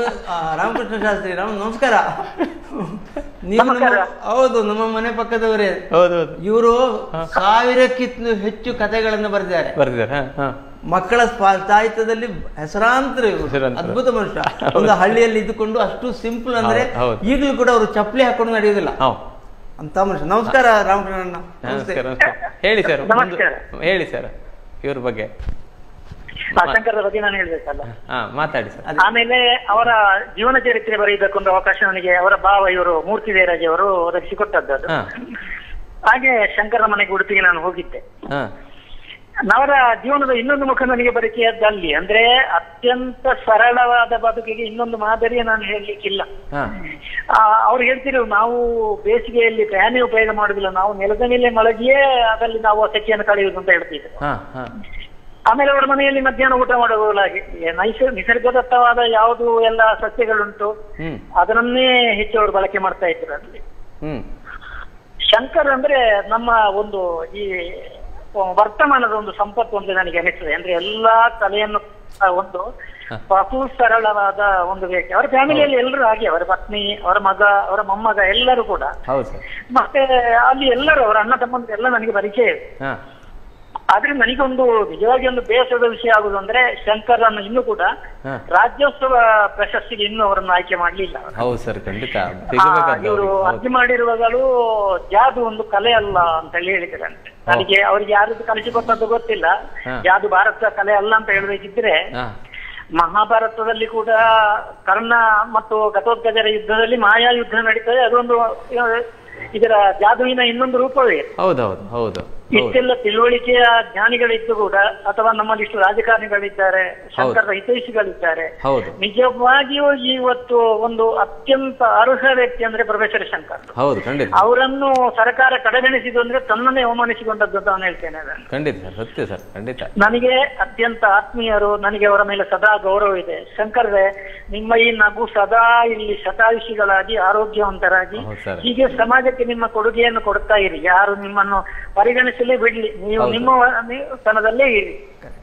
ರಾಮಕೃಷ್ಣ ಶಾಸ್ತ್ರಿ ನಮಸ್ಕಾರ. ನೀವು ಹೌದು ನಮ್ಮ ಮನೆ ಪಕ್ಕದವರೇ. ಹೌದೌದು. ಇವರು 1000ಕ್ಕಿಂತ ಹೆಚ್ಚು ಕಥೆಗಳನ್ನು ಬರೆದಿದ್ದಾರೆ. ಮಕ್ಕಳ ಸಾಹಿತ್ಯದಲ್ಲಿ ಹೆಸರಾಂತರ ಅದ್ಭುತ ಮನುಷ್ಯ. ಒಂದು ಹಳ್ಳಿಯಲ್ಲಿ ಇದ್ದುಕೊಂಡು ಅಷ್ಟು ಸಿಂಪಲ್ ಅಂದ್ರೆ ಈಗಲೂ ಕೂಡ ಅವರು ಚಪ್ಪಲಿ ಹಾಕೊಂಡು ನಡೆಯುವುದಿಲ್ಲ ಅಂತ ಮನುಷ್ಯ. ನಮಸ್ಕಾರ ರಾಮಕೃಷ್ಣ. ಹೇಳಿ ಸರ್, ಹೇಳಿ ಸರ್ ಇವ್ರ ಬಗ್ಗೆ. ಶಂಕರದ ಬಗ್ಗೆ ನಾನು ಹೇಳ್ಬೇಕಲ್ಲ, ಮಾತಾಡಿ ಸರ್. ಆಮೇಲೆ ಅವರ ಜೀವನ ಚರಿತ್ರೆ ಬರೆಯುವುದಕ್ಕೊಂದು ಅವಕಾಶ ನನಗೆ ಅವರ ಭಾವ ಇವರು ಮೂರ್ತಿ ದೇರಾಜ್ ಅವರು ಒದಗಿಸಿಕೊಟ್ಟದ್ದು ಅದು. ಹಾಗೆ ಶಂಕರ ಮನೆಗೆ ಉಡುಪಿಗೆ ನಾನು ಹೋಗಿದ್ದೆ. ಅವರ ಜೀವನದ ಇನ್ನೊಂದು ಮುಖ ನನಗೆ ಪರಿಚಯದಲ್ಲಿ ಅಂದ್ರೆ ಅತ್ಯಂತ ಸರಳವಾದ ಬದುಕಿಗೆ ಇನ್ನೊಂದು ಮಾದರಿಯ ನಾನು ಹೇಳಲಿಕ್ಕಿಲ್ಲ. ಅವ್ರು ಹೇಳ್ತಿರು, ನಾವು ಬೇಸಿಗೆಯಲ್ಲಿ ಫ್ಯಾನೇ ಉಪಯೋಗ ಮಾಡುದಿಲ್ಲ, ನಾವು ನೆಲದ ಮೇಲೆ ಮಲಗಿಯೇ ಅದರಲ್ಲಿ ನಾವು ಸೆಕೆಯನ್ನು ಕಳೆಯುವುದು ಅಂತ ಹೇಳ್ತಿದ್ರು. ಆಮೇಲೆ ಅವರ ಮನೆಯಲ್ಲಿ ಮಧ್ಯಾಹ್ನ ಊಟ ಮಾಡುವುದಾಗಿ ನಿಸರ್ಗದತ್ತವಾದ ಯಾವುದು ಎಲ್ಲ ಸಸ್ಯಗಳುಂಟು ಅದನ್ನೇ ಹೆಚ್ಚು ಅವರು ಬಳಕೆ ಮಾಡ್ತಾ ಇದ್ರು ಅಲ್ಲಿ. ಶಂಕರ್ ಅಂದ್ರೆ ನಮ್ಮ ಒಂದು ಈ ವರ್ತಮಾನದ ಒಂದು ಸಂಪತ್ತು ಅಂತ ನನಗೆ ಅನಿಸ್ತದೆ. ಅಂದ್ರೆ ಎಲ್ಲಾ ಕಲೆಯನ್ನು ಒಂದು ಬಹು ಸರಳವಾದ ಒಂದು ವ್ಯಕ್ತಿ. ಅವರ ಫ್ಯಾಮಿಲಿಯಲ್ಲಿ ಎಲ್ಲರೂ ಹಾಗೆ, ಅವರ ಪತ್ನಿ, ಅವರ ಮಗ, ಅವರ ಮೊಮ್ಮಗ ಎಲ್ಲರೂ ಕೂಡ. ಮತ್ತೆ ಅಲ್ಲಿ ಎಲ್ಲರೂ ಅವರ ಅಣ್ಣ ತಮ್ಮಂದ್ರೆ ಎಲ್ಲ ನನಗೆ ಪರಿಚಯ ಇದೆ. ಆದ್ರೆ ನನಗೊಂದು ನಿಜವಾಗಿ ಒಂದು ಬೇಸರದ ವಿಷಯ ಆಗುದು ಅಂದ್ರೆ ಶಂಕರನ್ನು ಇನ್ನೂ ಕೂಡ ರಾಜ್ಯೋತ್ಸವ ಪ್ರಶಸ್ತಿಗೆ ಇನ್ನೂ ಅವರನ್ನು ಆಯ್ಕೆ ಮಾಡಲಿಲ್ಲ. ಇವರು ಅರ್ಜಿ ಮಾಡಿರುವಾಗಲೂ ಜಾದು ಒಂದು ಕಲೆ ಅಲ್ಲ ಅಂತ ಹೇಳಿ ಹೇಳಿದ್ರಂತೆ. ನನಗೆ ಅವ್ರಿಗೆ ಯಾರದ್ದು ಕಲಿಸಿಕೊಟ್ಟದ್ದು ಗೊತ್ತಿಲ್ಲ. ಜಾದು ಭಾರತದ ಕಲೆ ಅಲ್ಲ ಅಂತ ಹೇಳಬೇಕಿದ್ರೆ ಮಹಾಭಾರತದಲ್ಲಿ ಕೂಡ ಕರ್ಣ ಮತ್ತು ಘಟೋತ್ಕಚರ ಯುದ್ಧದಲ್ಲಿ ಮಾಯಾ ಯುದ್ಧ ನಡೀತದೆ. ಅದೊಂದು ಇದರ ಜಾದುವಿನ ಇನ್ನೊಂದು ರೂಪವೇ. ಹೌದು. ಇಷ್ಟೆಲ್ಲ ತಿಳುವಳಿಕೆಯ ಜ್ಞಾನಿಗಳಿದ್ದು ಕೂಡ, ಅಥವಾ ನಮ್ಮಲ್ಲಿ ಇಷ್ಟು ರಾಜಕಾರಣಿಗಳಿದ್ದಾರೆ, ಶಂಕರದ ಹಿತೈಷಿಗಳಿದ್ದಾರೆ, ನಿಜವಾಗಿಯೂ ಇವತ್ತು ಒಂದು ಅತ್ಯಂತ ಅರ್ಹ ವ್ಯಕ್ತಿ ಅಂದ್ರೆ ಪ್ರೊಫೆಸರ್ ಶಂಕರ್. ಅವರನ್ನು ಸರ್ಕಾರ ಕಡೆಗಣಿಸಿದ್ದು ಅಂದ್ರೆ ತನ್ನನ್ನೇ ಅವಮಾನಿಸಿಕೊಂಡದ್ದು ಅಂತ ನಾನು ಹೇಳ್ತೇನೆ. ನನಗೆ ಅತ್ಯಂತ ಆತ್ಮೀಯರು, ನನಗೆ ಅವರ ಮೇಲೆ ಸದಾ ಗೌರವ ಇದೆ. ಶಂಕರ್ರೆ, ನಿಮ್ಮ ಈ ನಗು ಸದಾ ಇಲ್ಲಿ ಶತಾಯುಷಿಗಳಾಗಿ ಆರೋಗ್ಯವಂತರಾಗಿ ಹೀಗೆ ಸಮಾಜಕ್ಕೆ ನಿಮ್ಮ ಕೊಡುಗೆಯನ್ನು ಕೊಡ್ತಾ ಇರಿ. ಯಾರು ನಿಮ್ಮನ್ನು ಪರಿಗಣಿಸಲೇ ಬಿಡ್ಲಿ, ನೀವು ನಿಮ್ಮ ಸ್ಥಾನದಲ್ಲೇ ಇರಿ.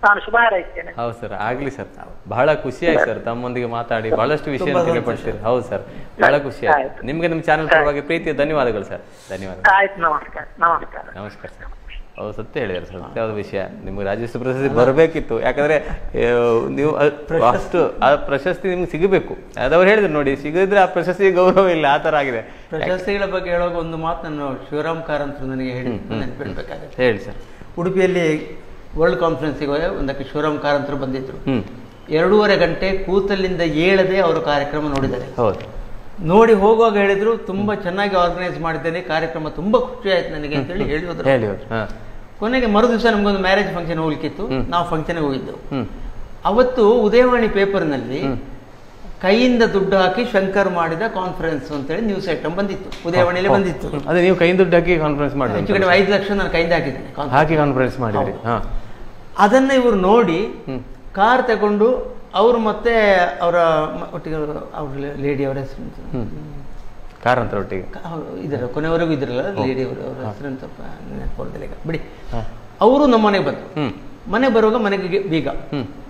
ನಾನು ಶುಭ ಹಾರೈಸ್ತೇನೆ. ಹೌದು ಸರ್, ಆಗ್ಲಿ ಸರ್. ಬಹಳ ಖುಷಿ ಆಯ್ತು ಸರ್ ತಮ್ಮೊಂದಿಗೆ ಮಾತಾಡಿ, ಬಹಳಷ್ಟು ವಿಷಯ ತಿಳಿಪಡಿಸ್ತೀರಿ. ಹೌದು ಸರ್, ಬಹಳ ಖುಷಿ ಆಯ್ತು. ನಿಮ್ಗೆ ನಿಮ್ಮ ಚಾನಲ್ ಪರವಾಗಿ ಪ್ರೀತಿಯ ಧನ್ಯವಾದಗಳು ಸರ್. ಧನ್ಯವಾದ. ಆಯ್ತು, ನಮಸ್ಕಾರ. ನಮಸ್ಕಾರ ಸರ್. ಅವ್ರು ಸತ್ಯ ಹೇಳಿದಾರೆ ಸರ್, ಸತ್ಯವಾದ ವಿಷಯ. ನಿಮ್ಗೆ ರಾಜ್ಯೋತ್ಸವ ಪ್ರಶಸ್ತಿ ಬರಬೇಕಿತ್ತು, ಯಾಕಂದ್ರೆ ನೀವು ಅಷ್ಟು ಆ ಪ್ರಶಸ್ತಿ ನಿಮ್ಗೆ ಸಿಗಬೇಕು. ಅದವ್ರು ಹೇಳಿದ್ರು ನೋಡಿ, ಸಿಗದಿದ್ರೆ ಆ ಪ್ರಶಸ್ತಿಗೆ ಗೌರವ ಇಲ್ಲ, ಆ ತರ ಆಗಿದೆ. ಪ್ರಶಸ್ತಿಗಳ ಬಗ್ಗೆ ಹೇಳುವಾಗ ಒಂದು ಮಾತನ್ನು ಶಿವರಾಮ್ ಕಾರಂತರು ನನಗೆ ನೆನಪಿಡ್ಬೇಕಾಗುತ್ತೆ. ಹೇಳಿ ಸರ್. ಉಡುಪಿಯಲ್ಲಿ ವರ್ಲ್ಡ್ ಕಾನ್ಫರೆನ್ಸಿಗೆ ಒಂದಕ್ಕೆ ಶಿವರಾಮ್ ಕಾರಂತರು ಬಂದಿದ್ರು. 2.5 ಗಂಟೆ ಕೂತಲ್ಲಿಂದ ಏಳದೆ ಅವರು ಕಾರ್ಯಕ್ರಮ ನೋಡಿದ್ದಾರೆ. ನೋಡಿ ಹೋಗುವಾಗ ಹೇಳಿದ್ರು, ತುಂಬಾ ಚೆನ್ನಾಗಿ ಆರ್ಗನೈಸ್ ಮಾಡಿದ್ದೇನೆ, ಕಾರ್ಯಕ್ರಮ ತುಂಬಾ ಖುಷಿ ಆಯ್ತು ನನಗೆ ಅಂತ ಹೇಳಿ ಹೇಳಿದ್ರು. ಕೊನೆಗೆ ಮರು ದಿವಸ ನಮ್ಗೊಂದು ಮ್ಯಾರೇಜ್ ಫಂಕ್ಷನ್ ಹೋಗ್ಲಿಕ್ಕಿತ್ತು, ನಾವು ಫಂಕ್ಷನ್ಗೆ ಹೋಗಿದ್ದೆವು. ಅವತ್ತು ಉದಯವಾಣಿ ಪೇಪರ್ನಲ್ಲಿ ಕೈಯಿಂದ ದುಡ್ಡು ಹಾಕಿ ಶಂಕರ್ ಮಾಡಿದ ಕಾನ್ಫರೆನ್ಸ್ ಅಂತೇಳಿ ನ್ಯೂಸ್ ಐಟಮ್ ಬಂದಿತ್ತು, ಉದಯವಾಣಿಯಲ್ಲಿ ಬಂದಿತ್ತು. ಅದೇ ನೀವು ಕೈಯಿಂದ ದುಡ್ಡು ಹಾಕಿ ಕಾನ್ಫರೆನ್ಸ್ ಮಾಡಿ 5 ಲಕ್ಷ ನಾನು ಕೈಯಿಂದ ಹಾಕಿದ್ದೇನೆ, ಹಾಕಿ ಕಾನ್ಫರೆನ್ಸ್ ಮಾಡಿ. ಅದನ್ನ ಇವರು ನೋಡಿ ಕಾರ್ ತಗೊಂಡು ಅವರು ಮತ್ತೆ ಅವರ ಒಟ್ಟಿಗೆ ಅವ್ರ ಲೇಡಿ ಅವರ ಹೆಸರು ಕಾರಂತ ಒಟ್ಟಿಗೆ ಇದ್ರ ಕೊನೆವರೆಗೂ ಇದ್ರಲ್ಲ ಲೇಡಿ ಅವರ ಹೆಸರು ಸ್ವಲ್ಪ ನೆನಪುದಿಲ್ಲ ಈಗ ಬಿಡಿ. ಅವರು ನಮ್ಮ ಮನೆಗೆ ಬಂದರು. ಮನೆಗೆ ಬರುವಾಗ ಮನೆಗೆ ಬೀಗ,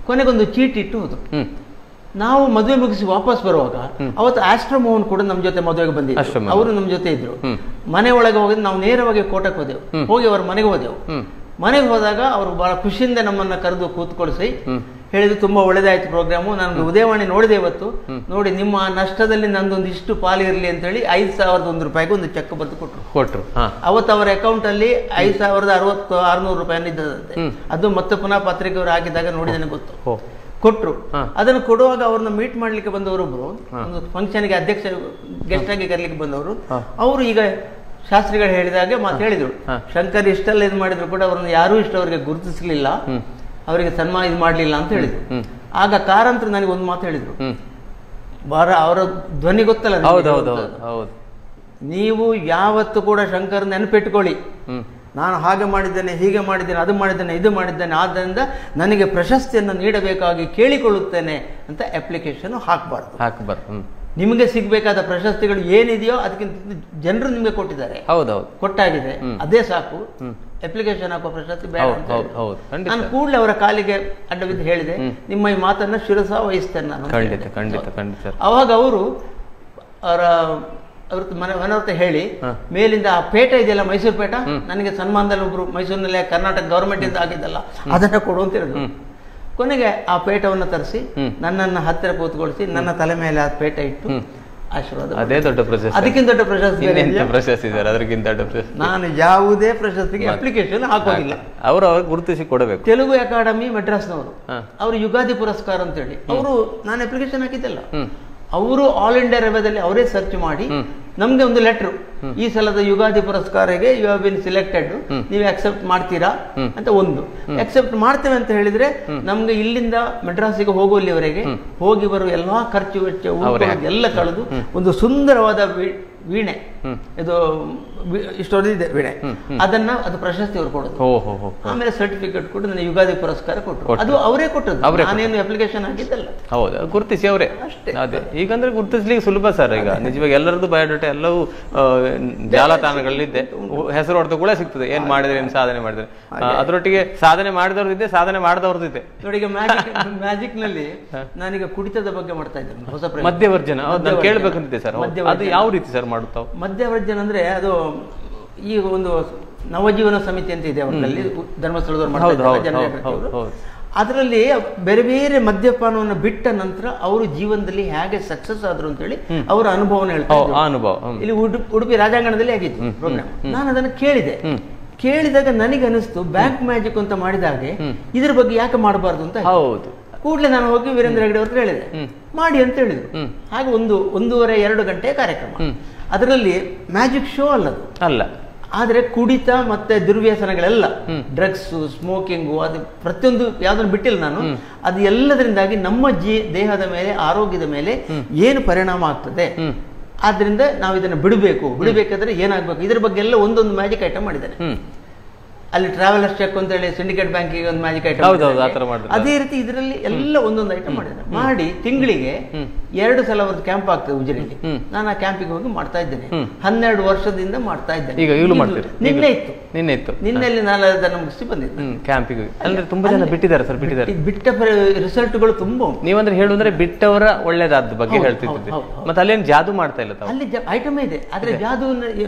ಕೊನೆಗೊಂದು ಚೀಟಿ ಇಟ್ಟು ಹೋದ್ರು. ನಾವು ಮದುವೆ ಮುಗಿಸಿ ವಾಪಸ್ ಬರುವಾಗ ಅವತ್ತು ಆಸ್ಟ್ರೋ ಮೋಹನ್ ಕೂಡ ನಮ್ಮ ಜೊತೆ ಮದುವೆಗೆ ಬಂದಿದ್ರು. ಅವರು ನಮ್ಮ ಜೊತೆ ಇದ್ರು. ಮನೆ ಒಳಗೆ ಹೋಗಿ ನಾವು ನೇರವಾಗಿ ಕೋಟಕ್ಕೆ ಹೋದೆವು. ಹೋಗಿ ಅವ್ರ ಮನೆಗೆ ಹೋದೆವು. ಮನೆಗೆ ಹೋದಾಗ ಅವರು ಬಹಳ ಖುಷಿಯಿಂದ ನಮ್ಮನ್ನ ಕರೆದು ಕೂತ್ಕೊಳಿಸಿ ಹೇಳಿದ್ರು, ತುಂಬಾ ಒಳ್ಳೇದಾಯ್ತು ಪ್ರೋಗ್ರಾಮು, ನಾನು ಉದಯವಾಣಿ ನೋಡಿದೆ ಇವತ್ತು, ನೋಡಿ ನಿಮ್ಮ ನಷ್ಟದಲ್ಲಿ ನಂದೊಂದು ಇಷ್ಟು ಪಾಲು ಇರಲಿ ಅಂತ ಹೇಳಿ 5,001 ರೂಪಾಯಿಗೆ ಒಂದು ಚೆಕ್ ಬರೆದು ಕೊಟ್ರು. ಅವತ್ತು ಅವರ ಅಕೌಂಟ್ ಅಲ್ಲಿ 5,600 ರೂಪಾಯಿ ಇದ್ದದಂತೆ. ಅದು ಮತ್ತೆ ಪುನಃ ಪತ್ರಿಕೆಯವರು ಹಾಕಿದಾಗ ನೋಡಿ ನನಗೆ ಗೊತ್ತು, ಕೊಟ್ರು. ಅದನ್ನು ಕೊಡುವಾಗ ಅವ್ರನ್ನ ಮೀಟ್ ಮಾಡ್ಲಿಕ್ಕೆ ಬಂದವರೊಬ್ರು, ಒಂದು ಫಂಕ್ಷನ್ಗೆ ಅಧ್ಯಕ್ಷ ಗೆಸ್ಟ್ ಆಗಿ ಕರೀಲಿಕ್ಕೆ ಬಂದವರು, ಅವರು ಈಗ ಶಾಸ್ತ್ರಿಗಳು ಹೇಳಿದಾಗೆ ಮಾತು ಹೇಳಿದ್ರು, ಶಂಕರ್ ಇಷ್ಟೆಲ್ಲ ಇದು ಮಾಡಿದ್ರು ಕೂಡ ಅವ್ರನ್ನ ಯಾರೂ ಇಷ್ಟ ಅವರಿಗೆ ಗುರುತಿಸಲಿಲ್ಲ, ಅವರಿಗೆ ಸನ್ಮಾನ ಇದು ಮಾಡಲಿಲ್ಲ ಅಂತ ಹೇಳಿದ್ರು. ಆಗ ಕಾರಂತರು ನನಗೆ ಒಂದು ಮಾತು ಹೇಳಿದ್ರು, ಅವರ ಧ್ವನಿ ಗೊತ್ತಲ್ಲ, ನೀವು ಯಾವತ್ತು ಕೂಡ ಶಂಕರ್ ನೆನಪಿಟ್ಕೊಳ್ಳಿ, ನಾನು ಹಾಗೆ ಮಾಡಿದ್ದೇನೆ, ಹೀಗೆ ಮಾಡಿದ್ದೇನೆ, ಅದು ಮಾಡಿದ್ದೇನೆ, ಇದು ಮಾಡಿದ್ದೇನೆ, ಆದ್ದರಿಂದ ನನಗೆ ಪ್ರಶಸ್ತಿಯನ್ನು ನೀಡಬೇಕಾಗಿ ಕೇಳಿಕೊಳ್ಳುತ್ತೇನೆ ಅಂತ ಅಪ್ಲಿಕೇಶನ್ ಹಾಕಬಾರ್ದು. ನಿಮಗೆ ಸಿಗಬೇಕಾದ ಪ್ರಶಸ್ತಿಗಳು ಏನಿದೆಯೋ ಅದಕ್ಕಿಂತ ಜನರು ನಿಮಗೆ ಕೊಟ್ಟಿದ್ದಾರೆ, ಕೊಟ್ಟಾಗಿದೆ, ಅದೇ ಸಾಕು. ಅಪ್ಲಿಕೇಶನ್ ಹಾಕುವ ಪ್ರಶಸ್ತಿ ಬೇಡ. ನಾನು ಕೂಡಲೇ ಅವರ ಕಾಲಿಗೆ ಅಡ್ಡಬಿದ್ದು ಹೇಳಿದೆ, ನಿಮ್ಮ ಈ ಮಾತನ್ನ ಶಿರಸ ವಹಿಸ್ತೇನೆ ನಾನು. ಅವಾಗ ಅವರು ಮನವರ್ತ ಹೇಳಿ ಮೇಲಿಂದ ಆ ಪೇಟ ಇದೆಯಲ್ಲ, ಮೈಸೂರು ಪೇಟ, ನನಗೆ ಸನ್ಮಾನದಲ್ಲಿ ಒಬ್ರು ಮೈಸೂರಿನಲ್ಲಿ ಕರ್ನಾಟಕ ಗವರ್ಮೆಂಟ್ ಇಂದ ಆಗಿದ್ದಲ್ಲ, ಅದನ್ನ ಕೊಡು ಅಂತ ಹೇಳಿದ್ರು. ಕೊನೆಗೆ ಆ ಪೇಟವನ್ನು ತರಿಸಿ ನನ್ನನ್ನು ಹತ್ತಿರ ಕೂತ್ಕೊಳಿಸಿ ನನ್ನ ತಲೆ ಮೇಲೆ ಆ ಪೇಟ ಇಟ್ಟು ಆಶೀರ್ವಾದ. ಅದೇ ದೊಡ್ಡ ಪ್ರಶಸ್ತಿ. ಅದಕ್ಕಿಂತ ದೊಡ್ಡ ಪ್ರಶಸ್ತಿ ಅದಕ್ಕಿಂತ ದೊಡ್ಡ ಪ್ರಶಸ್ತಿ. ನಾನು ಯಾವುದೇ ಪ್ರಶಸ್ತಿಗೆ ಅಪ್ಲಿಕೇಶನ್ ಹಾಕೋದಿಲ್ಲ. ಅವರು ಗುರುತಿಸಿ ಕೊಡಬೇಕು. ತೆಲುಗು ಅಕಾಡೆಮಿ ಮೆಡ್ರಾಸ್ನವರು, ಅವರು ಯುಗಾದಿ ಪುರಸ್ಕಾರ ಅಂತ ಹೇಳಿ ಅವರು, ನಾನು ಅಪ್ಲಿಕೇಶನ್ ಹಾಕಿದ್ದಲ್ಲ, ಅವರು ಆಲ್ ಇಂಡಿಯಾ ರೆವೆದಲ್ಲಿ ಅವರೇ ಸರ್ಚ್ ಮಾಡಿ ನಮ್ಗೆ ಒಂದು ಲೆಟರ್, ಈ ಸಲದ ಯುಗಾದಿ ಪುರಸ್ಕಾರಕ್ಕೆ ಯು ಹ್ಯಾವ್ ಬಿನ್ ಸಿಲೆಕ್ಟೆಡ್, ನೀವು ಅಕ್ಸೆಪ್ಟ್ ಮಾಡ್ತೀರಾ ಅಂತ. ಒಂದು ಅಕ್ಸೆಪ್ಟ್ ಮಾಡ್ತೇವೆ ಅಂತ ಹೇಳಿದ್ರೆ ನಮ್ಗೆ ಇಲ್ಲಿಂದ ಮೆಡ್ರಾಸಿಗೆ ಹೋಗುವಲ್ಲಿವರೆಗೆ ಹೋಗಿ ಬರುವ ಎಲ್ಲಾ ಖರ್ಚು ವೆಚ್ಚ ಎಲ್ಲ ಕಳೆದು ಒಂದು ಸುಂದರವಾದ ವೀಣೆ, ಇದು ಇಷ್ಟೊಂದಿದೆ ವೀಣೆ, ಅದು ಪ್ರಶಸ್ತಿ ಅವರು ಕೊಡೋದು. ಆಮೇಲೆ ಸರ್ಟಿಫಿಕೇಟ್ ಕೊಟ್ಟು ನನಗೆ ಯುಗಾದಿ ಪುರಸ್ಕಾರ ಕೊಟ್ಟರು. ಅದು ಅವರೇ ಕೊಟ್ಟದ್ದು, ನಾನೇನು ಅಪ್ಲಿಕೇಶನ್ ಹಾಕಿದ್ದಲ್ಲ. ಹೌದು, ಗುರುತಿಸಿ ಅವರೇ ಅಷ್ಟೇ. ಅದೇ ಈಗಂದ್ರೆ ಗುರುತಿಸ್ಲಿಕ್ಕೆ ಸುಲಭ ಸರ್. ಈಗ ನಿಜವಾಗಿ ಎಲ್ಲರದ್ದು ಬಯೋಡಾಟಾ ಎಲ್ಲವೂ ಜಾಲತಾಣಗಳಲ್ಲಿದೆ, ಹೆಸರು ಹೊಡೆದು ಕೂಡ ಸಿಗ್ತದೆ, ಏನ್ ಮಾಡಿದ್ರೆ, ಏನ್ ಸಾಧನೆ ಮಾಡಿದ್ರೆ. ಅದರೊಟ್ಟಿಗೆ ಸಾಧನೆ ಮಾಡಿದವ್ರದ್ದಿದೆ, ಸಾಧನೆ ಮಾಡಿದವ್ರದ್ದಿದೆ. ನೋಡಿ, ಈಗ ಮ್ಯಾಜಿಕ್ ನಲ್ಲಿ ನಾನೀಗ ಕುಡಿತದ ಬಗ್ಗೆ ಮಾಡ್ತಾ ಇದ್ದೇನೆ, ಹೊಸ ಮಧ್ಯವರ್ಜನ. ನಾನು ಕೇಳ್ಬೇಕಂತಿದ್ದೆ ಸರ್, ಅದು ಯಾವ ರೀತಿ ಸರ್ ಮಾಡುತ್ತಾವ? ಮಧ್ಯವರ್ಜನ ಅಂದ್ರೆ ಅದು ಈಗ ಒಂದು ನವಜೀವನ ಸಮಿತಿ ಅಂತ ಇದೆ ಅವರಲ್ಲಿ, ಧರ್ಮಸ್ಥಳದವ್ರು ಮಾಡ್ತಾರೆ. ಅದರಲ್ಲಿ ಬೇರೆ ಬೇರೆ ಮದ್ಯಪಾನವನ್ನು ಬಿಟ್ಟ ನಂತರ ಅವರು ಜೀವನದಲ್ಲಿ ಹೇಗೆ ಸಕ್ಸಸ್ ಆದ್ರು ಅಂತ ಹೇಳಿ ಅವರ ಅನುಭವನ ಹೇಳ್ತಾರೆ. ಇಲ್ಲಿ ಉಡುಪಿ ರಾಜಾಂಗಣದಲ್ಲಿ ಆಗಿತ್ತು ಪ್ರೋಗ್ರಾಮ್. ನಾನು ಅದನ್ನು ಕೇಳಿದಾಗ ನನಗೆ ಅನಿಸ್ತು, ಬ್ಯಾಂಕ್ ಮ್ಯಾಜಿಕ್ ಅಂತ ಮಾಡಿದಾಗೆ ಇದ್ರ ಬಗ್ಗೆ ಯಾಕೆ ಮಾಡಬಾರ್ದು ಅಂತ. ಹೌದು, ಕೂಡಲೇ ನಾನು ಹೋಗಿ ವೀರೇಂದ್ರ ಹೆಗಡೆ ಅವ್ರಿಗೆ ಹೇಳಿದೆ, ಮಾಡಿ ಅಂತ ಹೇಳಿದ್ರು. ಹಾಗೆ 1.5-2 ಗಂಟೆಯ ಕಾರ್ಯಕ್ರಮ. ಅದರಲ್ಲಿ ಮ್ಯಾಜಿಕ್ ಶೋ ಅಲ್ಲ, ಆದ್ರೆ ಕುಡಿತ ಮತ್ತೆ ದುರ್ವ್ಯಸನಗಳೆಲ್ಲ, ಡ್ರಗ್ಸ್, ಸ್ಮೋಕಿಂಗು, ಅದು ಪ್ರತಿಯೊಂದು ಯಾವ್ದನ್ನು ಬಿಟ್ಟಿಲ್ಲ ನಾನು. ಅದು ಎಲ್ಲದರಿಂದಾಗಿ ನಮ್ಮ ದೇಹದ ಮೇಲೆ, ಆರೋಗ್ಯದ ಮೇಲೆ ಏನು ಪರಿಣಾಮ ಆಗ್ತದೆ, ಆದ್ರಿಂದ ನಾವು ಇದನ್ನು ಬಿಡಬೇಕಾದ್ರೆ ಏನಾಗಬೇಕು, ಇದ್ರ ಬಗ್ಗೆ ಎಲ್ಲ ಒಂದೊಂದು ಮ್ಯಾಜಿಕ್ ಐಟಮ್ ಮಾಡಿದ್ದೇನೆ. ಅಲ್ಲಿ ಟ್ರಾವೆಲರ್ಸ್ ಚೆಕ್ ಅಂತ ಹೇಳಿ ಸಿಂಡಿಕೇಟ್ ಬ್ಯಾಂಕಿಗೆ ಒಂದು ಮ್ಯಾಜಿಕ್ ಐಟಮ್, ಅದೇ ರೀತಿ ಇದರಲ್ಲಿ ಎಲ್ಲ ಒಂದೊಂದು ಐಟಮ್ ಮಾಡಿದ್ದೇನೆ. ಮಾಡಿ ತಿಂಗಳಿಗೆ 2 ಸಲ ಒಂದು ಕ್ಯಾಂಪ್ ಆಗ್ತದೆ ಉಜಿರೆಯಲ್ಲಿ. ನಾನು ಆ ಕ್ಯಾಂಪಿಗೆ ಹೋಗಿ ಮಾಡ್ತಾ ಇದ್ದೇನೆ. 12 ವರ್ಷದಿಂದ ಮಾಡ್ತಾ ಇದ್ದೇನೆ. ನಿನ್ನೆ ಇತ್ತು, ನಿನ್ನೆಲ್ಲಿ 4 ಜನ ಮುಗಿಸಿ ಬಂದಿದ್ದೆ ಕ್ಯಾಂಪಿಗೆ. ಅಂದ್ರೆ ತುಂಬಾ ಜನ ಬಿಟ್ಟಿದ್ದಾರೆ ಸರ್, ಬಿಟ್ಟ ರಿಸಲ್ಟ್ಗಳು ತುಂಬಾ. ನೀವಂದ್ರೆ ಹೇಳುವಂದ್ರೆ ಬಿಟ್ಟವರ ಒಳ್ಳೇದಾದ ಬಗ್ಗೆ ಹೇಳ್ತಿದ್ದೆ. ಮತ್ತೆ ಅಲ್ಲೇನು ಜಾದು ಮಾಡ್ತಾ ಇಲ್ಲ, ಅಲ್ಲಿ ಐಟಮ್ ಇದೆ. ಆದ್ರೆ ಜಾದು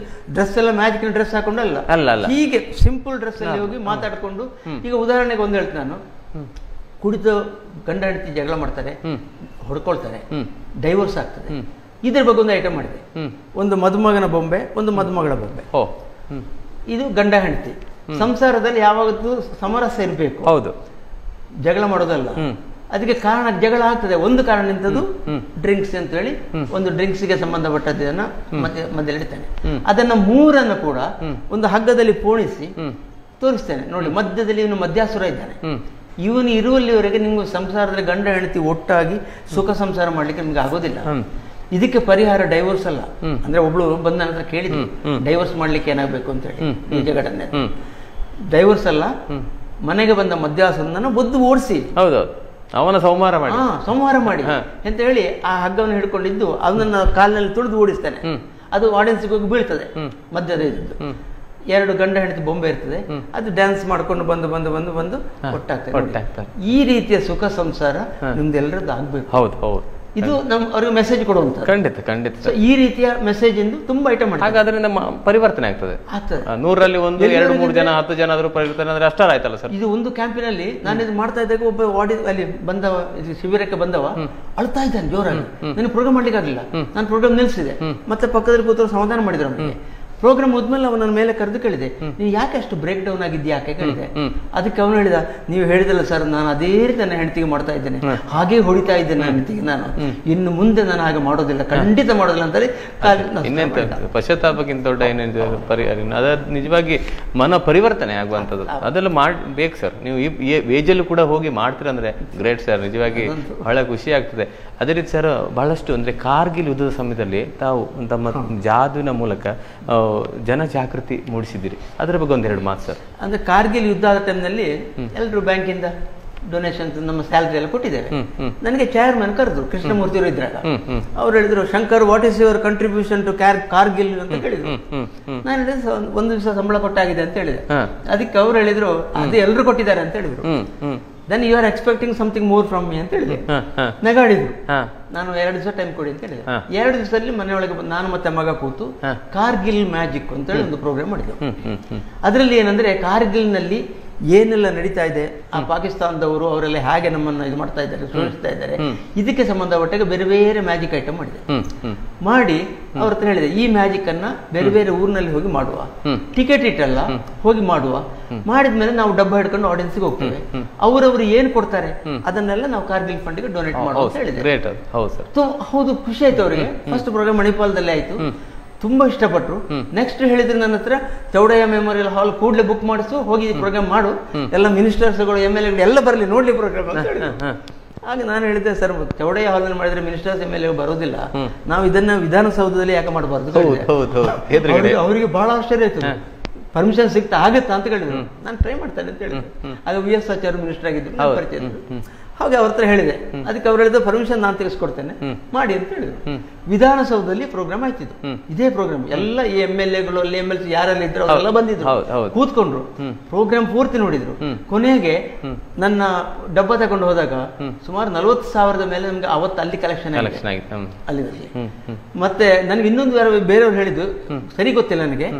ಡ್ರೆಸ್ ಎಲ್ಲ ಮ್ಯಾಜಿಕ್ ಡ್ರೆಸ್ ಹಾಕೊಂಡಲ್ಲ, ಹೀಗೆ ಸಿಂಪಲ್ ಡ್ರೆಸ್ ಅಲ್ಲಿ ಹೋಗಿ ಮಾತಾಡ್ಕೊಂಡು. ಈಗ ಉದಾಹರಣೆಗೆ ಒಂದು ಹೇಳ್ತೀನಿ ನಾನು, ಕುಡಿದು ಗಂಡ ಹೆಂಡತಿ ಜಗಳ ಮಾಡ್ತಾರೆ, ಹೊಡ್ಕೊಳ್ತಾರೆ, ಡೈವೋರ್ಸ್ ಆಗ್ತದೆ. ಇದ್ರ ಬಗ್ಗೆ ಒಂದು ಐಟಮ್ ಮಾಡಿದೆ. ಒಂದು ಮದುಮಗನ ಬೊಂಬೆ, ಒಂದು ಮದುಮಗಳ ಬೊಂಬೆ. ಇದು ಗಂಡ ಹೆಂಡತಿ ಸಂಸಾರದಲ್ಲಿ ಯಾವಾಗಲೂ ಸಮರಸ ಇರಬೇಕು, ಹೌದು, ಜಗಳ ಮಾಡೋದಲ್ಲ. ಅದಕ್ಕೆ ಕಾರಣ ಜಗಳ ಆಗ್ತದೆ. ಒಂದು ಕಾರಣ ನಿಂತದ್ದು ಡ್ರಿಂಕ್ಸ್ ಅಂತ ಹೇಳಿ, ಒಂದು ಡ್ರಿಂಕ್ಸ್ಗೆ ಸಂಬಂಧಪಟ್ಟದನ್ನ ಮಧ್ಯೆ ಇಡ್ತಾನೆ. ಅದನ್ನ 3 ಕೂಡ ಒಂದು ಹಗ್ಗದಲ್ಲಿ ಪೋಣಿಸಿ ತೋರಿಸ್ತೇನೆ. ನೋಡಿ, ಮಧ್ಯದಲ್ಲಿ ಇವನು ಮಧ್ಯಾಸುರ ಇದ್ದಾನೆ. ಇವನು ಇರುವಲ್ಲಿವರೆಗೆ ನಿಮ್ಗೆ ಸಂಸಾರದಲ್ಲಿ ಗಂಡ ಹೆಂಡತಿ ಒಟ್ಟಾಗಿ ಸುಖ ಸಂಸಾರ ಮಾಡ್ಲಿಕ್ಕೆ ನಿಮ್ಗೆ ಆಗೋದಿಲ್ಲ. ಇದಕ್ಕೆ ಪರಿಹಾರ ಡೈವೋರ್ಸ್ ಅಲ್ಲ. ಅಂದ್ರೆ ಒಬ್ಳು ಬಂದ ನಂತರ ಕೇಳಿದ್ವಿ, ಡೈವೋರ್ಸ್ ಮಾಡ್ಲಿಕ್ಕೆ ಏನಾಗಬೇಕು ಅಂತ ಹೇಳಿ ಈ ಜಗಡನ್ನೇ. ಡೈವೋರ್ಸ್ ಅಲ್ಲ, ಮನೆಗೆ ಬಂದ ಮಧ್ಯಾಸುರನನ್ನು ಬೊದ್ದು ಓಡಿಸಿ, ಹೌದೌದು, ಅವನ ಸಂಹಾರ ಮಾಡಿ ಅಂತ ಹೇಳಿ ಆ ಹಗ್ಗವನ್ನು ಹಿಡ್ಕೊಂಡಿದ್ದು ಅವನನ್ನ ಕಾಲಿನಲ್ಲಿ ತುಳಿದು ಓಡಿಸ್ತಾನೆ. ಅದು ಆಡಿಯನ್ಸ್ಗೆ ಹೋಗಿ ಬೀಳ್ತದೆ. ಮಧ್ಯದ ಇದ್ದು 2 ಗಂಡ ಹೆಂಡತಿ ಬೊಂಬೆ ಇರ್ತದೆ, ಅದು ಡ್ಯಾನ್ಸ್ ಮಾಡ್ಕೊಂಡು ಬಂದು ಒಟ್ಟಾಗ್ತದೆ. ಈ ರೀತಿಯ ಸುಖ ಸಂಸಾರ ನಿಮ್ದೆಲ್ಲರದ್ದು ಆಗ್ಬೇಕು. ಹೌದು, ಇದು ಅವ್ರಿಗೆ ಮೆಸೇಜ್ ಕೊಡುವಂತ. ಖಂಡಿತ ಈ ರೀತಿಯ ಮೆಸೇಜ್ ಎಂದು ತುಂಬಾ ಐಟಮ್ ಮಾಡಿ, ಹಾಗಾದ್ರೆ ನಮ್ಮ ಪರಿವರ್ತನೆ ಆಗ್ತದೆ. 100ರಲ್ಲಿ 1, 2, 3 ಜನ 10 ಜನ ಆದ್ರೂ ಪರಿವರ್ತನೆ ಅಂದ್ರೆ ಅಷ್ಟಾರ ಆಯ್ತಲ್ಲ ಸರ್. ಇದು ಒಂದು ಕ್ಯಾಂಪಿನಲ್ಲಿ ನಾನು ಇದು ಮಾಡ್ತಾ ಇದ್ದಾಗ ಒಬ್ಬ ಅಲ್ಲಿ ಬಂದವ, ಶಿಬಿರಕ್ಕೆ ಬಂದವ ಅಳ್ತಾ ಇದ್ದಾನೆ ಜೋರಾಗಿ. ನನಗೆ ಪ್ರೋಗ್ರಾಮ್ ಮಾಡ್ಲಿಕ್ಕೆ ಆಗಲಿಲ್ಲ, ನಾನು ಪ್ರೋಗ್ರಾಮ್ ನಿಲ್ಸಿದೆ. ಮತ್ತೆ ಪಕ್ಕದಲ್ಲಿ ಕೂತರು ಸಮಾಧಾನ ಮಾಡಿದ್ರು. ಅವನಿಗೆ ಪ್ರೋಗ್ರಾಮ್ ಹೋದ್ಮೇಲೆ ಅವನ ಮೇಲೆ ಕರೆದು ಕೇಳಿದೆ, ನೀವು ಯಾಕೆ ಅಷ್ಟು ಬ್ರೇಕ್ ಡೌನ್ ಆಗಿದ್ಯಾ ಯಾಕೆ ಕೇಳಿದೆ. ಅದಕ್ಕೆ ಅವನು ಹೇಳಿದ, ನೀವು ಹೇಳಿದಲ್ಲ ಸರ್, ನಾನು ಅದೇ ರೀತಿ ನನ್ನ ಹೆಂಡತಿಗೆ ಮಾಡ್ತಾ ಇದ್ದೇನೆ, ಹಾಗೆ ಹೊಡಿತಾ ಇದ್ದೇನೆ ನನ್ನ ಹೆಂಡತಿಗೆ, ನಾನು ಇನ್ನು ಮುಂದೆ ನಾನು ಹಾಗೆ ಮಾಡೋದಿಲ್ಲ, ಖಂಡಿತ ಮಾಡೋದಿಲ್ಲ ಅಂತೇಳಿ. ಪಶ್ಚಾತ್ತಾಪಕ್ಕಿಂತ ದೊಡ್ಡ ಏನೇನು ಪರಿಹಾರ, ಅದ ನಿಜವಾಗಿ ಮನ ಪರಿವರ್ತನೆ ಆಗುವಂಥದ್ದು, ಅದೆಲ್ಲ ಬೇಕು ಸರ್. ನೀವು ಈ ಏಜಲ್ಲೂ ಕೂಡ ಹೋಗಿ ಮಾಡ್ತೀರಂದ್ರೆ ಗ್ರೇಟ್ ಸರ್, ನಿಜವಾಗಿ ಬಹಳ ಖುಷಿ ಆಗ್ತದೆ. ಅದೇ ರೀತಿ ಸರ್, ಬಹಳಷ್ಟು ಅಂದ್ರೆ ಕಾರ್ಗಿಲ್ ಯುದ್ಧದ ಸಮಯದಲ್ಲಿ ತಾವು ತಮ್ಮ ಜಾದುವಿನ ಮೂಲಕ ಜನಜಾಗೃತಿ ಮೂಡಿಸಿದ್ದೀರಿ, ಅದರ ಬಗ್ಗೆ ಒಂದೆರಡು ಮಾತು ಸರ್. ಅಂದ್ರೆ ಕಾರ್ಗಿಲ್ ಯುದ್ಧ ಆದ ಟೈಮ್ನಲ್ಲಿ ಎಲ್ಲರೂ ಬ್ಯಾಂಕಿಂದ ಡೊನೇಷನ್ ನಮ್ಮ ಸ್ಯಾಲರಿ ಎಲ್ಲ ಕೊಟ್ಟಿದ್ದೇವೆ. ನನಗೆ ಚೇರ್ಮನ್ ಕರೆದ್ರು, ಕೃಷ್ಣಮೂರ್ತಿ ಅವರು ಇದ್ರಾಗ. ಅವ್ರು ಹೇಳಿದ್ರು, Shankar what is your contribution to Kargil ಅಂತ ಕೇಳಿದ್ರು. ನಾನು ಹೇಳಿದ್ರೆ ಒಂದು ದಿವಸ ಸಂಬಳ ಕೊಟ್ಟಾಗಿದೆ ಅಂತ ಹೇಳಿದೆ. ಅದಕ್ಕೆ ಅವ್ರು ಹೇಳಿದ್ರು, ಅದು ಎಲ್ಲರೂ ಕೊಟ್ಟಿದ್ದಾರೆ ಅಂತ ಹೇಳಿದ್ರು. Then you are expecting something more from me ಅಂತ ಹೇಳಿದೆ. ನಗಾಡಿದ್ರು. ನಾನು 2 ದಿವಸ ಟೈಮ್ ಕೊಡಿ ಅಂತ ಹೇಳಿದೆ. 2 ದಿವಸದಲ್ಲಿ ಮನೆಯೊಳಗೆ ನಾನು ಮತ್ತೆ ಮಗ ಕೂತು ಕಾರ್ಗಿಲ್ ಮ್ಯಾಜಿಕ್ ಅಂತ ಹೇಳಿ ಒಂದು ಪ್ರೋಗ್ರಾಮ್ ಮಾಡಿದ್ರು. ಅದರಲ್ಲಿ ಏನಂದ್ರೆ, ಕಾರ್ಗಿಲ್ ನಲ್ಲಿ ಏನೆಲ್ಲ ನಡೀತಾ ಇದೆ, ಆ ಪಾಕಿಸ್ತಾನದವರು ಅವರೆಲ್ಲ ಹೇಗೆ ನಮ್ಮನ್ನ ಇದು ಮಾಡ್ತಾ ಇದ್ದಾರೆ, ಸೋಲಿಸ್ತಾ ಇದ್ದಾರೆ, ಇದಕ್ಕೆ ಸಂಬಂಧಪಟ್ಟಾಗ ಬೇರೆ ಬೇರೆ ಮ್ಯಾಜಿಕ್ ಐಟಮ್ ಮಾಡಿದೆ. ಮಾಡಿ ಅವ್ರ ಹತ್ರ ಹೇಳಿದೆ, ಈ ಮ್ಯಾಜಿಕ್ ಅನ್ನ ಬೇರೆ ಬೇರೆ ಊರಿನಲ್ಲಿ ಹೋಗಿ ಮಾಡುವ, ಟಿಕೆಟ್ ಇಟ್ಟಲ್ಲ ಹೋಗಿ ಮಾಡುವ, ಮಾಡಿದ್ಮೇಲೆ ನಾವು ಡಬ್ಬ ಹಿಡ್ಕೊಂಡು ಆಡಿಯನ್ಸ್ಗೆ ಹೋಗ್ತೇವೆ, ಅವರವರು ಏನ್ ಕೊಡ್ತಾರೆ ಅದನ್ನೆಲ್ಲ ನಾವು ಕಾರ್ಗಿಲ್ ಫಂಡ್ಗೆ ಡೊನೇಟ್ ಮಾಡುವ ಅಂತ ಹೇಳಿದೆ. ಹೌದು, ಖುಷಿ ಆಯ್ತು ಅವರಿಗೆ. ಫಸ್ಟ್ ಪ್ರೋಗ್ರಾಮ್ ಮಣಿಪಾಲದಲ್ಲೇ ಆಯ್ತು, ತುಂಬಾ ಇಷ್ಟಪಟ್ರು. ನೆಕ್ಸ್ಟ್ ಹೇಳಿದ್ರು ನನ್ನ ಹತ್ರ, ಚೌಡಯ್ಯ ಮೆಮೋರಿಯಲ್ ಹಾಲ್ ಕೂಡಲೇ ಬುಕ್ ಮಾಡಿಸು, ಹೋಗಿ ಪ್ರೋಗ್ರಾಮ್ ಮಾಡು, ಎಲ್ಲ ಮಿನಿಸ್ಟರ್ಸ್ಗಳು MLA ಎಲ್ಲ ಬರಲಿ ನೋಡ್ಲಿ ಪ್ರೋಗ್ರಾಮ್ ಅಂತ ಹೇಳಿದ್ರು. ಹಾಗೆ ನಾನು ಹೇಳಿದ್ದೆ, ಸರ್ ಚೌಡಯ್ಯ ಹಾಲ್ ಮಾಡಿದ್ರೆ ಮಿನಿಸ್ಟರ್ಸ್ MLA ಬರೋದಿಲ್ಲ, ನಾವು ಇದನ್ನ ವಿಧಾನಸೌಧದಲ್ಲಿ ಯಾಕೆ ಮಾಡಬಾರ್ದು. ಅವರಿಗೆ ಬಹಳ ಆಶ್ಚರ್ಯ ಆಯ್ತು, ಪರ್ಮಿಷನ್ ಸಿಗ್ತಾ ಆಗತ್ತಾ ಅಂತ ಹೇಳಿದ್ರು. ನಾನು ಟ್ರೈ ಮಾಡ್ತೇನೆ ಅಂತ ಹೇಳಿದ್ರು. ಆಗ VS ಆಚಾರ್ಯ ಮಿನಿಸ್ಟರ್ ಆಗಿದ್ರು, ಪರಿಚಯ. ಹಾಗೆ ಅವ್ರ ಹತ್ರ ಹೇಳಿದೆ. ಅದಕ್ಕೆ ಅವ್ರು ಹೇಳಿದ್ರು, ಪರ್ಮಿಷನ್ ನಾನು ತೆಗೆಸ್ಕೊಡ್ತೇನೆ ಮಾಡಿ ಅಂತ ಹೇಳಿದ್ರು. ವಿಧಾನಸೌಧದಲ್ಲಿ ಪ್ರೋಗ್ರಾಮ್ ಆಯ್ತಿದ್ದು, ಇದೇ ಪ್ರೋಗ್ರಾಮ್. ಎಲ್ಲ ಈ MLAಗಳು ಅಲ್ಲಿ MLC ಯಾರೆಲ್ಲ ಇದ್ರು ಅವರೆಲ್ಲ ಬಂದಿದ್ರು, ಕೂತ್ಕೊಂಡ್ರು, ಪ್ರೋಗ್ರಾಮ್ ಪೂರ್ತಿ ನೋಡಿದ್ರು. ಕೊನೆಗೆ ನನ್ನ ಡಬ್ಬ ತಗೊಂಡು ಹೋದಾಗ ಸುಮಾರು 40,000 ಮೇಲೆ ನಮ್ಗೆ ಅವತ್ತು ಅಲ್ಲಿ ಕಲೆಕ್ಷನ್ ಆಗಿತ್ತು ಅಲ್ಲಿ. ಮತ್ತೆ ನನ್ಗೆ ಇನ್ನೊಂದು ಬೇರೆಯವ್ರು ಹೇಳಿದ್ದು, ಸರಿ ಗೊತ್ತಿಲ್ಲ ನನಗೆ,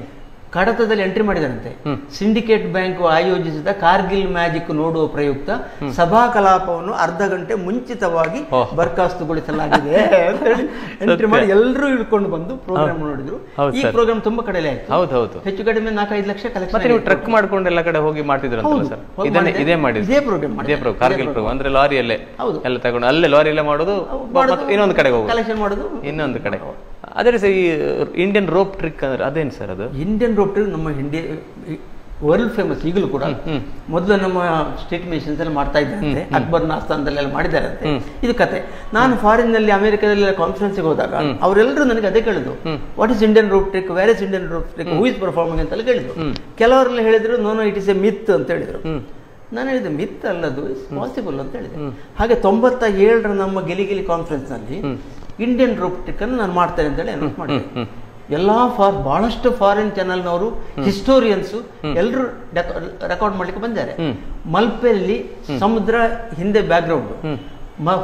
ಕಡತದಲ್ಲಿ ಎಂಟ್ರಿ ಮಾಡಿದಾರಂತೆ, ಸಿಂಡಿಕೇಟ್ ಬ್ಯಾಂಕ್ ಆಯೋಜಿಸಿದ ಕಾರ್ಗಿಲ್ ಮ್ಯಾಜಿಕ್ ನೋಡುವ ಪ್ರಯುಕ್ತ ಸಭಾ ಕಲಾಪವನ್ನು ಅರ್ಧ ಗಂಟೆ ಮುಂಚಿತವಾಗಿ ಬರ್ಖಾಸ್ತುಗೊಳಿಸಲಾಗಿದೆ ಅಂತ ಹೇಳಿ ಎಂಟ್ರಿ ಮಾಡಿ ಎಲ್ಲರೂ ಇಳ್ಕೊಂಡು ಬಂದು ಪ್ರೋಗ್ರಾಮ್ ನೋಡಿದ್ರು. ಈ ಪ್ರೋಗ್ರಾಮ್ ತುಂಬಾ ಕಡೆಲೆ ಆಯ್ತು. ಹೆಚ್ಚು ಕಡಿಮೆ 4-5 ಲಕ್ಷ ಕಲೆಕ್ಷನ್. ಟ್ರಕ್ ಮಾಡ್ಕೊಂಡು ಎಲ್ಲ ಕಡೆ ಹೋಗಿ ಮಾಡ್ತಿದ್ರು. ಇದೇ ಪ್ರೋಗ್ರಾಮ್ ಕಾರ್ಗಿಲ್ ಪ್ರೋಗ್ರಾಮ್ ಅಂದ್ರೆ ಲಾರಿಯಲ್ಲೇ ಎಲ್ಲ ತಗೊಂಡು ಅಲ್ಲೇ ಲಾರಿಯಲ್ಲೇ ಮಾಡೋದು, ಇನ್ನೊಂದು ಕಡೆ ಹೋಗೋದು, ಕಲೆಕ್ಷನ್ ಮಾಡೋದು ಇನ್ನೊಂದು ಕಡೆ. ಅದೇ ಸರ್, ಈ ಇಂಡಿಯನ್ ರೋಪ್ ಟ್ರಿಕ್ ಅಂದ್ರೆ ಅದೇನು ಸರ್? ಅದು ಇಂಡಿಯನ್ ರೋಪ್ ಟ್ರಿಕ್ ನಮ್ಮ ವರ್ಲ್ಡ್ ಫೇಮಸ್ ಈಗಲೂ ಕೂಡ. ಮೊದಲು ನಮ್ಮ ಸ್ಟೇಟ್ ಮಿಷನ್ಸ್ ಎಲ್ಲ ಮಾಡ್ತಾ ಇದ್ದಂತೆ, ಅಕ್ಬರ್ನ ಆಸ್ಥಾನದಲ್ಲೆಲ್ಲ ಮಾಡಿದಾರಂತೆ. ಇದು ಕತೆ. ನಾನು ಫಾರಿನ್ ನಲ್ಲಿ ಅಮೆರಿಕದಲ್ಲಿ ಕಾನ್ಫರೆನ್ಸ್ಗೆ ಹೋದಾಗ ಅವರೆಲ್ಲರೂ ನನಗೆ ಅದೇ ಕೇಳಿದ್ರು, what is Indian rope trick, where is Indian rope trick, who is performing ಅಂತೆಲ್ಲ ಕೇಳಿದ್ರು. ಕೆಲವರೆಲ್ಲ ಹೇಳಿದ್ರು, ನೋ ಇಟ್ ಇಸ್ ಎ ಮಿತ್ ಅಂತ ಹೇಳಿದ್ರು. ನಾನು ಹೇಳಿದೆ, ಮಿತ್ ಅಲ್ಲದು, ಇಸ್ ಪಾಸಿಬಲ್ ಅಂತ ಹೇಳಿದೆ. ಹಾಗೆ 97ರ ನಮ್ಮ ಗಿಲಿ ಕಾನ್ಫರೆನ್ಸ್ ನಲ್ಲಿ ಇಂಡಿಯನ್ ರೋಪ್ ಟ್ರಿಕ್ ಅನ್ನು ನಾನು ಮಾಡ್ತೇನೆ ಅಂತ ಹೇಳಿ ಅನೌನ್ಸ್ ಮಾಡಿದೆ. ಎಲ್ಲಾ ಬಹಳಷ್ಟು ಫಾರಿನ್ ಚಾನೆಲ್ನವರು, ಹಿಸ್ಟೋರಿಯನ್ಸ್ ಎಲ್ಲರೂ ರೆಕಾರ್ಡ್ ಮಾಡ್ಲಿಕ್ಕೆ ಬಂದಿದ್ದಾರೆ. ಮಲ್ಪೆಯಲ್ಲಿ ಸಮುದ್ರ ಹಿಂದೆ ಬ್ಯಾಕ್ಗ್ರೌಂಡ್,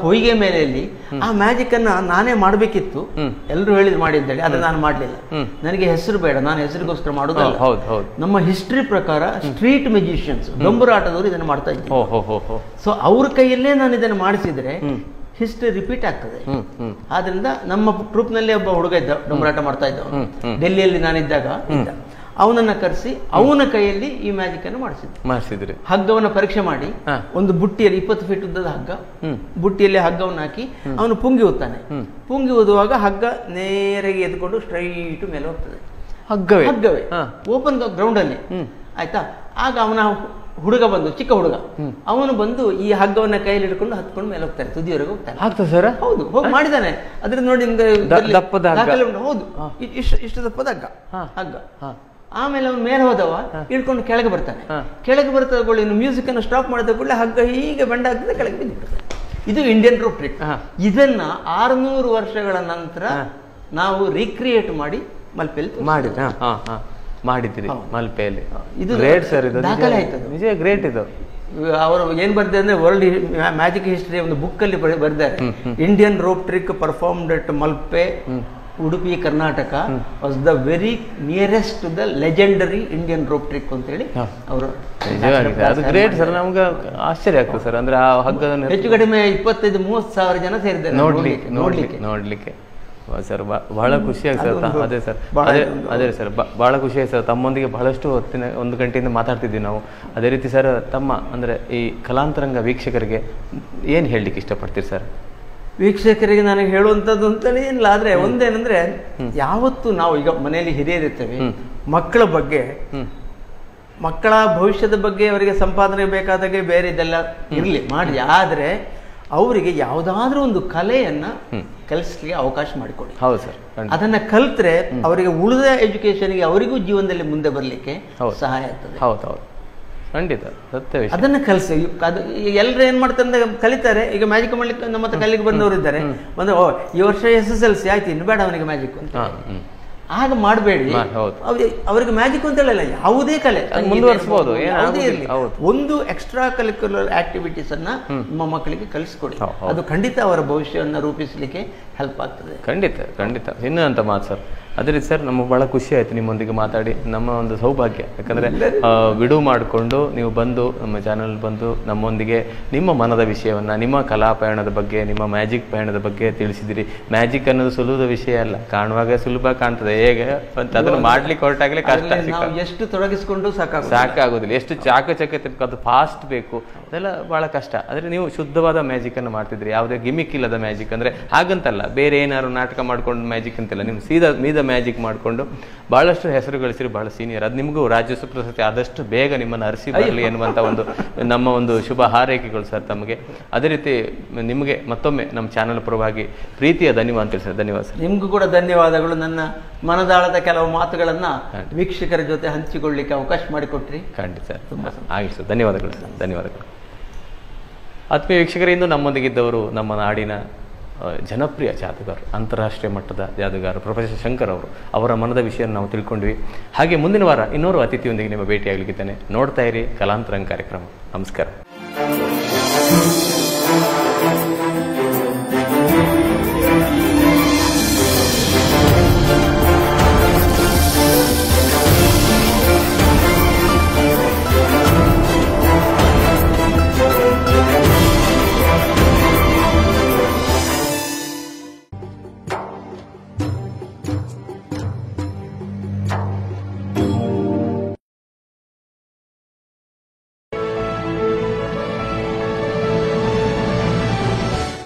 ಹೊಯ್ಗೆ ಮೇಲೆಯಲ್ಲಿ ಆ ಮ್ಯಾಜಿಕ್ ಅನ್ನ ನಾನೇ ಮಾಡ್ಬೇಕಿತ್ತು, ಎಲ್ಲರೂ ಹೇಳಿದ್ ಮಾಡಿ ಅಂತ ಹೇಳಿ. ಆದ್ರೆ ನಾನು ಮಾಡ್ಲಿಲ್ಲ. ನನಗೆ ಹೆಸರು ಬೇಡ, ನಾನು ಹೆಸರಿಗೋಸ್ಕರ ಮಾಡೋದಲ್ಲ. ನಮ್ಮ ಹಿಸ್ಟ್ರಿ ಪ್ರಕಾರ ಸ್ಟ್ರೀಟ್ ಮ್ಯೂಸಿಷಿಯನ್ಸ್, ಡೊಂಬರಾಟದವರು ಇದನ್ನು ಮಾಡ್ತಾ ಇದ್ದಾರೆ. ಸೊ ಅವ್ರ ಕೈಯಲ್ಲೇ ನಾನು ಇದನ್ನು ಮಾಡಿಸಿದ್ರೆ ಹಿಸ್ಟ್ರಿ ರಿಪೀಟ್ ಆಗ್ತದೆ. ಆದ್ರಿಂದ ನಮ್ಮ ಗ್ರೂಪ್ ನಲ್ಲಿ ಒಬ್ಬ ಹುಡುಗ ಇದ್ದ, ಡೊಂಬರಾಟ ಮಾಡ್ತಾ ಇದ್ದ, ಡೆಲ್ಲಿಯಲ್ಲಿ ನಾನಿದ್ದಾಗ ಇದ್ದ. ಅವನನ್ನ ಕರೆಸಿ ಅವನ ಕೈಯಲ್ಲಿ ಈ ಮ್ಯಾಜಿಕ್ ಅನ್ನು ಮಾಡಿಸಿದ್ರು. ಹಗ್ಗವನ್ನ ಪರೀಕ್ಷೆ ಮಾಡಿ, ಒಂದು ಬುಟ್ಟಿಯಲ್ಲಿ 20 ಫೀಟ್ ಉದ್ದದ ಹಗ್ಗ, ಬುಟ್ಟಿಯಲ್ಲಿ ಹಗ್ಗವನ್ನು ಹಾಕಿ ಅವನು ಪುಂಗಿ ಊದ್ತಾನೆ. ಪುಂಗಿ ಊದುವಾಗ ಹಗ್ಗ ನೇರಗೆ ಎದ್ಕೊಂಡು ಸ್ಟ್ರೈಟ್ ಮೇಲೆ ಹೋಗ್ತದೆ. ಹಗ್ಗವೇ ಓಪನ್ ಗ್ರೌಂಡ್ ಅಲ್ಲಿ ಆಯ್ತಾ. ಆಗ ಅವನ ಹುಡುಗ ಬಂದು, ಚಿಕ್ಕ ಹುಡುಗ, ಅವನು ಬಂದು ಈ ಹಗ್ಗವನ್ನ ಕೈಯಲ್ಲಿ ಹಿಡ್ಕೊಂಡು ಹತ್ಕೊಂಡು ಮೇಲೆ ಹೋಗ್ತಾನೆ, ತುದಿಯವರೆಗೆ ಹೋಗ್ತಾನೆ. ಹೌದು, ಹೋಗಿ ಮಾಡಿದಾನೆ. ಅದ್ರಿಂದ ನೋಡಿ ನಿಮ್ಗೆ ಹೌದು, ಇಷ್ಟು ದಪ್ಪದ ಹಗ್ಗ. ಆಮೇಲೆ ಅವನು ಮೇಲೆ ಹೋದವ ಇಳ್ಕೊಂಡು ಕೆಳಗೆ ಬರ್ತಾನೆ. ಕೆಳಗೆ ಬರ್ತದ ಇನ್ನು ಮ್ಯೂಸಿಕ್ ಅನ್ನು ಸ್ಟಾಪ್ ಮಾಡಿದ ಕೂಡಲೇ ಹಗ್ಗ ಹೀಗೆ ಬೆಂಡ ಆಗ್ತದೆ, ಕೆಳಗೆ ಬಿದ್ದಿರ್ತದೆ. ಇದು ಇಂಡಿಯನ್ ರೋಪ್ ಟ್ರಿಕ್. ಇದನ್ನ 600 ವರ್ಷಗಳ ನಂತರ ನಾವು ರೀಕ್ರಿಯೇಟ್ ಮಾಡಿ ಮಲ್ಪೆಯಲ್ಲಿ ಮಾಡಿದ್ರಿ ಮಲ್ಪೆಯಲ್ಲಿ. ಇದು ಗ್ರೇಟ್ ಸರ್, ಇದು ದಾಖಲೆ ಆಯ್ತು, ನಿಜ ಗ್ರೇಟ್. ಇದು ಅವರು ಏನ್ ಬರ್ತಾರೆ ಅಂದ್ರೆ, ವರ್ಲ್ಡ್ ಮ್ಯಾಜಿಕ್ ಹಿಸ್ಟರಿ ಒಂದು ಬುಕ್ ಅಲ್ಲಿ ಬರೆದಿದ್ದಾರೆ, Indian rope trick performed at Malpe, Udupi, Karnataka was the very nearest to the legendary Indian rope trick ಅಂತ ಹೇಳಿ ಅವರು. ಅದು ಗ್ರೇಟ್ ಸರ್, ನಮ್ಗೆ ಆಶ್ಚರ್ಯ ಆಗ್ತದೆ ಸರ್. ಅಂದ್ರೆ ಆ ಹಗ್ಗವನ್ನು ಹೆಚ್ಚು ಕಡಿಮೆ 25-30 ಸಾವಿರ ಜನ ಸೇರಿದ್ದಾರೆ ನೋಡ್ಲಿಕ್ಕೆ. ಸರ್ ಬಹಳ ಖುಷಿಯಾಗಿ ಸರ್ ಅದೇ ಸರ್ ಅದೇ ಸರ್ ಬಹಳ ಖುಷಿಯಾಗಿ ಸರ್ ತಮ್ಮೊಂದಿಗೆ ಬಹಳಷ್ಟು ಹೊತ್ತಿನ 1 ಗಂಟೆಯಿಂದ ಮಾತಾಡ್ತಿದ್ವಿ ನಾವು. ಅದೇ ರೀತಿ ಸರ್ ತಮ್ಮ ಅಂದರೆ ಈ ಕಲಾಂತರಂಗ ವೀಕ್ಷಕರಿಗೆ ಏನು ಹೇಳಲಿಕ್ಕೆ ಇಷ್ಟಪಡ್ತೀರಿ ಸರ್? ವೀಕ್ಷಕರಿಗೆ ನನಗೆ ಹೇಳುವಂಥದ್ದು ಅಂತಲೇ ಏನಿಲ್ಲ, ಆದರೆ ಒಂದೇನೆಂದ್ರೆ ಯಾವತ್ತು ನಾವು ಈಗ ಮನೆಯಲ್ಲಿ ಹಿರಿಯರಿರ್ತೇವೆ, ಮಕ್ಕಳ ಬಗ್ಗೆ, ಮಕ್ಕಳ ಭವಿಷ್ಯದ ಬಗ್ಗೆ ಅವರಿಗೆ ಸಂಪಾದನೆ ಬೇಕಾದಾಗೆ ಬೇರೆ ಇದೆಲ್ಲ ಇರಲಿ ಮಾಡಿ, ಆದರೆ ಅವರಿಗೆ ಯಾವುದಾದ್ರೂ ಒಂದು ಕಲೆಯನ್ನ ಕಲಿಸ್ಲಿಕ್ಕೆ ಅವಕಾಶ ಮಾಡಿಕೊಡಿ. ಹೌದು ಸರ್. ಅದನ್ನ ಕಲ್ತ್ರೆ ಅವರಿಗೆ ಉಳಿದ ಎಜುಕೇಶನ್ಗೆ ಅವರಿಗೂ ಜೀವನದಲ್ಲಿ ಮುಂದೆ ಬರಲಿಕ್ಕೆ ಸಹಾಯ ಆಗ್ತದೆ. ಹೌದೌದು, ಖಂಡಿತ ಸತ್ಯ ವಿಷಯ. ಅದನ್ನ ಕಲಿಸಿ. ಅದು ಎಲ್ಲರೂ ಏನ್ ಮಾಡ್ತಾರೆ ಕಲಿತಾರೆ. ಈಗ ಮ್ಯಾಜಿಕ್ ಮಾಡ್ಲಿಕ್ಕೆ ನಮ್ಮ ಹತ್ರ ಕಲಿಗೆ ಬಂದವರು ಇದ್ದಾರೆ, ಬಂದ್ರೆ ಈ ವರ್ಷ SSLC ಆಯ್ತು ಇನ್ನು ಬೇಡ ಅವನಿಗೆ ಮ್ಯಾಜಿಕ್ ಅಂತ ಆಗ ಮಾಡಬೇಡಿ. ಅವರಿಗೆ ಮ್ಯಾಜಿಕ್ ಅಂತ ಹೇಳಲ್ಲ, ಯಾವುದೇ ಕಲೆ ಮುಂದುವರಿಸಬಹುದು, ಯಾವುದೇ ಇರಲಿ, ಒಂದು ಎಕ್ಸ್ಟ್ರಾ ಕರಿಕ್ಯುಲರ್ ಆಕ್ಟಿವಿಟೀಸ್ ಅನ್ನ ನಿಮ್ಮ ಮಕ್ಕಳಿಗೆ ಕಲಿಸ್ಕೊಡಿ. ಅದು ಖಂಡಿತ ಅವರ ಭವಿಷ್ಯವನ್ನು ರೂಪಿಸಲಿಕ್ಕೆ ಹೆಲ್ಪ್ ಆಗ್ತದೆ. ಖಂಡಿತ ಖಂಡಿತ. ಇನ್ನು ಅಂತ ಮಾತು ಸರ್. ಅದೇ ರೀತಿ ಸರ್, ನಮಗೆ ಬಹಳ ಖುಷಿ ಆಯ್ತು ನಿಮ್ಮೊಂದಿಗೆ ಮಾತಾಡಿ. ನಮ್ಮ ಒಂದು ಸೌಭಾಗ್ಯ, ಯಾಕಂದ್ರೆ ಬಿಡುವು ಮಾಡಿಕೊಂಡು ನೀವು ಬಂದು ನಮ್ಮ ಚಾನಲ್ ಬಂದು ನಮ್ಮೊಂದಿಗೆ ನಿಮ್ಮ ಮನದ ವಿಷಯವನ್ನ, ನಿಮ್ಮ ಕಲಾ ಪಯಣದ ಬಗ್ಗೆ, ನಿಮ್ಮ ಮ್ಯಾಜಿಕ್ ಪಯಣದ ಬಗ್ಗೆ ತಿಳಿಸಿದಿರಿ. ಮ್ಯಾಜಿಕ್ ಅನ್ನೋದು ಸುಲಭದ ವಿಷಯ ಅಲ್ಲ, ಕಾಣುವಾಗ ಸುಲಭ ಕಾಣ್ತದೆ, ಹೇಗೆ ಅಂತ ಅದನ್ನು ಮಾಡ್ಲಿಕ್ಕೆ ಹೊರಟಾಗಲೇ ಕಷ್ಟ. ಎಷ್ಟು ತೊಡಗಿಸಿಕೊಂಡು ಸಾಕಾಗೋದಿಲ್ಲ, ಎಷ್ಟು ಚಾಕಚಕ್ಯತೆ ಬೇಕು, ಅದು ಫಾಸ್ಟ್ ಬೇಕು, ಅದೆಲ್ಲ ಬಹಳ ಕಷ್ಟ. ಆದರೆ ನೀವು ಶುದ್ಧವಾದ ಮ್ಯಾಜಿಕ್ ಅನ್ನು ಮಾಡ್ತಿದ್ರಿ, ಯಾವುದೇ ಗಿಮಿಕ್ ಇಲ್ಲದ ಮ್ಯಾಜಿಕ್. ಅಂದ್ರೆ ಹಾಗಂತಲ್ಲ, ಬೇರೆ ಏನಾದ್ರು ನಾಟಕ ಮಾಡ್ಕೊಂಡು ಮ್ಯಾಜಿಕ್ ಅಂತಿಲ್ಲ, ನೀವು ಸೀದಾ ಮ್ಯಾಜಿಕ್ ಮಾಡಿಕೊಂಡು ಬಹಳಷ್ಟು ಹೆಸರು ಗಳಿಸಿರಿ, ಬಹಳ ಸೀನಿಯರ್. ಅದು ನಿಮಗೂ ರಾಜ್ಯೋತ್ಸವ ಪ್ರಶಸ್ತಿ ಆದಷ್ಟು ಬೇಗ ನಿಮ್ಮನ್ನು ಅರಸಿ ಬರಲಿ ಎನ್ನುವಂಥ ನಮ್ಮ ಒಂದು ಶುಭ ಹಾರೈಕೆಗಳು ಸರ್ ತಮಗೆ. ಅದೇ ರೀತಿ ನಿಮಗೆ ಮತ್ತೊಮ್ಮೆ ನಮ್ಮ ಚಾನಲ್ ಪರವಾಗಿ ಪ್ರೀತಿಯ ಧನ್ಯವಾದ ತಿಳಿಸಿ. ಧನ್ಯವಾದ ಸರ್. ನಿಮಗೂ ಕೂಡ ಧನ್ಯವಾದಗಳು. ನನ್ನ ಮನದಾಳದ ಕೆಲವು ಮಾತುಗಳನ್ನ ವೀಕ್ಷಕರ ಜೊತೆ ಹಂಚಿಕೊಳ್ಳಿಕ್ಕೆ ಅವಕಾಶ ಮಾಡಿಕೊಟ್ರಿ. ಖಂಡಿತ ಸರ್, ಆಗಿ ಸರ್. ಧನ್ಯವಾದಗಳು ಸರ್, ಧನ್ಯವಾದಗಳು. ಆತ್ಮೀಯ ವೀಕ್ಷಕರಿಂದ ನಮ್ಮೊಂದಿಗಿದ್ದವರು ನಮ್ಮ ನಾಡಿನ ಜನಪ್ರಿಯ ಜಾದೂಗಾರ, ಅಂತಾರಾಷ್ಟ್ರೀಯ ಮಟ್ಟದ ಜಾದೂಗಾರ ಪ್ರೊಫೆಸರ್ ಶಂಕರ್ ಅವರು. ಅವರ ಮನದ ವಿಷಯ ನಾವು ತಿಳ್ಕೊಂಡ್ವಿ. ಹಾಗೆ ಮುಂದಿನ ವಾರ ಇನ್ನೋರು ಅತಿಥಿಯೊಂದಿಗೆ ನಿಮ್ಮ ಭೇಟಿಯಾಗಲಿಕ್ಕಿದ್ದೇನೆ. ನೋಡ್ತಾ ಇರಿ ಕಲಾಂತರಂಗ ಕಾರ್ಯಕ್ರಮ. ನಮಸ್ಕಾರ.